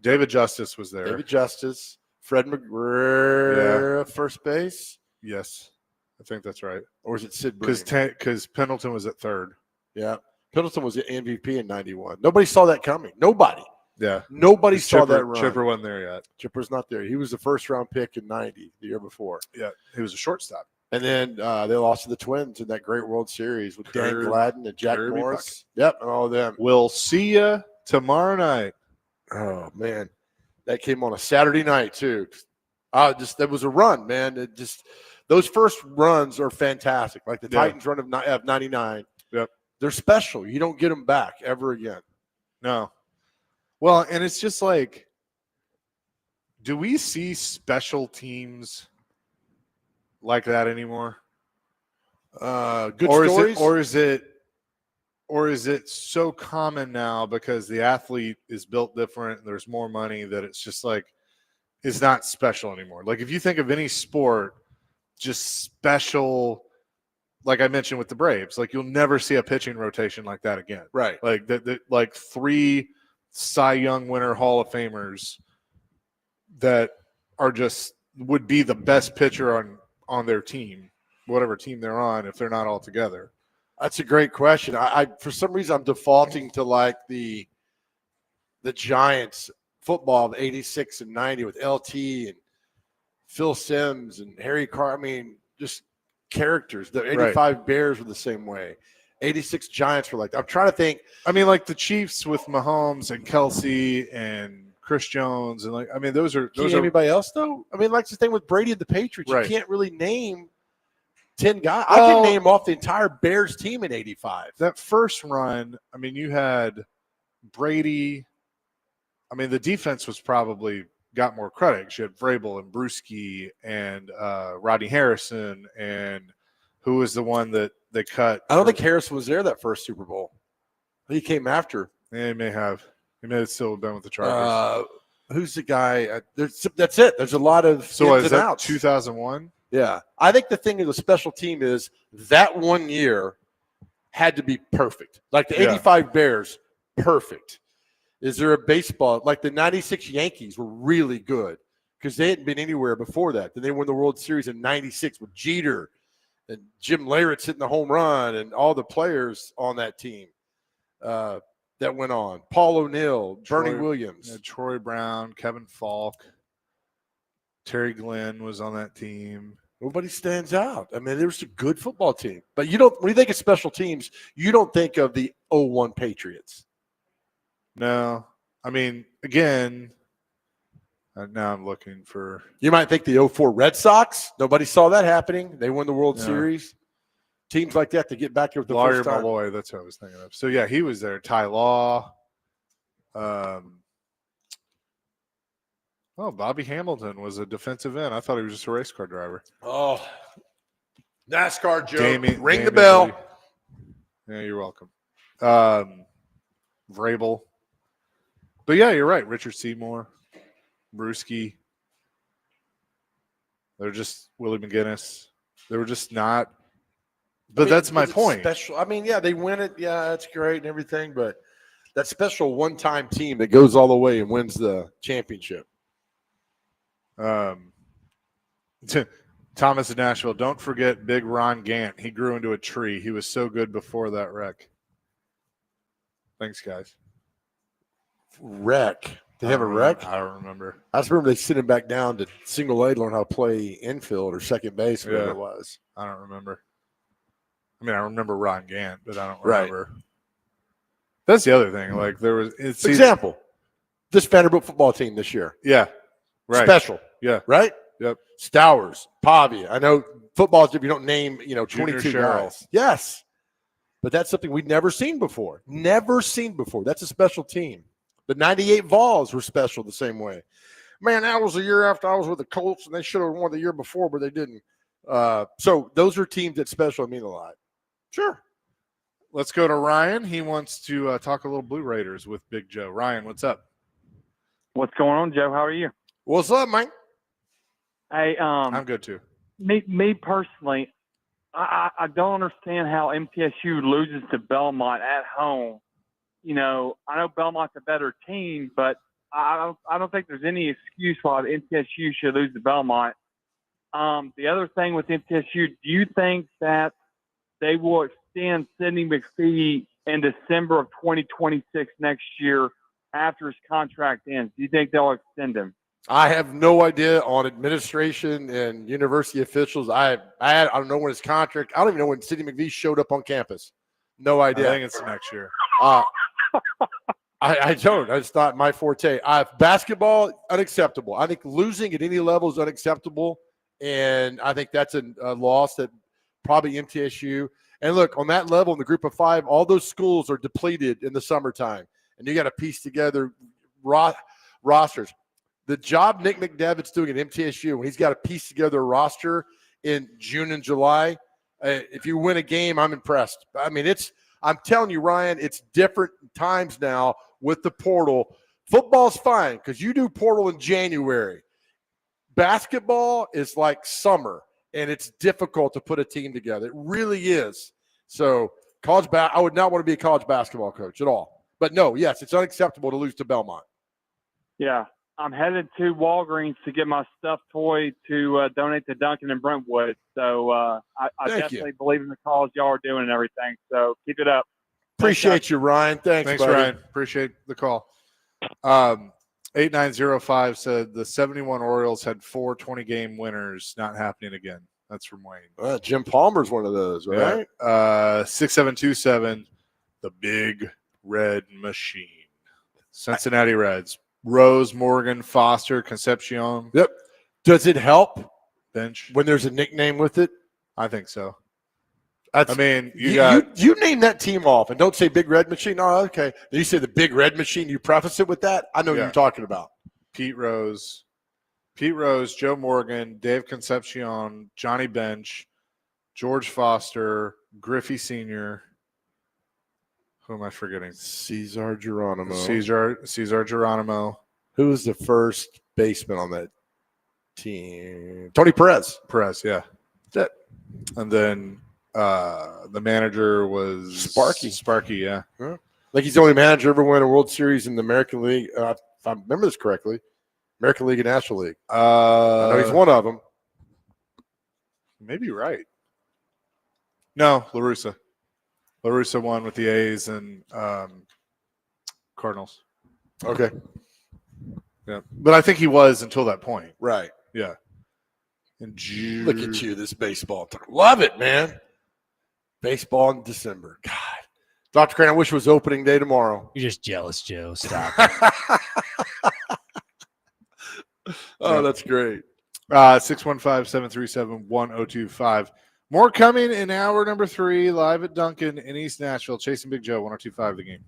Speaker 1: David Justice was there.
Speaker 2: David Justice. Fred McGraw, first base.
Speaker 1: Yes, I think that's right.
Speaker 2: Or is it Sid Bream?
Speaker 1: Because Pendleton was at third.
Speaker 2: Yeah, Pendleton was the MVP in 91. Nobody saw that coming. Nobody.
Speaker 1: Yeah.
Speaker 2: Nobody saw that run.
Speaker 1: Chipper wasn't there yet.
Speaker 2: Chipper's not there. He was the first-round pick in 90, the year before.
Speaker 1: Yeah, he was a shortstop.
Speaker 2: And then they lost to the Twins in that great World Series with Dan Gladden and Jack
Speaker 1: Kirby
Speaker 2: Morris. Yep, and all of them.
Speaker 1: We'll see you tomorrow night.
Speaker 2: Oh, man. That came on a Saturday night, too. That was a run, man. Those first runs are fantastic. Like the Titans run of 99.
Speaker 1: Yep.
Speaker 2: They're special. You don't get them back ever again.
Speaker 1: No. Well, and it's just like, do we see special teams like that anymore?
Speaker 2: Good
Speaker 1: or
Speaker 2: stories?
Speaker 1: Or is it so common now because the athlete is built different and there's more money that it's just like it's not special anymore? Like if you think of any sport, just special, like I mentioned with the Braves, like you'll never see a pitching rotation like that again.
Speaker 2: Right.
Speaker 1: Like like 3 Cy Young winner Hall of Famers that are just would be the best pitcher on their team, whatever team they're on, if they're not all together?
Speaker 2: That's a great question. I for some reason I'm defaulting to like the Giants football of 86 and 90 with LT and Phil Simms and Harry Carr. I mean, just characters. The 85 Bears were the same way. 86 Giants were like that. I'm trying to think.
Speaker 1: I mean, like the Chiefs with Mahomes and Kelsey and Chris Jones and like, I mean, those are
Speaker 2: anybody else though. I mean, like the thing with Brady and the Patriots,
Speaker 1: Right.
Speaker 2: you can't really name 10 guys.
Speaker 1: Well,
Speaker 2: I can name off the entire Bears team in 85.
Speaker 1: that first run. I mean, you had Brady. I mean, the defense was probably got more credit. You had Vrabel and Bruschi and Rodney Harrison, and who was the one that they cut?
Speaker 2: I don't think Harrison was there that first Super Bowl. He came after.
Speaker 1: He may have. He may have still been with the Chargers.
Speaker 2: Who's the guy? That's it. There's a lot of
Speaker 1: So
Speaker 2: ins
Speaker 1: is
Speaker 2: and
Speaker 1: that
Speaker 2: outs.
Speaker 1: 2001?
Speaker 2: Yeah. I think the thing of the special team is that 1 year had to be perfect. Like the 85 Bears, perfect. Is there a baseball? Like the 96 Yankees were really good because they hadn't been anywhere before that. Then they won the World Series in 96 with Jeter and Jim Leyritz hitting the home run and all the players on that team that went on. Paul O'Neill, Bernie Williams.
Speaker 1: Troy Brown, Kevin Falk, Terry Glenn was on that team.
Speaker 2: Nobody stands out. I mean, there was a good football team. But when you think of special teams, you don't think of the 01 Patriots.
Speaker 1: No. I mean, again, now I'm looking for.
Speaker 2: You might think the 04 Red Sox. Nobody saw that happening. They won the World Series. Teams like that to get back here with the
Speaker 1: Lawyer
Speaker 2: first time.
Speaker 1: Malloy, that's what I was thinking of. So, yeah, he was there. Ty Law. Bobby Hamilton was a defensive end. I thought he was just a race car driver.
Speaker 2: Oh, NASCAR joke. Ring the
Speaker 1: Damien
Speaker 2: bell.
Speaker 1: Lee. Yeah, you're welcome. Vrabel. But, yeah, you're right. Richard Seymour, Bruschi. They're just Willie McGinnis. They were just not. But that's my point.
Speaker 2: Special. I mean, yeah, they win it. Yeah, that's great and everything. But that special one-time team that goes all the way and wins the championship.
Speaker 1: Thomas in Nashville. Don't forget big Ron Gant. He grew into a tree. He was so good before that wreck. Thanks, guys.
Speaker 2: Wreck. They have a wreck?
Speaker 1: I don't remember.
Speaker 2: I just remember they sent him back down to single A to learn how to play infield or second base, whatever it was.
Speaker 1: I don't remember. I mean, I remember Ron Gant, but I don't remember. Right. That's the other thing. Like there was
Speaker 2: example. This Vanderbilt football team this year.
Speaker 1: Yeah. Right.
Speaker 2: Special.
Speaker 1: Yeah.
Speaker 2: Right?
Speaker 1: Yep.
Speaker 2: Stowers, Pavia. I know football, if you don't name, 22 guys. Yes. But that's something we'd never seen before. Never seen before. That's a special team. The 98 Vols were special the same way. Man, that was the year after I was with the Colts, and they should have won the year before, but they didn't. So those are teams that special mean a lot. Sure.
Speaker 1: Let's go to Ryan. He wants to talk a little Blue Raiders with Big Joe. Ryan, what's up?
Speaker 8: What's going on, Joe? How are you?
Speaker 2: What's up, man?
Speaker 8: Hey,
Speaker 1: I'm good too.
Speaker 8: Me personally, I don't understand how MTSU loses to Belmont at home. I know Belmont's a better team, but I don't think there's any excuse why MTSU should lose to Belmont. The other thing with MTSU, do you think that they will extend Sidney McPhee in December of 2026 next year after his contract ends? Do you think they'll extend him?
Speaker 2: I have no idea on administration and university officials. I don't know when his contract. I don't even know when Sidney McPhee showed up on campus. No idea.
Speaker 1: I think it's next year.
Speaker 2: I don't. It's not my forte. Basketball, unacceptable. I think losing at any level is unacceptable, and I think that's a loss that probably MTSU. And look, on that level in the group of five, all those schools are depleted in the summertime, and you got to piece together rosters. The job Nick McDevitt's doing at MTSU, when he's got to piece together a roster in June and July, if you win a game, I'm impressed. I mean, I'm telling you, Ryan, it's different times now with the portal. Football's fine because you do portal in January. Basketball is like summer, and it's difficult to put a team together. It really is. So I would not want to be a college basketball coach at all. But no, yes, it's unacceptable to lose to Belmont.
Speaker 8: Yeah. I'm headed to Walgreens to get my stuffed toy to donate to Duncan and Brentwood. So I definitely believe in the cause y'all are doing and everything. So keep it up.
Speaker 2: Appreciate you, Ryan. Thanks, buddy.
Speaker 1: Ryan. Appreciate the call. 8905 said the 71 Orioles had 4 20-game winners. Not happening again. That's from Wayne.
Speaker 2: Jim Palmer's one of those, right?
Speaker 1: Yeah. 6727, the Big Red Machine. Cincinnati Reds. Rose, Morgan, Foster, Concepcion.
Speaker 2: Yep. Does it help
Speaker 1: bench
Speaker 2: when there's a nickname with it?
Speaker 1: I think so.
Speaker 2: That's,
Speaker 1: I mean,
Speaker 2: you name that team off and don't say Big Red Machine. Oh, okay. You say the Big Red Machine. You preface it with that. I know what you're talking about.
Speaker 1: Pete Rose, Joe Morgan, Dave Concepcion, Johnny Bench, George Foster, Griffey Sr. Who am I forgetting?
Speaker 2: Cesar Geronimo.
Speaker 1: Cesar Geronimo.
Speaker 2: Who was the first baseman on that team? Tony Perez.
Speaker 1: Yeah.
Speaker 2: That's it.
Speaker 1: And then the manager was Sparky, yeah.
Speaker 2: Huh? Like he's the only manager ever win a World Series in the American League. If I remember this correctly, American League and National League. I know he's one of them.
Speaker 1: Maybe you're right. No, LaRussa. LaRussa won with the A's and Cardinals.
Speaker 2: Okay.
Speaker 1: Yeah. But I think he was until that point.
Speaker 2: Right.
Speaker 1: Yeah. And
Speaker 2: look at you, this baseball. Love it, man. Baseball in December. God. Dr. Crane, I wish it was opening day tomorrow.
Speaker 3: You're just jealous, Joe. Stop.
Speaker 2: Oh, that's great.
Speaker 1: 615-737-1025. More coming in hour number 3, live at Duncan in East Nashville. Chasing Big Joe, 102.5 The Game.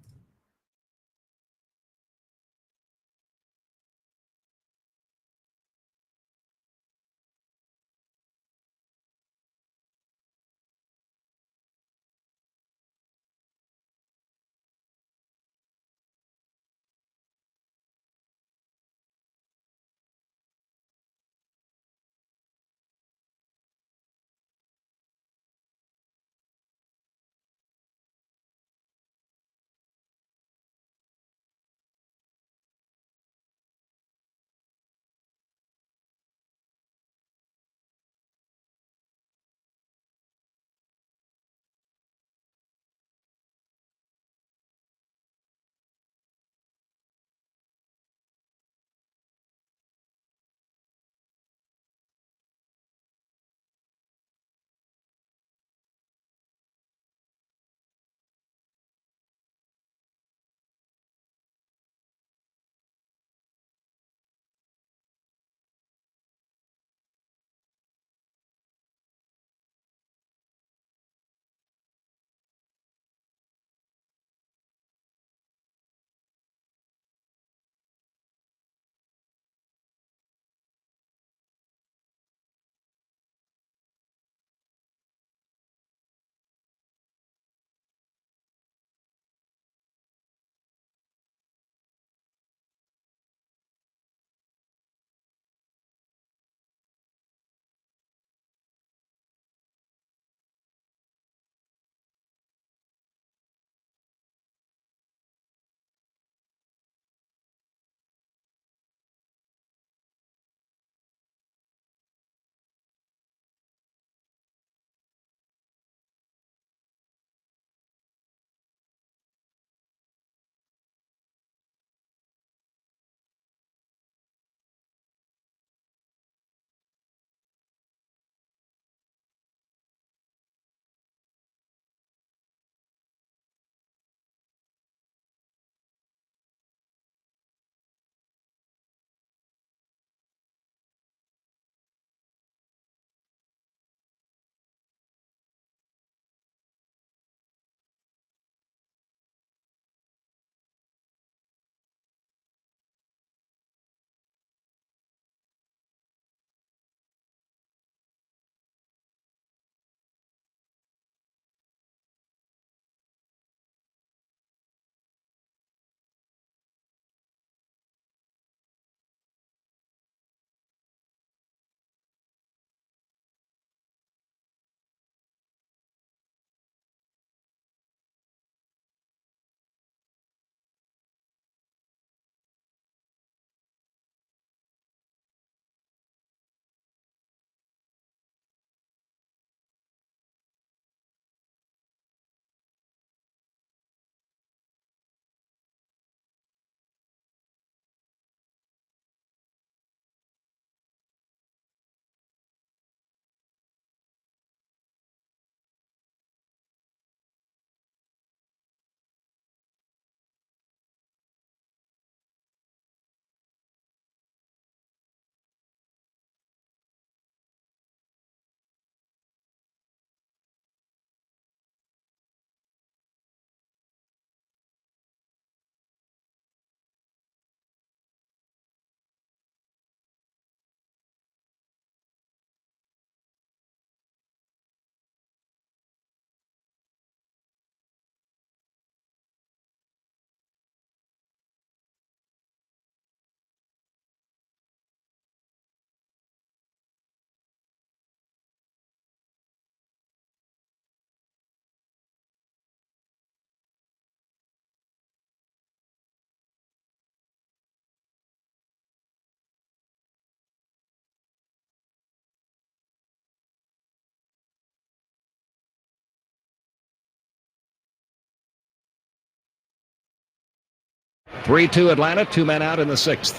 Speaker 9: 3-2 Atlanta, 2 men out in the 6th.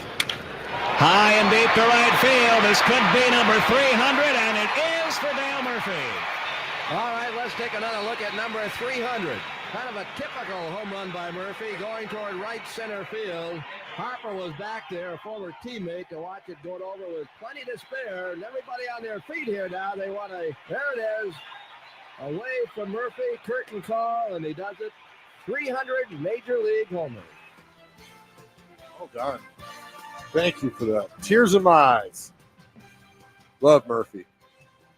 Speaker 9: High and deep to right field. This could be number 300, and it is for Dale Murphy.
Speaker 10: All right, let's take another look at number 300. Kind of a typical home run by Murphy, going toward right center field. Harper was back there, a former teammate, to watch it going over with plenty to spare. And everybody on their feet here now. They want a, there it is, away from Murphy, curtain call, and he does it. 300 Major League homers.
Speaker 2: Well done. Thank you for that. Tears in my eyes. Love Murphy.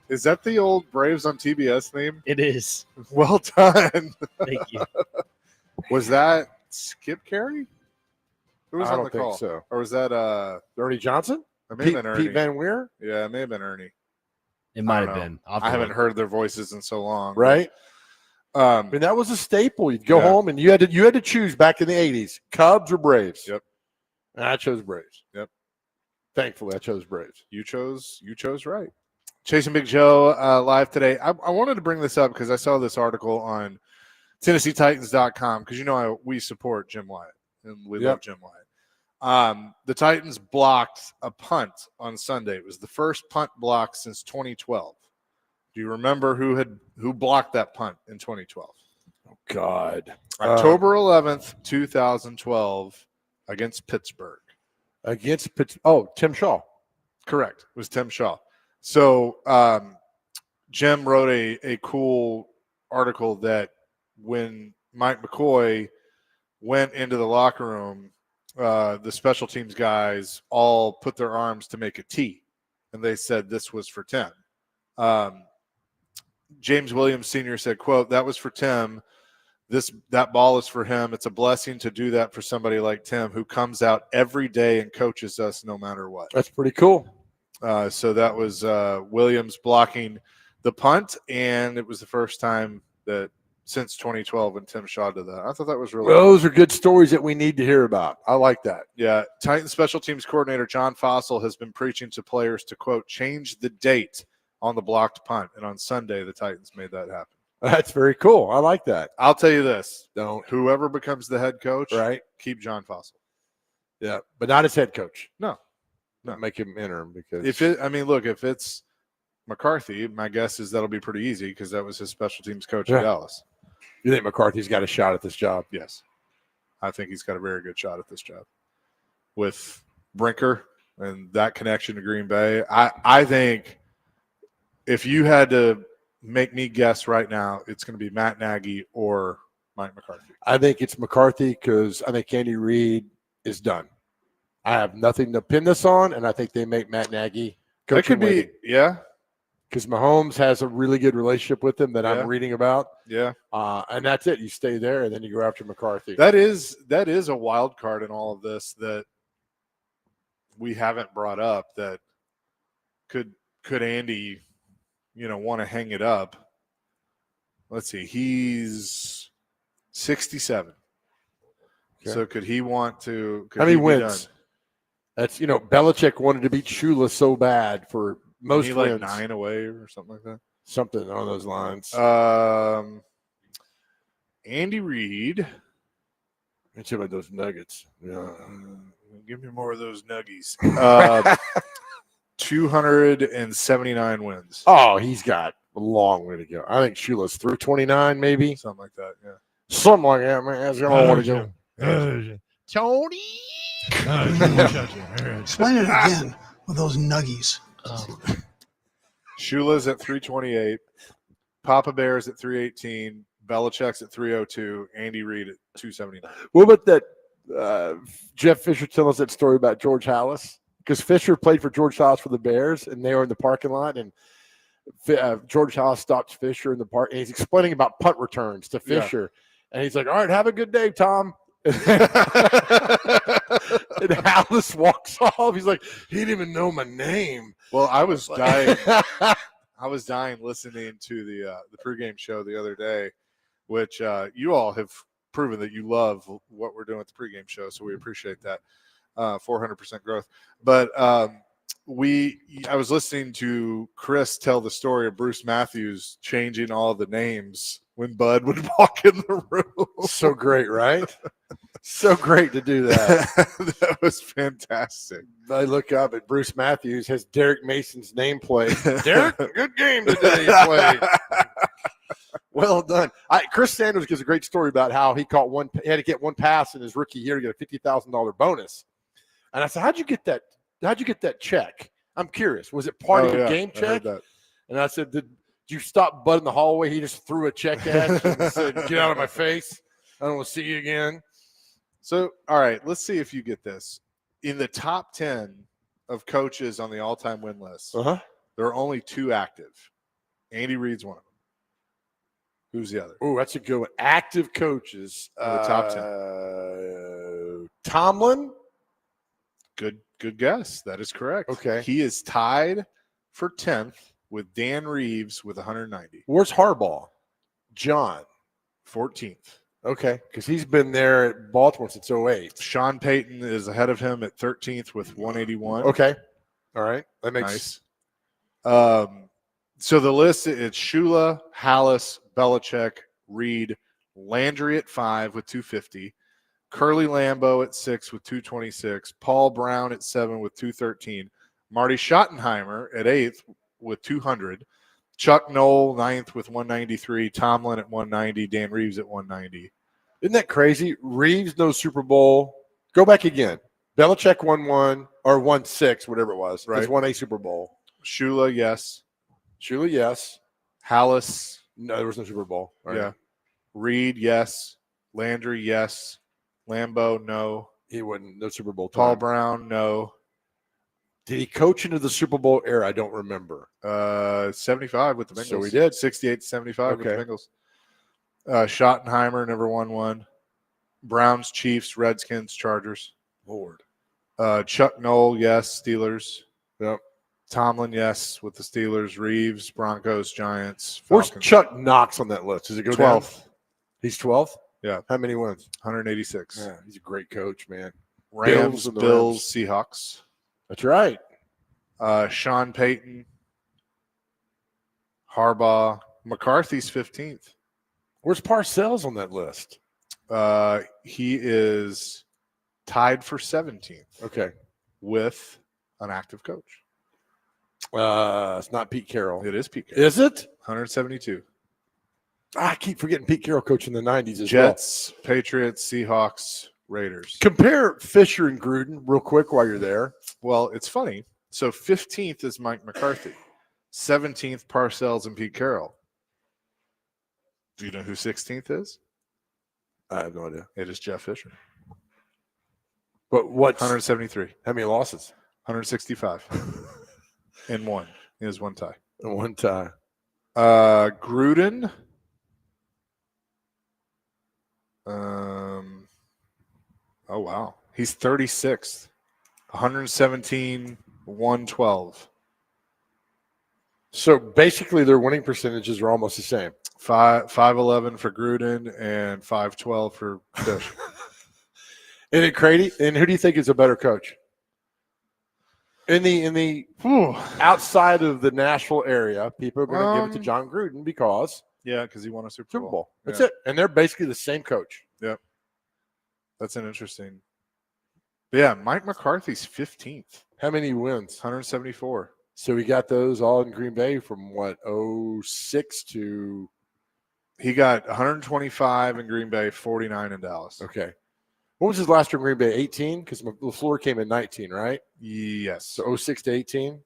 Speaker 1: Is that the old Braves on TBS theme?
Speaker 3: It is.
Speaker 1: Well done.
Speaker 3: Thank you.
Speaker 1: Was that Skip Carey? Who was
Speaker 2: I
Speaker 1: on
Speaker 2: don't
Speaker 1: the call?
Speaker 2: think so.
Speaker 1: Or was that
Speaker 2: Ernie Johnson?
Speaker 1: it may have been Ernie.
Speaker 2: Pete Van Weir?
Speaker 1: Yeah, it may have been Ernie.
Speaker 3: It might
Speaker 1: I
Speaker 3: have
Speaker 1: don't
Speaker 3: been.
Speaker 1: I haven't heard their voices in so long.
Speaker 2: Right? I mean, that was a staple. You'd go home and you had to choose back in the 80s, Cubs or Braves.
Speaker 1: Yep.
Speaker 2: And I chose Braves.
Speaker 1: Yep.
Speaker 2: Thankfully, I chose Braves.
Speaker 1: You chose right. Chasing Big Joe live today. I wanted to bring this up because I saw this article on TennesseeTitans.com because we support Jim Wyatt and we love Jim Wyatt. The Titans blocked a punt on Sunday. It was the first punt block since 2012. Do you remember who blocked that punt in 2012?
Speaker 2: Oh God.
Speaker 1: October 11th, 2012 against Pittsburgh.
Speaker 2: Tim Shaw.
Speaker 1: Correct. It was Tim Shaw. So Jim wrote a cool article that when Mike McCoy went into the locker room, the special teams guys all put their arms to make a T, and they said this was for Tim. James Williams Sr. said, quote, "That was for Tim. That ball is for him. It's a blessing to do that for somebody like Tim who comes out every day and coaches us no matter what."
Speaker 2: That's pretty cool.
Speaker 1: So that was Williams blocking the punt, and it was the first time that since 2012 when Tim Shaw did that. I thought that was really
Speaker 2: Those are good stories that we need to hear about. I like that.
Speaker 1: Yeah. Titans special teams coordinator John Fossil has been preaching to players to, quote, change the date on the blocked punt. And on Sunday, the Titans made that happen.
Speaker 2: That's very cool. I like that.
Speaker 1: I'll tell you this.
Speaker 2: Whoever
Speaker 1: becomes the head coach,
Speaker 2: right?
Speaker 1: Keep John Fossil.
Speaker 2: Yeah, but not as head coach.
Speaker 1: No.
Speaker 2: Make him interim because
Speaker 1: if it's McCarthy, my guess is that'll be pretty easy because that was his special teams coach in Dallas.
Speaker 2: You think McCarthy's got a shot at this job?
Speaker 1: Yes. I think he's got a very good shot at this job. With Brinker and that connection to Green Bay, I think if you had to make me guess right now, it's going to be Matt Nagy or Mike McCarthy.
Speaker 2: I think it's McCarthy because I think Andy Reid is done. I have nothing to pin this on, and I think they make Matt Nagy coach.
Speaker 1: It could be, yeah.
Speaker 2: Because Mahomes has a really good relationship with him that I'm reading about.
Speaker 1: Yeah.
Speaker 2: And that's it. You stay there, and then you go after McCarthy.
Speaker 1: That is a wild card in all of this that we haven't brought up that could Andy, want to hang it up. Let's see. He's 67. Okay. So could he want to –
Speaker 2: How many wins? That's, Belichick wanted to beat Shula so bad for most wins.
Speaker 1: 9 away or something like that.
Speaker 2: Something on those lines.
Speaker 1: Andy Reid.
Speaker 2: Let's see about those Nuggets.
Speaker 1: Give me more of those nuggies. 279 wins.
Speaker 2: Oh, he's got a long way to go. I think Shula's through 29, maybe.
Speaker 1: Something like that, yeah.
Speaker 2: Something like that, man. That's a long way to go.
Speaker 3: Tony.
Speaker 11: Explain it again with those nuggies.
Speaker 1: Shula's at 328. Papa Bear's at 318. Belichick's at 302. Andy Reid at 279.
Speaker 2: What about that? Jeff Fisher telling us that story about George Halas, because Fisher played for George Halas for the Bears, and they were in the parking lot, and George Halas stops Fisher in the park, and he's explaining about punt returns to Fisher, and he's like, "All right, have a good day, Tom." And Halas walks off. He's like, he didn't even know my name.
Speaker 1: Well, I was dying. I was dying listening to the pregame show the other day, which you all have proven that you love what we're doing at the pregame show, so we appreciate that. 400% growth. But I was listening to Chris tell the story of Bruce Matthews changing all the names when Bud would walk in the room.
Speaker 2: So great, right? So great to do that.
Speaker 1: That was fantastic.
Speaker 2: I look up at Bruce Matthews has Derek Mason's nameplate. Derek, good game today you played. Well done. Chris Sanders gives a great story about how he had to get one pass in his rookie year to get a $50,000 bonus. And I said, how'd you get that check? I'm curious. Was it part of your game check? And I said, did you stop Bud in the hallway? He just threw a check at you and said, get out of my face. I don't want to see you again.
Speaker 1: So, all right, let's see if you get this. In the top 10 of coaches on the all-time win list, there are only 2 active. Andy Reid's one of them. Who's the other?
Speaker 2: Oh, that's a good one. Active coaches.
Speaker 1: The top 10.
Speaker 2: Tomlin?
Speaker 1: Good guess. That is correct.
Speaker 2: Okay.
Speaker 1: He is tied for 10th with Dan Reeves with 190.
Speaker 2: Where's Harbaugh? John.
Speaker 1: 14th.
Speaker 2: Okay, because he's been there at Baltimore since 08.
Speaker 1: Sean Payton is ahead of him at 13th with 181.
Speaker 2: Okay. All right. That makes
Speaker 1: nice. So the list, it's Shula, Hallis, Belichick, Reed, Landry at 5 with 250, Curly Lambeau at 6 with 226, Paul Brown at 7 with 213, Marty Schottenheimer at 8th with 200, Chuck Noll 9th with 193, Tomlin at 190, Dan Reeves at 190.
Speaker 2: Isn't that crazy? Reeves, no Super Bowl. Go back again. Belichick won 1 or won 6, whatever it was.
Speaker 1: Right.
Speaker 2: He's won a Super Bowl.
Speaker 1: Shula, yes.
Speaker 2: Shula, yes.
Speaker 1: Hallis.
Speaker 2: No, there was no Super Bowl.
Speaker 1: Right. Yeah. Reed, yes. Landry, yes. Lambeau, no.
Speaker 2: He wouldn't. No Super Bowl time.
Speaker 1: Paul Brown, no.
Speaker 2: Did he coach into the Super Bowl era? I don't remember.
Speaker 1: 75 with the Bengals.
Speaker 2: So he did.
Speaker 1: 68 to 75 with the Bengals. Schottenheimer never won one. Browns, Chiefs, Redskins, Chargers.
Speaker 2: Lord.
Speaker 1: Chuck Noll, yes. Steelers.
Speaker 2: Yep.
Speaker 1: Tomlin, yes, with the Steelers. Reeves, Broncos, Giants. Falcons.
Speaker 2: Where's Chuck Knox on that list? Does it go
Speaker 1: 12th.
Speaker 2: Down? He's 12th?
Speaker 1: Yeah.
Speaker 2: How many wins?
Speaker 1: 186.
Speaker 2: Yeah, he's a great coach, man.
Speaker 1: Rams, Bills, Seahawks.
Speaker 2: That's right.
Speaker 1: Sean Payton, Harbaugh, McCarthy's 15th.
Speaker 2: Where's Parcells on that list?
Speaker 1: He is tied for 17th.
Speaker 2: Okay.
Speaker 1: With an active coach.
Speaker 2: It's not Pete Carroll.
Speaker 1: It is Pete Carroll.
Speaker 2: Is it?
Speaker 1: 172.
Speaker 2: I keep forgetting Pete Carroll coached in the 90s as
Speaker 1: Jets, Patriots, Seahawks, Raiders.
Speaker 2: Compare Fisher and Gruden real quick while you're there.
Speaker 1: Well, it's funny. So 15th is Mike McCarthy. 17th, Parcells and Pete Carroll. Do you know who 16th is?
Speaker 2: I have no idea.
Speaker 1: It is Jeff Fisher.
Speaker 2: But what's
Speaker 1: 173.
Speaker 2: How many losses?
Speaker 1: 165. And one. He has one tie.
Speaker 2: And one tie.
Speaker 1: Gruden. Oh, wow. He's 36th. 117, 112.
Speaker 2: So basically their winning percentages are almost the same.
Speaker 1: 511 for Gruden and 512 for Fish.
Speaker 2: Isn't it crazy? And who do you think is a better coach? In the outside of the Nashville area, people are going to give it to John Gruden because
Speaker 1: he won a Super Bowl.
Speaker 2: That's it. And they're basically the same coach.
Speaker 1: Yep. That's an interesting. But yeah, Mike McCarthy's 15th.
Speaker 2: How many wins?
Speaker 1: 174.
Speaker 2: So we got those all in Green Bay from 06 to.
Speaker 1: He got 125 in Green Bay, 49 in Dallas.
Speaker 2: Okay. What was his last year in Green Bay? 18? Because LaFleur came in 19, right?
Speaker 1: Yes.
Speaker 2: So 06 to 18?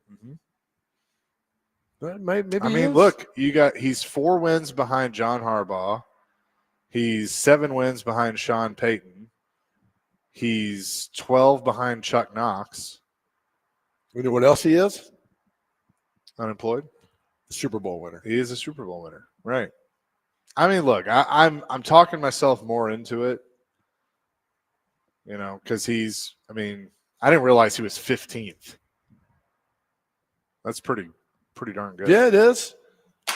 Speaker 1: Mm-hmm.
Speaker 2: Maybe
Speaker 1: look, he's 4 wins behind John Harbaugh. He's 7 wins behind Sean Payton. He's 12 behind Chuck Knox.
Speaker 2: You know what else he is?
Speaker 1: Unemployed.
Speaker 2: Super Bowl winner.
Speaker 1: He is a Super Bowl winner. Right. I mean, look, I'm talking myself more into it. You know, because I didn't realize he was 15th. That's pretty darn good.
Speaker 2: Yeah, it is.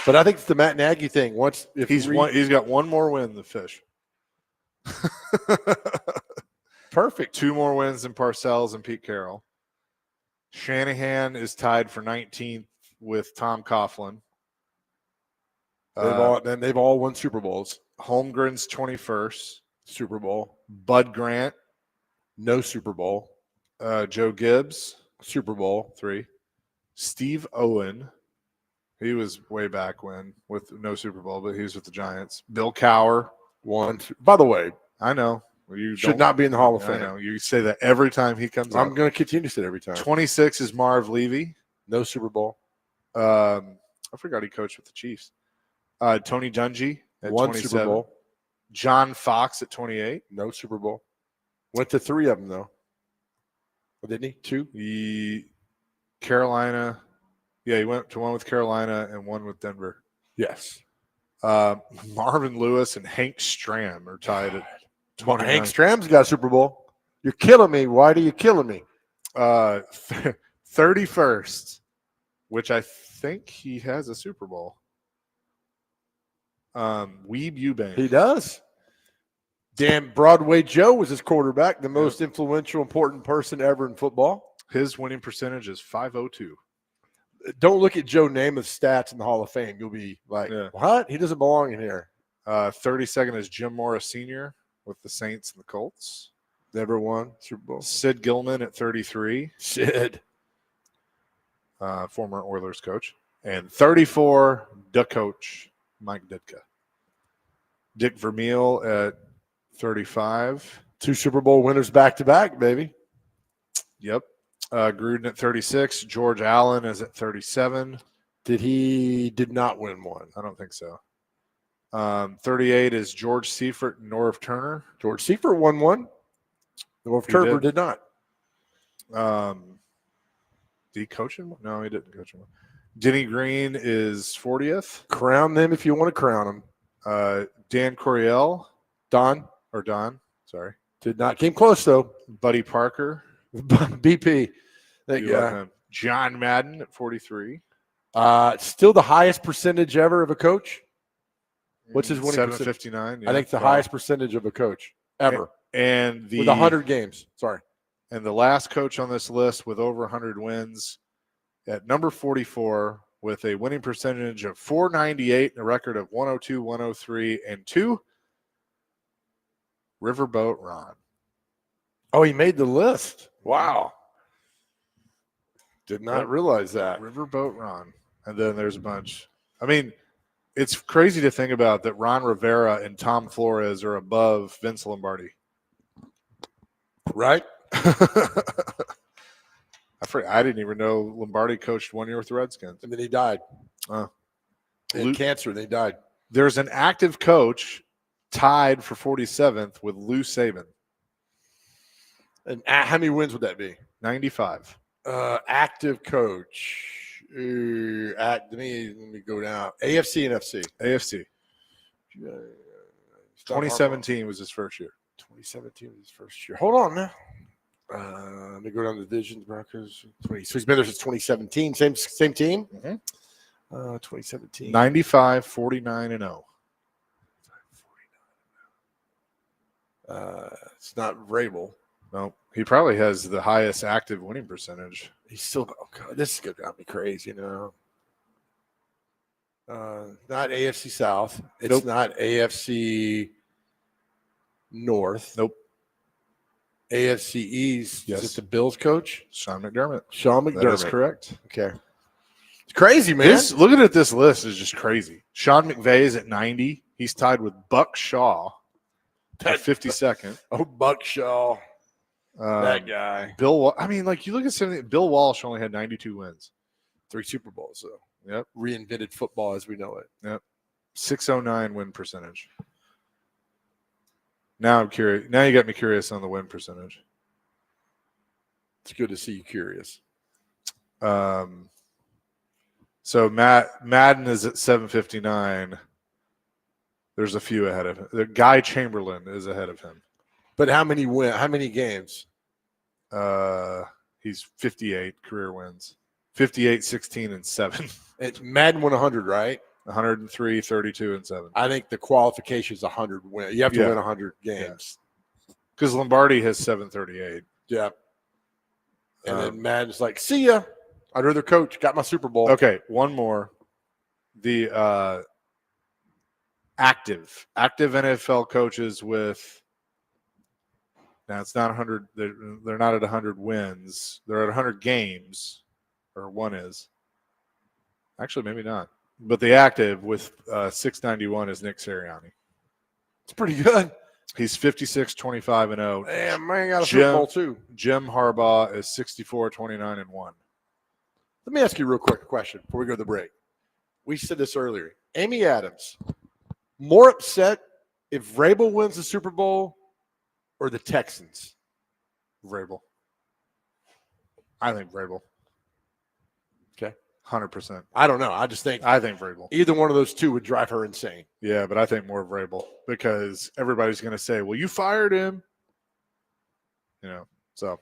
Speaker 2: But I think it's the Matt Nagy thing.
Speaker 1: He's got one more win than Fish.
Speaker 2: Perfect.
Speaker 1: 2 more wins than Parcells and Pete Carroll. Shanahan is tied for 19th with Tom Coughlin.
Speaker 2: They've all won Super Bowls.
Speaker 1: Holmgren's 21st.
Speaker 2: Super Bowl.
Speaker 1: Bud Grant,
Speaker 2: No Super Bowl.
Speaker 1: Joe Gibbs,
Speaker 2: Super Bowl.
Speaker 1: 3. Steve Owen, he was way back when with no Super Bowl, but he was with the Giants. Bill Cowher,
Speaker 2: 1. By the way,
Speaker 1: I know. You
Speaker 2: should not be in the Hall of
Speaker 1: I
Speaker 2: Fame.
Speaker 1: know. You say that every time he comes
Speaker 2: I'm
Speaker 1: up.
Speaker 2: going to continue to say it every time.
Speaker 1: 26 is Marv Levy.
Speaker 2: No Super Bowl.
Speaker 1: I forgot he coached with the Chiefs. Tony Dungy at
Speaker 2: 1
Speaker 1: 27.
Speaker 2: Super Bowl.
Speaker 1: John Fox at 28.
Speaker 2: No Super Bowl. Went to 3 of them, though. Or didn't he? 2?
Speaker 1: Carolina. Yeah, he went to one with Carolina and one with Denver.
Speaker 2: Yes.
Speaker 1: Marvin Lewis and Hank Stram are tied at 29.
Speaker 2: Hank Stram's got a Super Bowl. You're killing me. Why are you killing me?
Speaker 1: 31st, which I think he has a Super Bowl. Weeb Eubank.
Speaker 2: He does. Damn, Broadway Joe was his quarterback, the most influential, important person ever in football.
Speaker 1: His winning percentage is .502.
Speaker 2: Don't look at Joe Namath's stats in the Hall of Fame. You'll be like, what? He doesn't belong in here.
Speaker 1: 32nd is Jim Morris Sr. with the Saints and the Colts.
Speaker 2: Never won Super Bowl.
Speaker 1: Sid Gilman at 33.
Speaker 2: Sid.
Speaker 1: Former Oilers coach. And 34, the coach, Mike Ditka. Dick Vermeil at 35.
Speaker 2: 2 Super Bowl winners back-to-back, baby.
Speaker 1: Yep. Gruden at 36. George Allen is at 37.
Speaker 2: Did not win one.
Speaker 1: I don't think so. 38 is George Seifert and Norv Turner.
Speaker 2: George Seifert won one. Norv Turner did not.
Speaker 1: Did he coach him? No, he didn't coach him. Denny Green is 40th.
Speaker 2: Crown them if you want to crown them.
Speaker 1: Dan Coryell.
Speaker 2: Don.
Speaker 1: Sorry.
Speaker 2: Did not. Came close, though.
Speaker 1: Buddy Parker.
Speaker 2: BP. That guy.
Speaker 1: John Madden at 43.
Speaker 2: Still the highest percentage ever of a coach. What's his winning percentage?
Speaker 1: 759. Yeah.
Speaker 2: I think the highest percentage of a coach ever.
Speaker 1: And
Speaker 2: with 100 games. Sorry.
Speaker 1: And the last coach on this list with over 100 wins at number 44 with a winning percentage of .498 and a record of 102, 103, and 2, Riverboat Ron.
Speaker 2: Oh, he made the list. Wow. Did not realize that.
Speaker 1: Riverboat Ron. And then there's a bunch. I mean, it's crazy to think about that Ron Rivera and Tom Flores are above Vince Lombardi.
Speaker 2: Right?
Speaker 1: I didn't even know Lombardi coached 1 year with the Redskins.
Speaker 2: And then he died. He had cancer, and he died.
Speaker 1: There's an active coach tied for 47th with Lou Saban.
Speaker 2: And how many wins would that be?
Speaker 1: 95.
Speaker 2: Active coach. Let me go down. AFC and FC.
Speaker 1: AFC. 2017 was his first year.
Speaker 2: 2017 was his first year. Hold on now. Let me go down to the divisions. Broncos. So he's been there since 2017. Same team. 2017.
Speaker 1: 95, 49, and 0.
Speaker 2: It's not Vrabel.
Speaker 1: No, he probably has the highest active winning percentage.
Speaker 2: He's still. Oh God, this is going to be crazy now. Not AFC South. It's not AFC North.
Speaker 1: Nope.
Speaker 2: AFC East.
Speaker 1: Yes.
Speaker 2: Is it the Bills coach?
Speaker 1: Sean McDermott.
Speaker 2: That
Speaker 1: is correct.
Speaker 2: Okay. It's crazy, man.
Speaker 1: Looking at this list is just crazy. Sean McVay is at 90. He's tied with Buck Shaw at 52nd.
Speaker 2: Oh, Buck Shaw. That guy.
Speaker 1: You look at something. Bill Walsh only had 92 wins.
Speaker 2: 3 Super Bowls, though.
Speaker 1: Yep.
Speaker 2: Reinvented football as we know it.
Speaker 1: Yep. 609 win percentage. Now I'm curious. Now you got me curious on the win percentage.
Speaker 2: It's good to see you curious.
Speaker 1: So Madden is at 759. There's a few ahead of him. The Guy Chamberlain is ahead of him.
Speaker 2: But how many games?
Speaker 1: He's 58 career wins. 58, 16, and 7.
Speaker 2: Madden won 100, right?
Speaker 1: 103, 32, and 7.
Speaker 2: I think the qualification is 100 win. You have to win 100 games.
Speaker 1: Because Lombardi has 738.
Speaker 2: Yeah. And then Madden's like, see ya. I'd rather coach. Got my Super Bowl.
Speaker 1: Okay, one more. The active NFL coaches with Now it's not 100. They're not at 100 wins. They're at 100 games, or one is. Actually, maybe not. But the active with 691 is Nick Sirianni.
Speaker 2: It's pretty good.
Speaker 1: He's 56, 25, and 0.
Speaker 2: Damn, man got a Super Bowl too.
Speaker 1: Jim Harbaugh is 64, 29, and 1.
Speaker 2: Let me ask you a real quick question before we go to the break. We said this earlier. Amy Adams, more upset if Vrabel wins the Super Bowl or the Texans?
Speaker 1: Vrabel. I think Vrabel.
Speaker 2: Okay.
Speaker 1: 100%.
Speaker 2: I don't know. I think
Speaker 1: Vrabel.
Speaker 2: Either one of those two would drive her insane.
Speaker 1: Yeah, but I think more Vrabel because everybody's going to say, well, you fired him. So.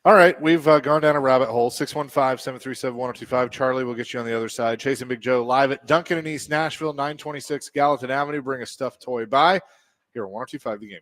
Speaker 1: All right, we've gone down a rabbit hole. 615-737-1025. Charlie will get you on the other side. Chasing Big Joe live at Duncan in East Nashville, 926 Gallatin Avenue. Bring a stuffed toy by. Here on 1025 The Game.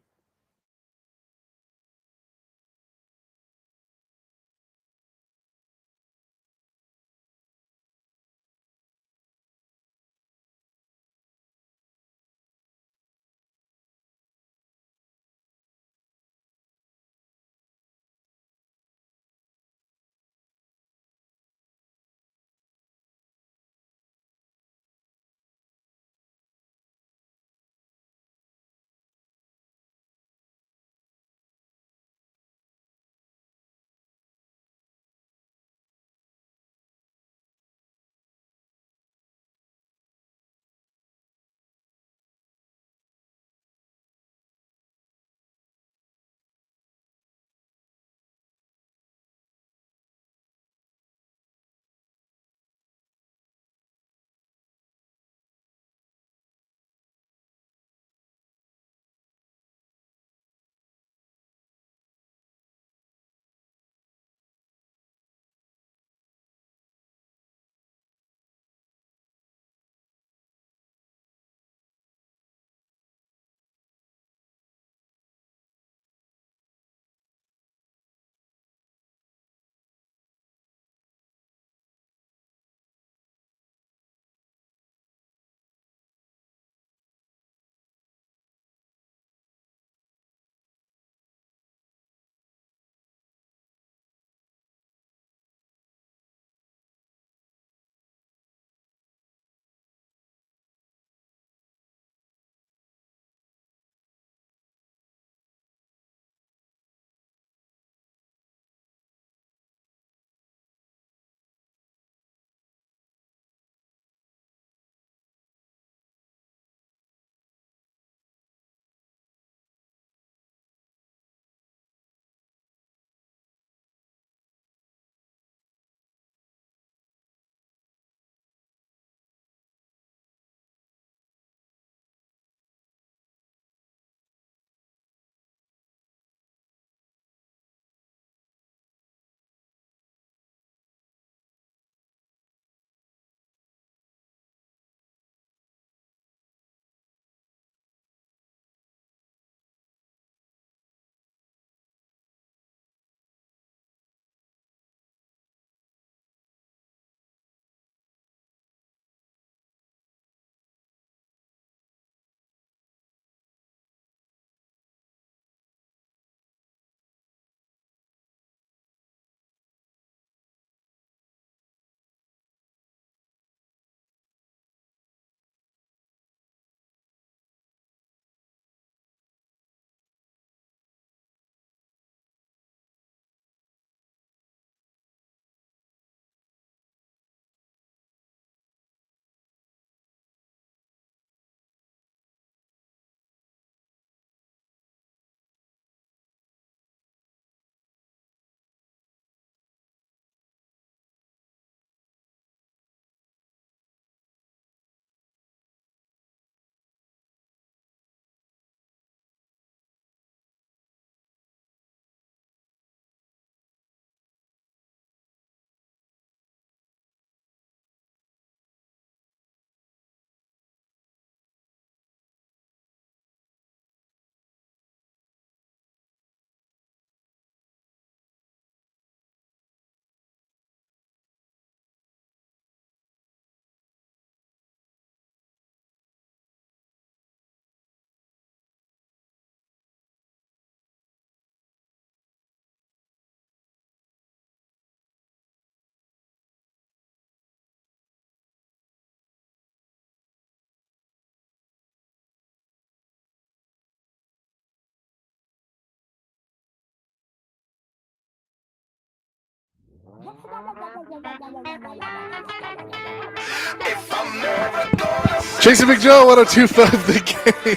Speaker 1: Chasing Big Joe, 102.5 the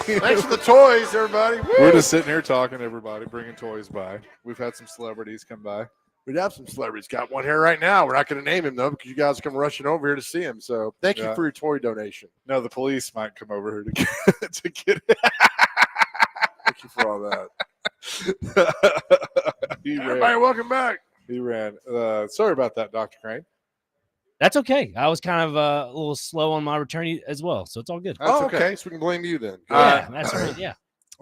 Speaker 1: game.
Speaker 2: Thanks for the toys, everybody. Woo!
Speaker 1: We're just sitting here talking to everybody, bringing toys by. We've had some celebrities come by.
Speaker 2: We'd have some celebrities. Got one here right now. We're not going to name him, though, because you guys come rushing over here to see him. So thank you for your toy donation.
Speaker 1: No, the police might come over here to get it.
Speaker 2: Thank you for all that. Everybody, welcome back.
Speaker 1: He ran. Sorry about that, Dr. Crane.
Speaker 3: That's okay. I was kind of a little slow on my return as well, so it's all good.
Speaker 2: That's okay. So we can blame you then.
Speaker 3: Yeah, that's right. Yeah.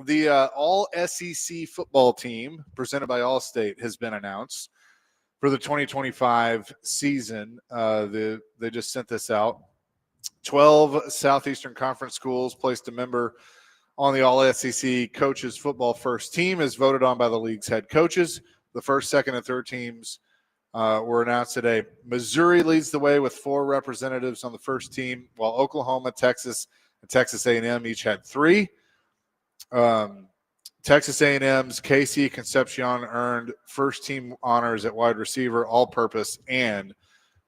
Speaker 1: The All SEC football team presented by Allstate has been announced for the 2025 season. They just sent this out. 12 Southeastern Conference schools placed a member on the All SEC coaches football first team as voted on by the league's head coaches. The first, second, and third teams were announced today. Missouri leads the way with 4 representatives on the first team, while Oklahoma, Texas, and Texas A&M each had 3. Texas A&M's Casey Concepcion earned first team honors at wide receiver, all-purpose, and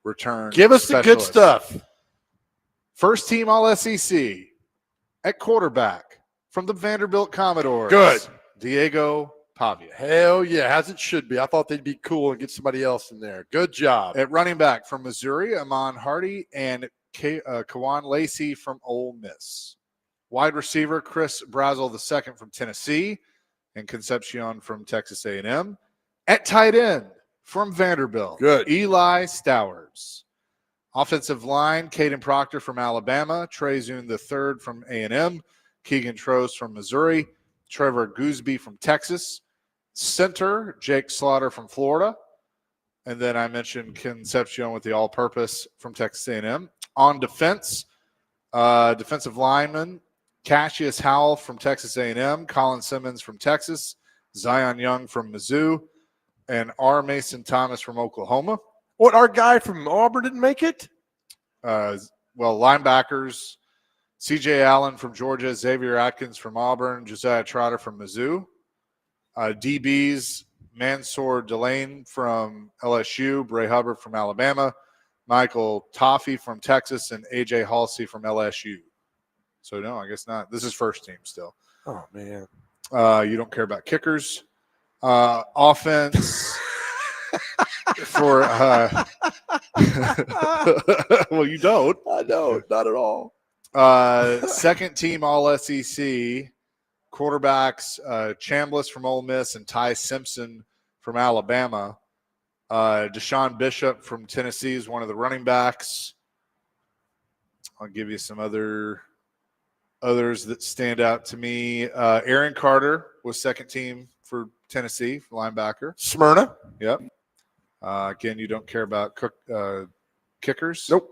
Speaker 1: return.
Speaker 2: Give us the good stuff.
Speaker 1: First team All SEC at quarterback from the Vanderbilt Commodores.
Speaker 2: Good.
Speaker 1: Diego Pavia.
Speaker 2: Hell yeah, as it should be. I thought they'd be cool and get somebody else in there. Good job.
Speaker 1: At running back from Missouri, Amon Hardy and Kawan Lacey from Ole Miss. Wide receiver Chris Brazel II from Tennessee and Concepcion from Texas A&M. At tight end from Vanderbilt.
Speaker 2: Good.
Speaker 1: Eli Stowers. Offensive line, Caden Proctor from Alabama. Trey Zune III from A&M. Keegan Trost from Missouri. Trevor Gooseby from Texas. Center, Jake Slaughter from Florida. And then I mentioned Concepcion with the all-purpose from Texas A&M. On defense, defensive lineman, Cassius Howell from Texas A&M. Colin Simmons from Texas. Zion Young from Mizzou. And R. Mason Thomas from Oklahoma.
Speaker 2: What, our guy from Auburn didn't make it?
Speaker 1: Linebackers, C.J. Allen from Georgia, Xavier Atkins from Auburn, Josiah Trotter from Mizzou. DBs, Mansour Delane from LSU, Bray Hubbard from Alabama, Michael Toffee from Texas, and A.J. Halsey from LSU. So, no, I guess not. This is first team still.
Speaker 2: Oh, man.
Speaker 1: You don't care about kickers. Offense for well, you don't.
Speaker 2: I don't. Not at all.
Speaker 1: Second team All SEC quarterbacks, Chambliss from Ole Miss and Ty Simpson from Alabama. Deshaun Bishop from Tennessee is one of the running backs. I'll give you some others that stand out to me. Aaron Carter was second team for Tennessee, linebacker.
Speaker 2: Smyrna.
Speaker 1: Yep. Again, you don't care about kickers.
Speaker 2: Nope.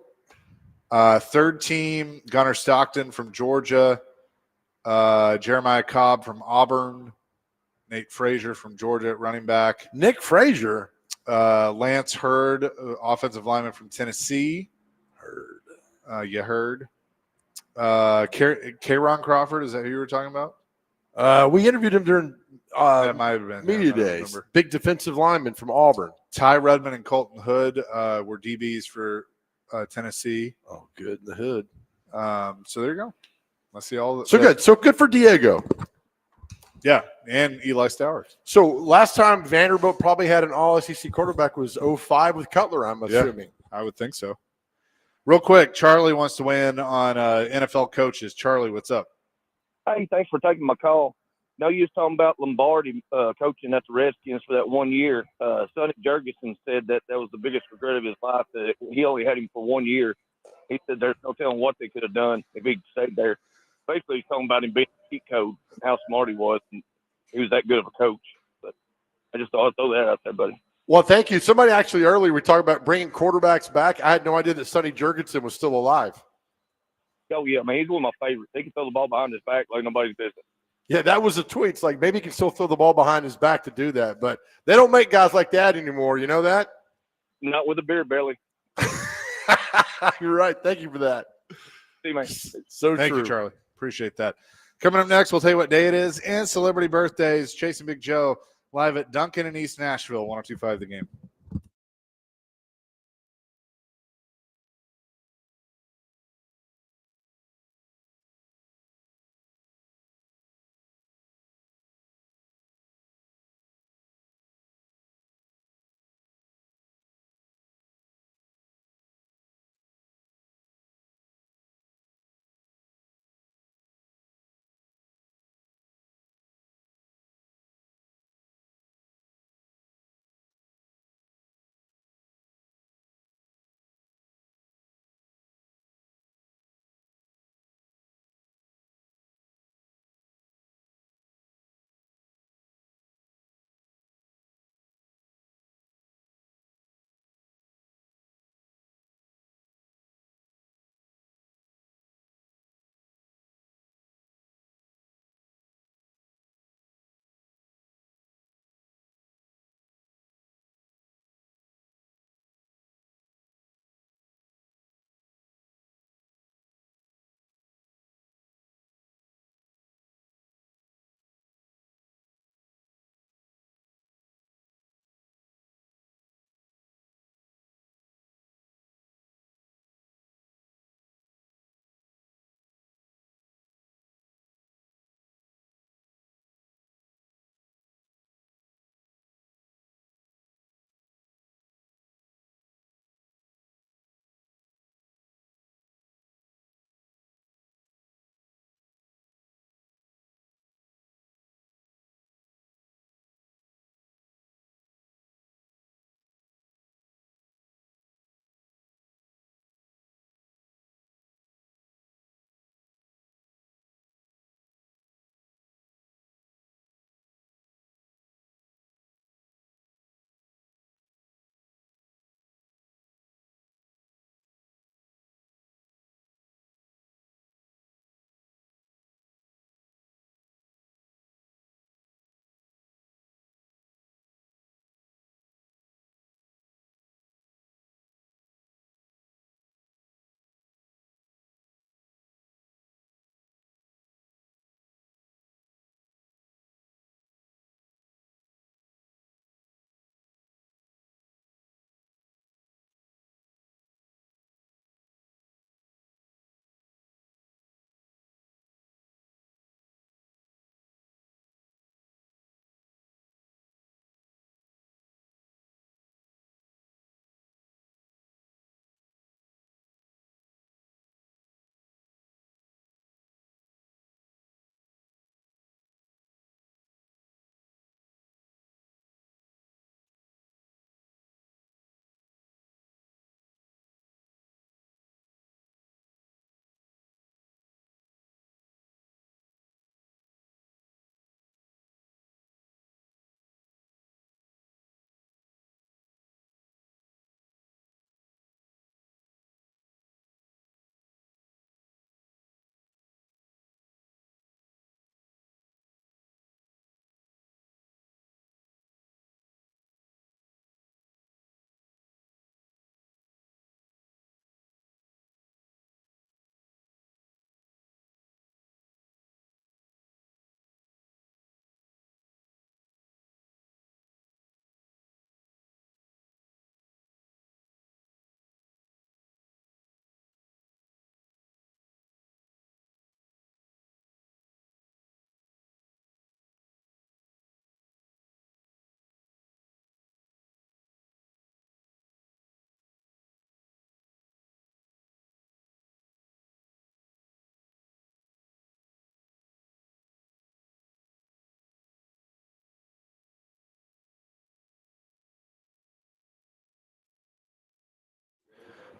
Speaker 1: Third team, Gunnar Stockton from Georgia. Jeremiah Cobb from Auburn. Nate Frazier from Georgia at running back.
Speaker 2: Nick Frazier.
Speaker 1: Lance Hurd, offensive lineman from Tennessee. You heard. K'Ron Crawford, is that who you were talking about?
Speaker 2: We interviewed him during
Speaker 1: that might have been
Speaker 2: media days. Big defensive lineman from Auburn.
Speaker 1: Ty Redmond and Colton Hood were DBs for Tennessee.
Speaker 2: Oh, good in the hood.
Speaker 1: So there you go. Let's see all.
Speaker 2: Good. So good for Diego.
Speaker 1: Yeah, and Eli Stowers.
Speaker 2: So last time Vanderbilt probably had an All-SEC quarterback was 05 with Cutler, I'm assuming.
Speaker 1: I would think so. Real quick, Charlie wants to win on NFL coaches. Charlie, what's up?
Speaker 12: Hey, thanks for taking my call. No, you was talking about Lombardi coaching at the Redskins for that 1 year. Sonny Jurgensen said that was the biggest regret of his life, that he only had him for 1 year. He said there's no telling what they could have done if he'd stayed there. Basically, he's talking about him being a cheat code and how smart he was, and he was that good of a coach. But I just thought I'd throw that out there, buddy.
Speaker 2: Well, thank you. Somebody actually earlier, we talked about bringing quarterbacks back. I had no idea that Sonny Jurgensen was still alive.
Speaker 12: Oh, yeah, man, he's one of my favorites. He can throw the ball behind his back like nobody's business.
Speaker 2: Yeah, that was a tweet. It's like maybe he can still throw the ball behind his back to do that. But they don't make guys like that anymore. You know that?
Speaker 12: Not with a beer belly.
Speaker 2: You're right. Thank you for that.
Speaker 12: See you, man.
Speaker 2: So
Speaker 1: Thank
Speaker 2: true.
Speaker 1: you, Charlie. Appreciate that. Coming up next, we'll tell you what day it is and celebrity birthdays. Chasing Big Joe live at Duncan in East Nashville, 102.5 The Game.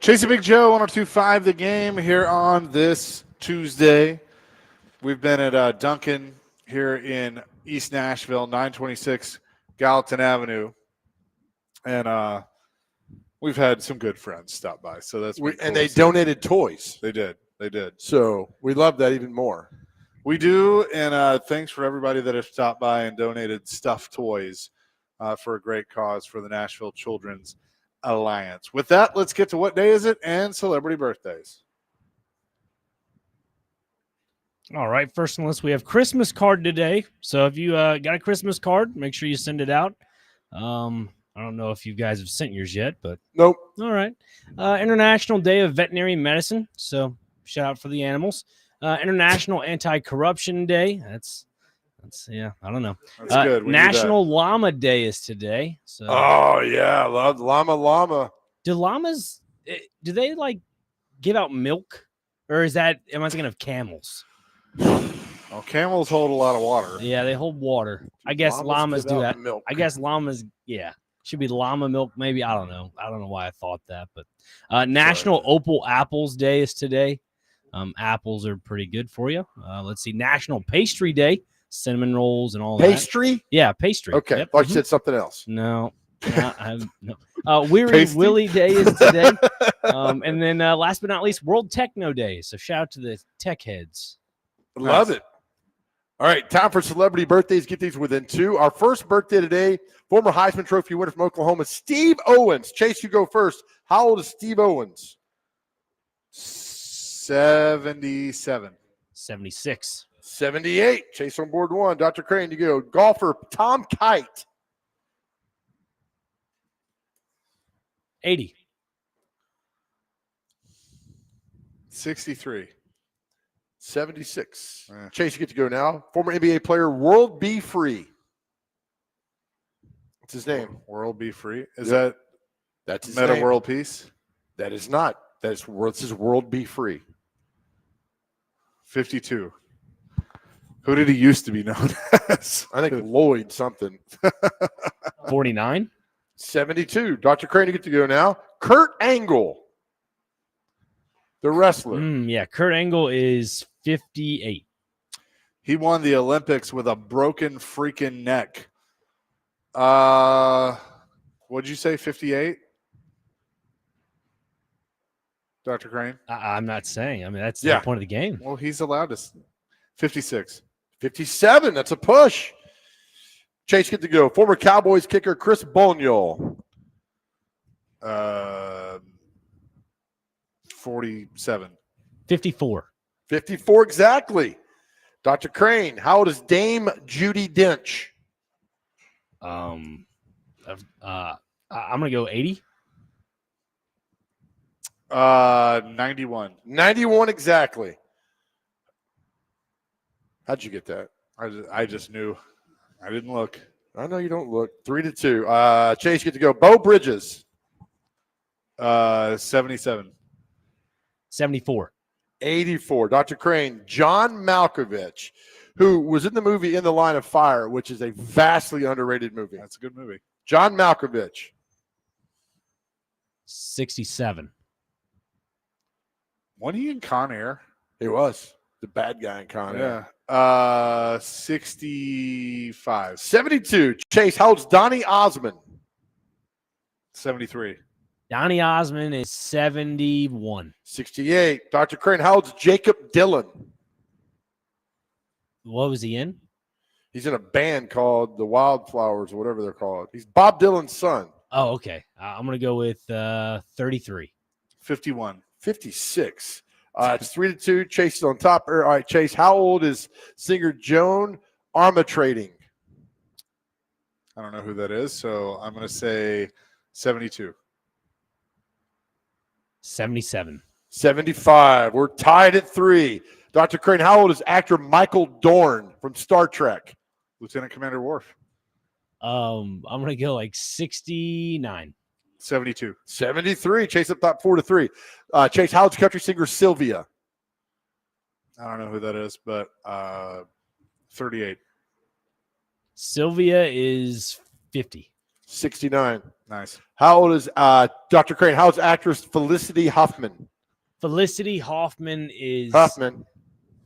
Speaker 1: Chasing Big Joe, 102.5 The Game here on this Tuesday. We've been at Duncan here in East Nashville, 926 Gallatin Avenue. And we've had some good friends stop by. So that's been cool
Speaker 2: and they
Speaker 1: to see.
Speaker 2: donated toys.
Speaker 1: They did. They did.
Speaker 2: So we love that even more.
Speaker 1: We do, and thanks for everybody that has stopped by and donated stuffed toys for a great cause for the Nashville Children's Alliance. With that, let's get to what day is it and celebrity birthdays.
Speaker 3: All right, first on the list, we have Christmas card today. So if you got a Christmas card, make sure you send it out. I don't know if you guys have sent yours yet, but
Speaker 2: nope.
Speaker 3: All right. International Day of Veterinary Medicine. So shout out for the animals. International Anti-Corruption Day. That's yeah, I don't know.
Speaker 1: That's good. We
Speaker 3: National Llama Day is today. So
Speaker 2: Oh yeah, I love llama.
Speaker 3: do llamas do they like give out milk? Or am I thinking of camels?
Speaker 1: Well, camels hold a lot of water.
Speaker 3: Yeah, they hold water. I guess llamas
Speaker 2: give
Speaker 3: do
Speaker 2: out
Speaker 3: that.
Speaker 2: milk.
Speaker 3: I guess llamas, yeah. Should be llama milk, maybe. I don't know. I don't know why I thought that, but National Opal Apples Day is today. Apples are pretty good for you. Let's see. National Pastry Day, cinnamon rolls and all that.
Speaker 2: Pastry?
Speaker 3: Yeah, pastry.
Speaker 2: Okay,
Speaker 3: Yep.
Speaker 2: thought you said something else.
Speaker 3: No. No. Weary Willie Day is today. And then last but not least, World Techno Day. So shout out to the tech heads.
Speaker 2: Love it. All right, time for celebrity birthdays. Get these within two. Our first birthday today, former Heisman Trophy winner from Oklahoma, Steve Owens. Chase, you go first. How old is Steve Owens?
Speaker 1: 77.
Speaker 3: 76.
Speaker 2: 78. Chase on board one. Dr. Crane, you go. Golfer Tom Kite.
Speaker 3: 80.
Speaker 1: 63.
Speaker 2: 76. Chase, you get to go now. Former NBA player, World Be Free. What's his name?
Speaker 1: World Be Free. Is
Speaker 2: that's his
Speaker 1: Meta
Speaker 2: name.
Speaker 1: World Peace?
Speaker 2: That is not. This is World Be Free.
Speaker 1: 52. Who did he used to be known as?
Speaker 2: I think Lloyd something.
Speaker 3: 49.
Speaker 2: 72. Dr. Crane, you get to go now. Kurt Angle, the wrestler.
Speaker 3: Yeah, Kurt Angle is 58.
Speaker 1: He won the Olympics with a broken freaking neck. What'd you say, 58? Dr. Crane?
Speaker 3: I'm not saying. I mean, that's
Speaker 2: Yeah.
Speaker 3: the point of the game.
Speaker 1: Well, he's allowed to. 56.
Speaker 2: 57. That's a push. Chase, get to go. Former Cowboys kicker Chris Boniol.
Speaker 1: 47.
Speaker 3: 54.
Speaker 2: 54 exactly. Dr. Crane, how old is Dame Judi Dench?
Speaker 3: I'm gonna go 80.
Speaker 1: 91.
Speaker 2: 91 exactly. How'd you get that?
Speaker 1: I just knew. I didn't look.
Speaker 2: I know you don't look. 3-2. Chase, you get to go. Bo Bridges.
Speaker 1: 77.
Speaker 3: 74.
Speaker 2: 84. Dr. Crane, John Malkovich, who was in the movie In the Line of Fire, which is a vastly underrated movie.
Speaker 1: That's a good movie.
Speaker 2: John Malkovich.
Speaker 3: 67.
Speaker 1: Wasn't he in Con Air?
Speaker 2: He was the bad guy in Con Air.
Speaker 1: Yeah. 65.
Speaker 2: 72. Chase, how old's Donnie Osmond?
Speaker 1: 73.
Speaker 3: Donnie Osmond is 71.
Speaker 2: 68. Dr. Crane, how old's Jacob Dylan?
Speaker 3: What was he in?
Speaker 2: He's in a band called the Wildflowers or whatever they're called. He's Bob Dylan's son.
Speaker 3: Oh, okay. I'm going to go with 33.
Speaker 1: 51.
Speaker 2: 56. It's 3-2. Chase is on top. All right, Chase, how old is singer Joan Armatrading?
Speaker 1: I don't know who that is, so I'm going to say 72.
Speaker 3: 77.
Speaker 2: 75. We're tied at 3. Dr. Crane, how old is actor Michael Dorn from Star Trek?
Speaker 1: Lieutenant Commander Worf.
Speaker 3: I'm going to go like 69.
Speaker 1: 72.
Speaker 2: 73. Chase up top 4-3. Chase, how old's country singer Sylvia?
Speaker 1: I don't know who that is, but 38.
Speaker 3: Sylvia is 50.
Speaker 2: 69.
Speaker 1: Nice.
Speaker 2: How old is Dr. Crane? How old is actress Felicity Huffman?
Speaker 3: Felicity Hoffman is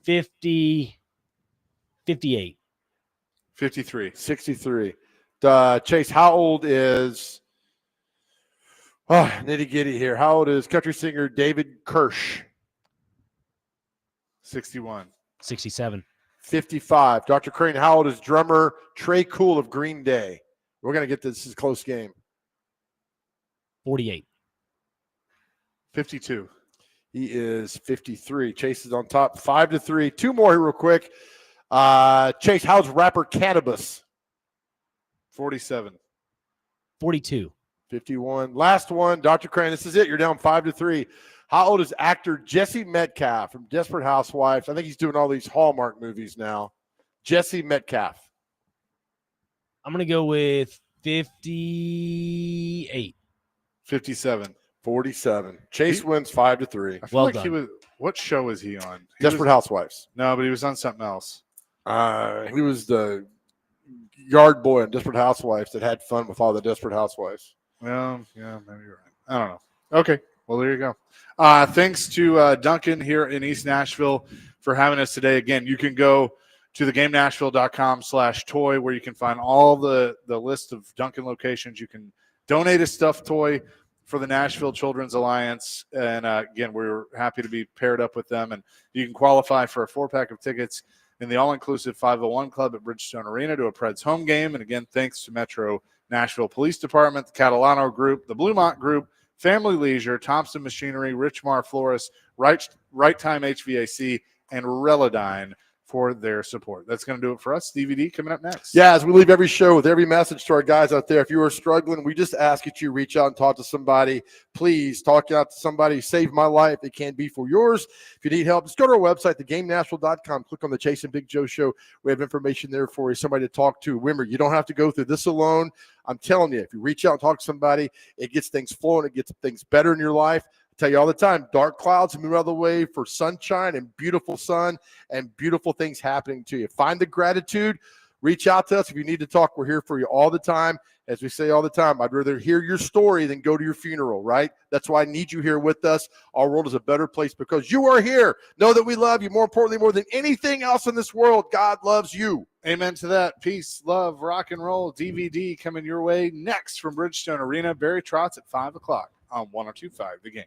Speaker 3: 58.
Speaker 1: 53.
Speaker 2: 63. Chase, how old is nitty-gritty here. How old is country singer David Kirsch?
Speaker 1: 61.
Speaker 3: 67.
Speaker 2: 55. Dr. Crane, how old is drummer Trey Cool of Green Day? We're going to get this is a close game.
Speaker 3: 48.
Speaker 1: 52.
Speaker 2: He is 53. Chase is on top, 5-3. Two more here real quick. Chase, how's rapper Cannabis?
Speaker 1: 47.
Speaker 3: 42.
Speaker 2: 51. Last one, Dr. Crane. This is it. You're down 5-3. How old is actor Jesse Metcalf from Desperate Housewives? I think he's doing all these Hallmark movies now. Jesse Metcalf.
Speaker 3: I'm going to go with 58.
Speaker 1: 57.
Speaker 2: 47. Chase wins 5-3.
Speaker 1: I feel like he was. What show was he on?
Speaker 2: Desperate Housewives.
Speaker 1: No, but he was on something else.
Speaker 2: He was the yard boy on Desperate Housewives that had fun with all the Desperate Housewives.
Speaker 1: Well, yeah, maybe you're right. I don't know. Okay. Well, there you go. Thanks to Duncan here in East Nashville for having us today. Again, you can go to thegamenashville.com/toy where you can find all the list of Duncan locations. You can donate a stuffed toy for the Nashville Children's Alliance. And again, we're happy to be paired up with them. And you can qualify for a 4-pack of tickets in the all-inclusive 501 Club at Bridgestone Arena to a Preds home game. And again, thanks to Metro Nashville Police Department, the Catalano Group, the Bluemont Group, Family Leisure, Thompson Machinery, Richmar Florist, Right Time HVAC, and Relodyne for their support. That's going to do it for us. DVD coming up next.
Speaker 2: Yeah, as we leave every show with every message to our guys out there, if you are struggling, we just ask that you reach out and talk to somebody. Please talk out to somebody who saved my life. It can be for yours. If you need help, just go to our website, thegamenashville.com. Click on the Chase and Big Joe Show. We have information there for you, somebody to talk to. Remember, you don't have to go through this alone. I'm telling you, if you reach out and talk to somebody, it gets things flowing. It gets things better in your life. Tell you all the time, dark clouds move out of the way for sunshine and beautiful sun and beautiful things happening to you. Find the gratitude. Reach out to us. If you need to talk, we're here for you all the time. As we say all the time, I'd rather hear your story than go to your funeral, right? That's why I need you here with us. Our world is a better place because you are here. Know that we love you. More importantly, more than anything else in this world, God loves you.
Speaker 1: Amen to that. Peace, love, rock and roll. DVD coming your way next from Bridgestone Arena. Barry Trotz at 5 o'clock on 102.5 The Game.